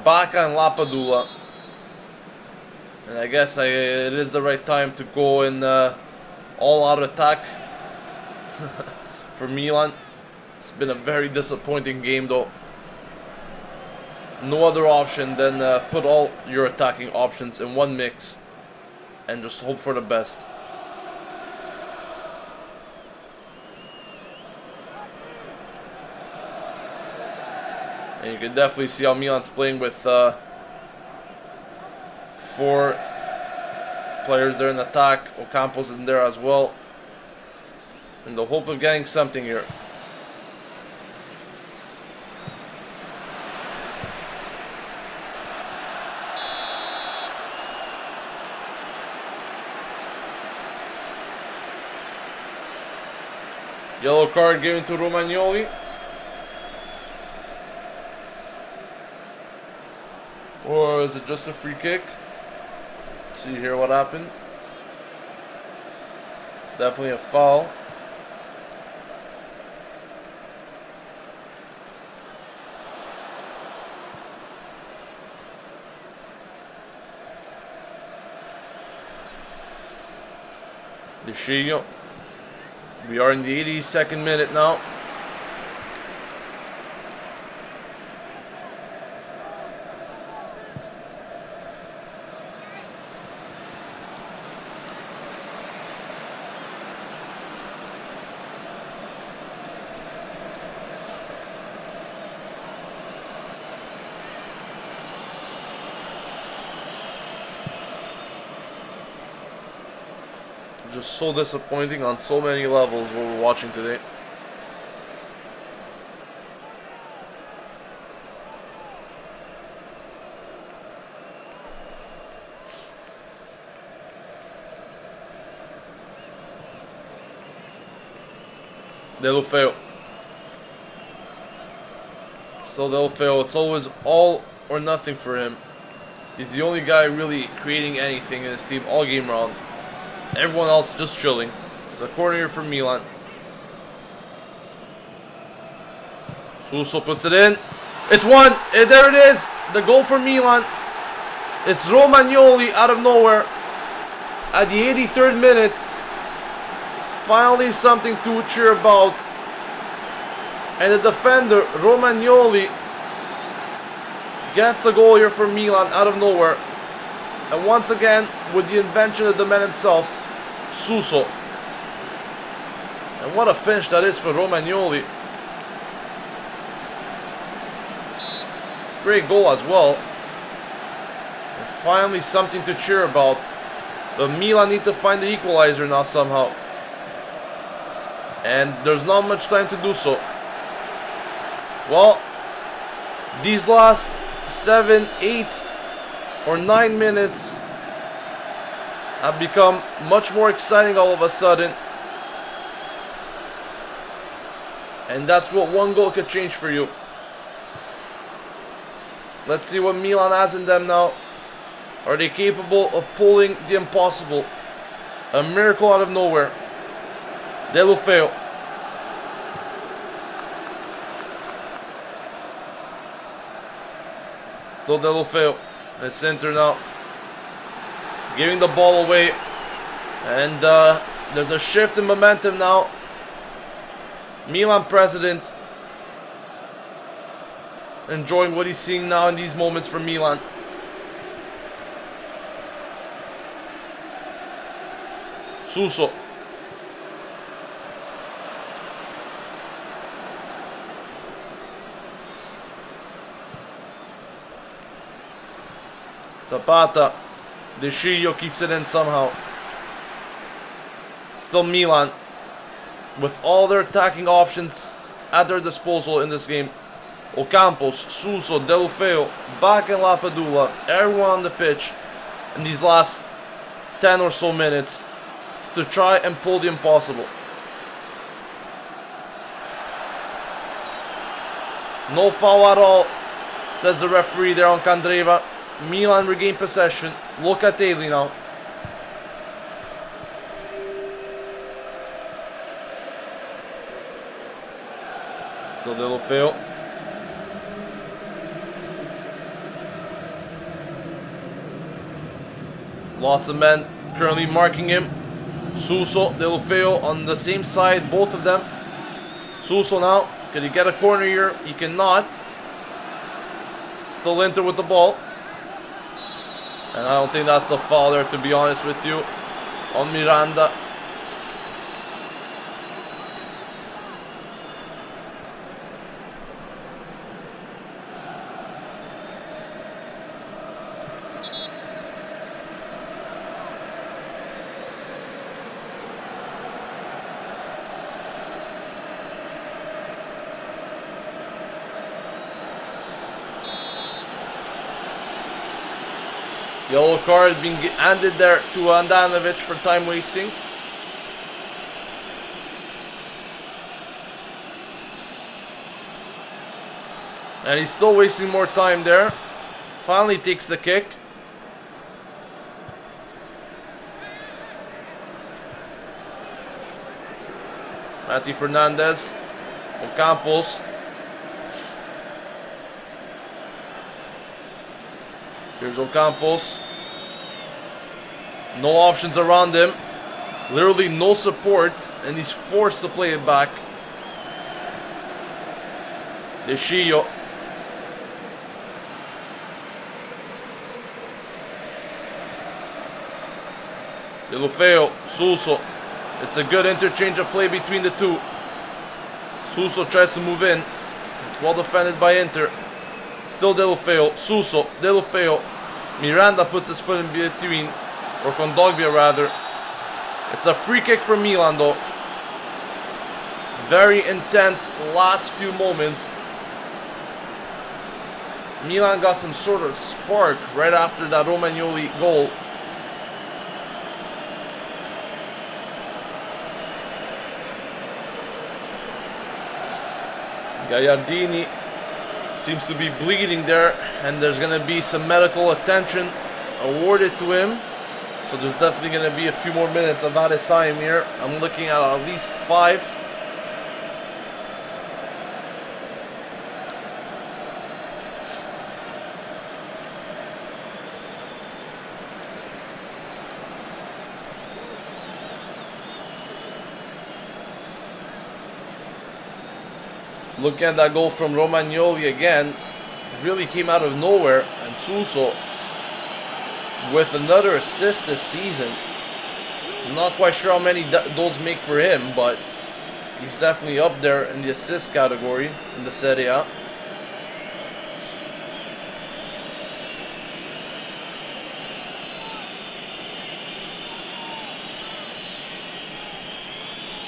Bacca and Lapadula. And I guess it is the right time to go in all-out attack for Milan. It's been a very disappointing game though. No other option than put all your attacking options in one mix and just hope for the best. And you can definitely see how Milan's playing with 4 players there in attack. Ocampos in there as well. In the hope of getting something here. Yellow card given to Romagnoli. Or is it just a free kick? Let's see here what happened. Definitely a foul. Deschillo. We are in the 82nd minute now. Just so disappointing on so many levels what we're watching today. Deulofeu. Still Deulofeu. It's always all or nothing for him. He's the only guy really creating anything in his team all game round. Everyone else just chilling. It's a corner here for Milan. Suso puts it in. It's one. There it is. The goal for Milan. It's Romagnoli out of nowhere. At the 83rd minute. Finally something to cheer about. And the defender, Romagnoli, gets a goal here for Milan out of nowhere. And once again, with the invention of the man himself, Suso. And what a finish that is for Romagnoli. Great goal as well. And finally something to cheer about. The Milan need to find the equalizer now somehow. And there's not much time to do so. Well, these last 7, 8, or 9 minutes have become much more exciting all of a sudden. And that's what one goal could change for you. Let's see what Milan has in them now. Are they capable of pulling the impossible? A miracle out of nowhere. Deulofeu. Still Deulofeu. It's Inter now. Giving the ball away. And there's a shift in momentum now. Milan president enjoying what he's seeing now in these moments from Milan. Suso. Zapata. De Sciglio keeps it in somehow. Still Milan with all their attacking options at their disposal in this game. Ocampos, Suso, Deulofeu, back in Lapadula, everyone on the pitch in these last 10 or so minutes to try and pull the impossible. No foul at all, says the referee there on Candreva. Milan regain possession. Locatelli now. Still Deulofeu. Lots of men currently marking him. Suso, Deulofeu on the same side, both of them. Suso now. Can he get a corner here? He cannot. Still Inter with the ball. And I don't think that's a foul there, to be honest with you, on Miranda. Yellow card being handed there to Andanovic for time wasting. And he's still wasting more time there. Finally takes the kick. Mati Fernandez. Ocampos. Here's Ocampos. No options around him. Literally no support. And he's forced to play it back. De Sciglio. Deulofeu. Suso. It's a good interchange of play between the two. Suso tries to move in. It's well defended by Inter. Still Deulofeu, Suso, Deulofeu. Miranda puts his foot in between, or Kondogbia rather. It's a free kick for Milan though. Very intense last few moments. Milan got some sort of spark right after that Romagnoli goal. Gagliardini seems to be bleeding there, and there's going to be some medical attention awarded to him. So there's definitely going to be a few more minutes of added time here. I'm looking at least 5. Looking at that goal from Romagnoli again, it really came out of nowhere, and Suso with another assist this season. I'm not quite sure how many those make for him, but he's definitely up there in the assist category in the Serie A.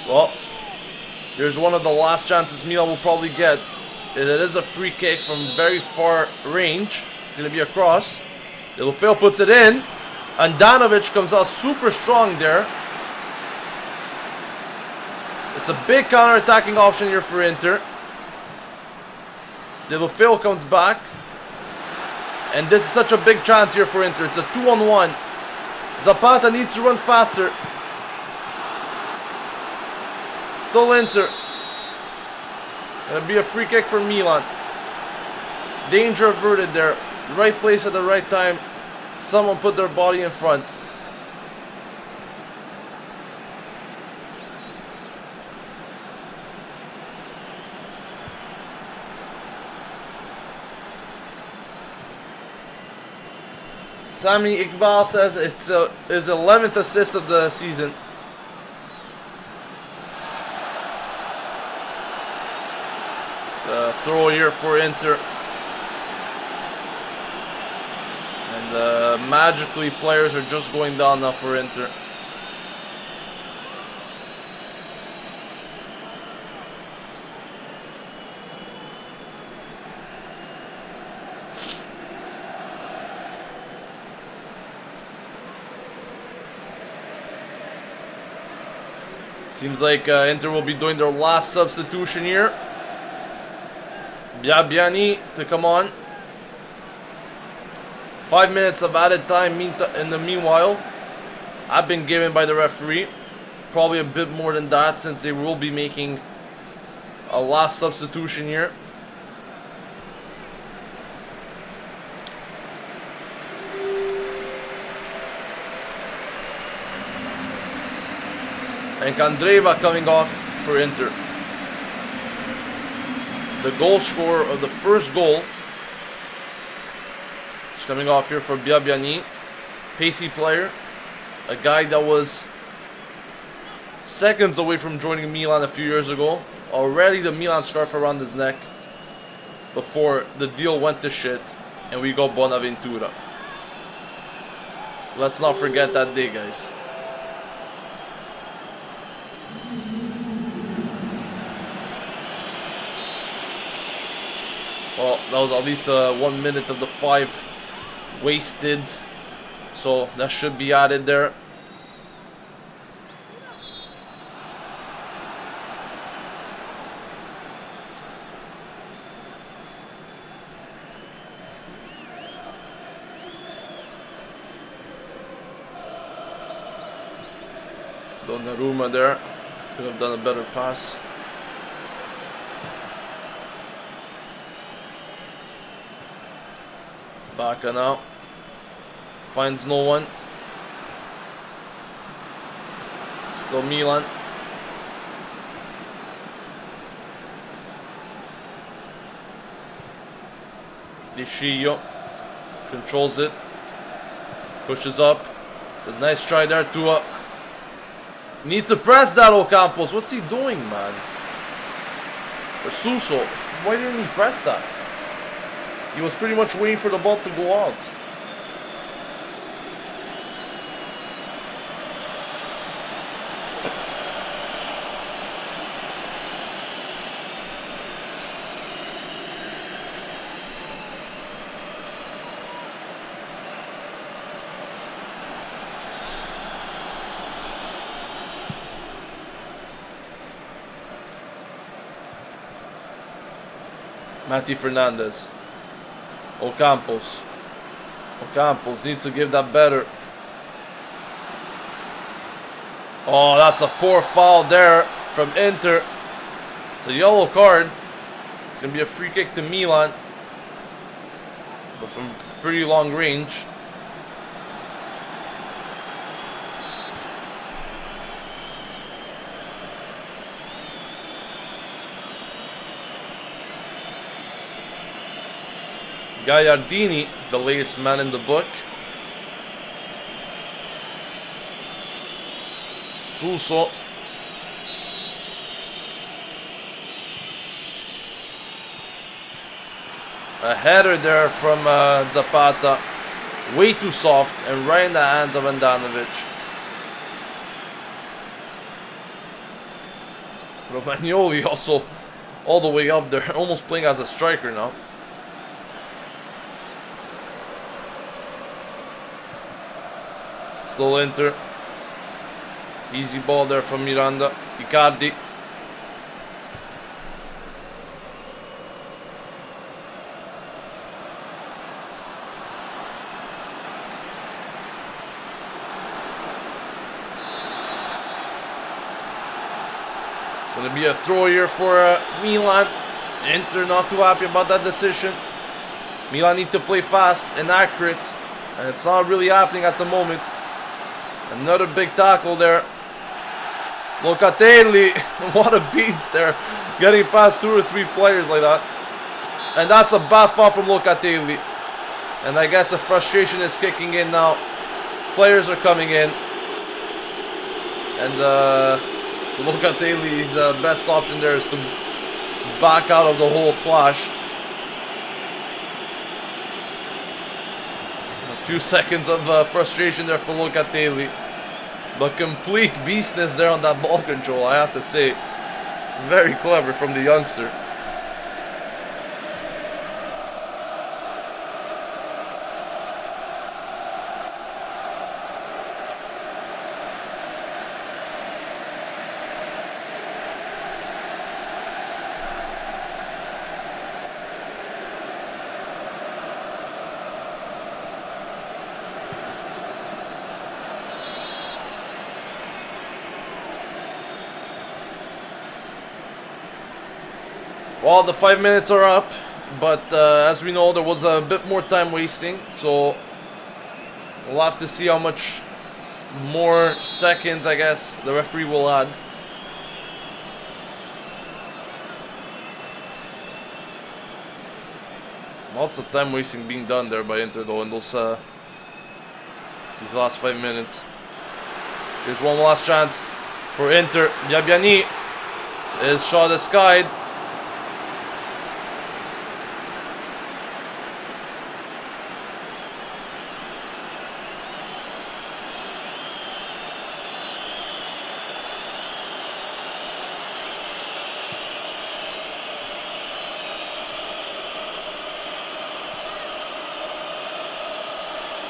Well, here's one of the last chances Milan will probably get. It is a free kick from very far range. It's going to be a cross. Deulofeu puts it in. Andanovic comes out super strong there. It's a big counter-attacking option here for Inter. Deulofeu comes back. And this is such a big chance here for Inter. It's a 2-on-1. Zapata needs to run faster. Still Inter. It's going to be a free kick for Milan. Danger averted there. Right place at the right time. Someone put their body in front. Sami Iqbal says it's his 11th assist of the season. It's a throw here for Inter. And magically players are just going down now for Inter. Seems like Inter will be doing their last substitution here. Biabiani to come on. 5 minutes of added time in the meanwhile. I've been given by the referee. Probably a bit more than that since they will be making a last substitution here. And Kandreva coming off for Inter. The goal scorer of the first goal is coming off here for Biabiani. Pacey player. A guy that was seconds away from joining Milan a few years ago. Already the Milan scarf around his neck before the deal went to shit and we got Bonaventura. Let's not forget that day, guys. Well, that was at least 1 minute of the 5 wasted. So that should be added there. Donnarumma there. Could have done a better pass. Bacca now. Finds no one. Still Milan. Discillo controls it. Pushes up. It's a nice try there to needs to press that Ocampos. What's he doing, man? For Suso. Why didn't he press that? He was pretty much waiting for the ball to go out. Mati Fernandez. Ocampos. Ocampos needs to give that better. Oh, that's a poor foul there from Inter. It's a yellow card. It's going to be a free kick to Milan. But from pretty long range. Gagliardini, the latest man in the book. Suso. A header there from Zapata. Way too soft and right in the hands of Andanovic. Romagnoli also all the way up there, almost playing as a striker now. Still Inter. Easy ball there from Miranda. Icardi. Gonna be a throw here for Milan. Inter not too happy about that decision. Milan need to play fast and accurate, and it's not really happening at the moment. Another big tackle there. Locatelli, what a beast there, getting past 2 or 3 players like that. And that's a bad foul from Locatelli. And I guess the frustration is kicking in now. Players are coming in. And Locatelli's best option there is to back out of the whole clash. A few seconds of frustration there for Locatelli. But complete beastness there on that ball control, I have to say. Very clever from the youngster. Well, the 5 minutes are up, but as we know, there was a bit more time wasting, so we'll have to see how much more seconds, I guess, the referee will add. Lots of time wasting being done there by Inter, though, in these last 5 minutes. Here's one last chance for Inter. Biabiani is shot aside.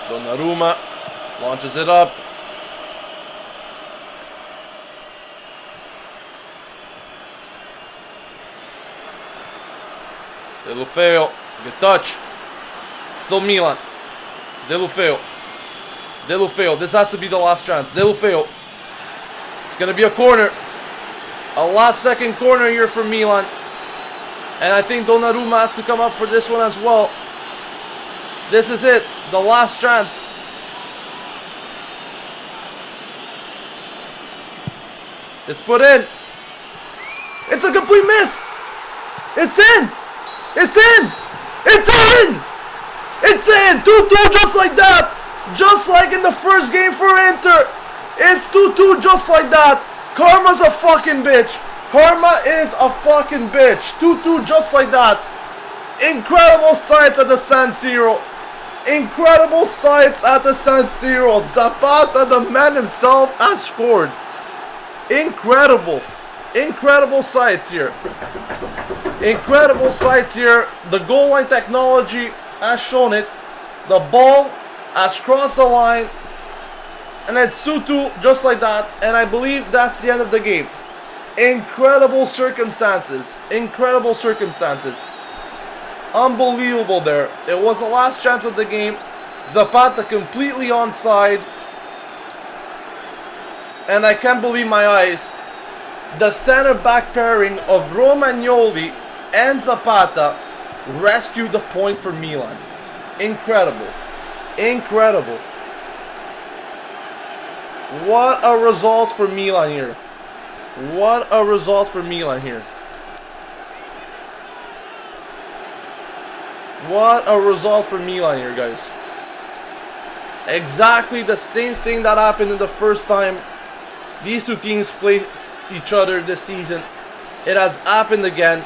Donnarumma launches it up. Deulofeu, good touch. Still Milan. Deulofeu. Deulofeu, this has to be the last chance. Deulofeu. It's going to be a corner. A last second corner here for Milan. And I think Donnarumma has to come up for this one as well. This is it. The last chance. It's put in. It's a complete miss. It's in. It's in. It's in. It's in. 2-2 just like that. Just like in the first game for Inter. It's 2-2 just like that. Karma's a fucking bitch. Karma is a fucking bitch. 2-2 just like that. Incredible sights at the San Siro. Incredible sights at the San Siro. Zapata, the man himself, has scored. Incredible. Incredible sights here. Incredible sights here. The goal line technology has shown it. The ball has crossed the line. And it's 2-2 just like that. And I believe that's the end of the game. Incredible circumstances. Incredible circumstances. Unbelievable there. It was the last chance of the game. Zapata completely onside. And I can't believe my eyes. The center back pairing of Romagnoli and Zapata rescued the point for Milan. Incredible. Incredible. What a result for Milan here. What a result for Milan here. What a result for Milan here, guys. Exactly the same thing that happened in the first time these two teams played each other this season. It has happened again.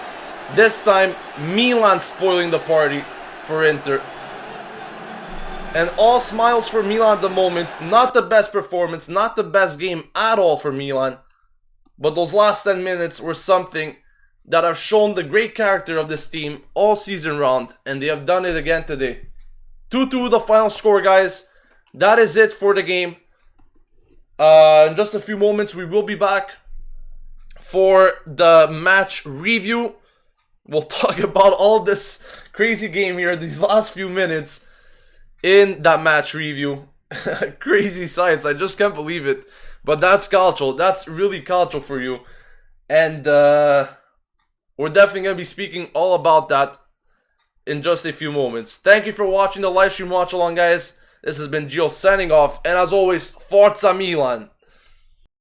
This time, Milan spoiling the party for Inter. And all smiles for Milan at the moment. Not the best performance, not the best game at all for Milan. But those last 10 minutes were something that have shown the great character of this team all season round, and they have done it again today. 2-2 the final score, guys. That is it for the game. In just a few moments, we will be back for the match review. We'll talk about all this crazy game here, these last few minutes in that match review. Crazy sights, I just can't believe it. But that's calcio. That's really calcio for you. And we're definitely going to be speaking all about that in just a few moments. Thank you for watching the live stream watch along, guys. This has been Gio signing off. And as always, Forza Milan!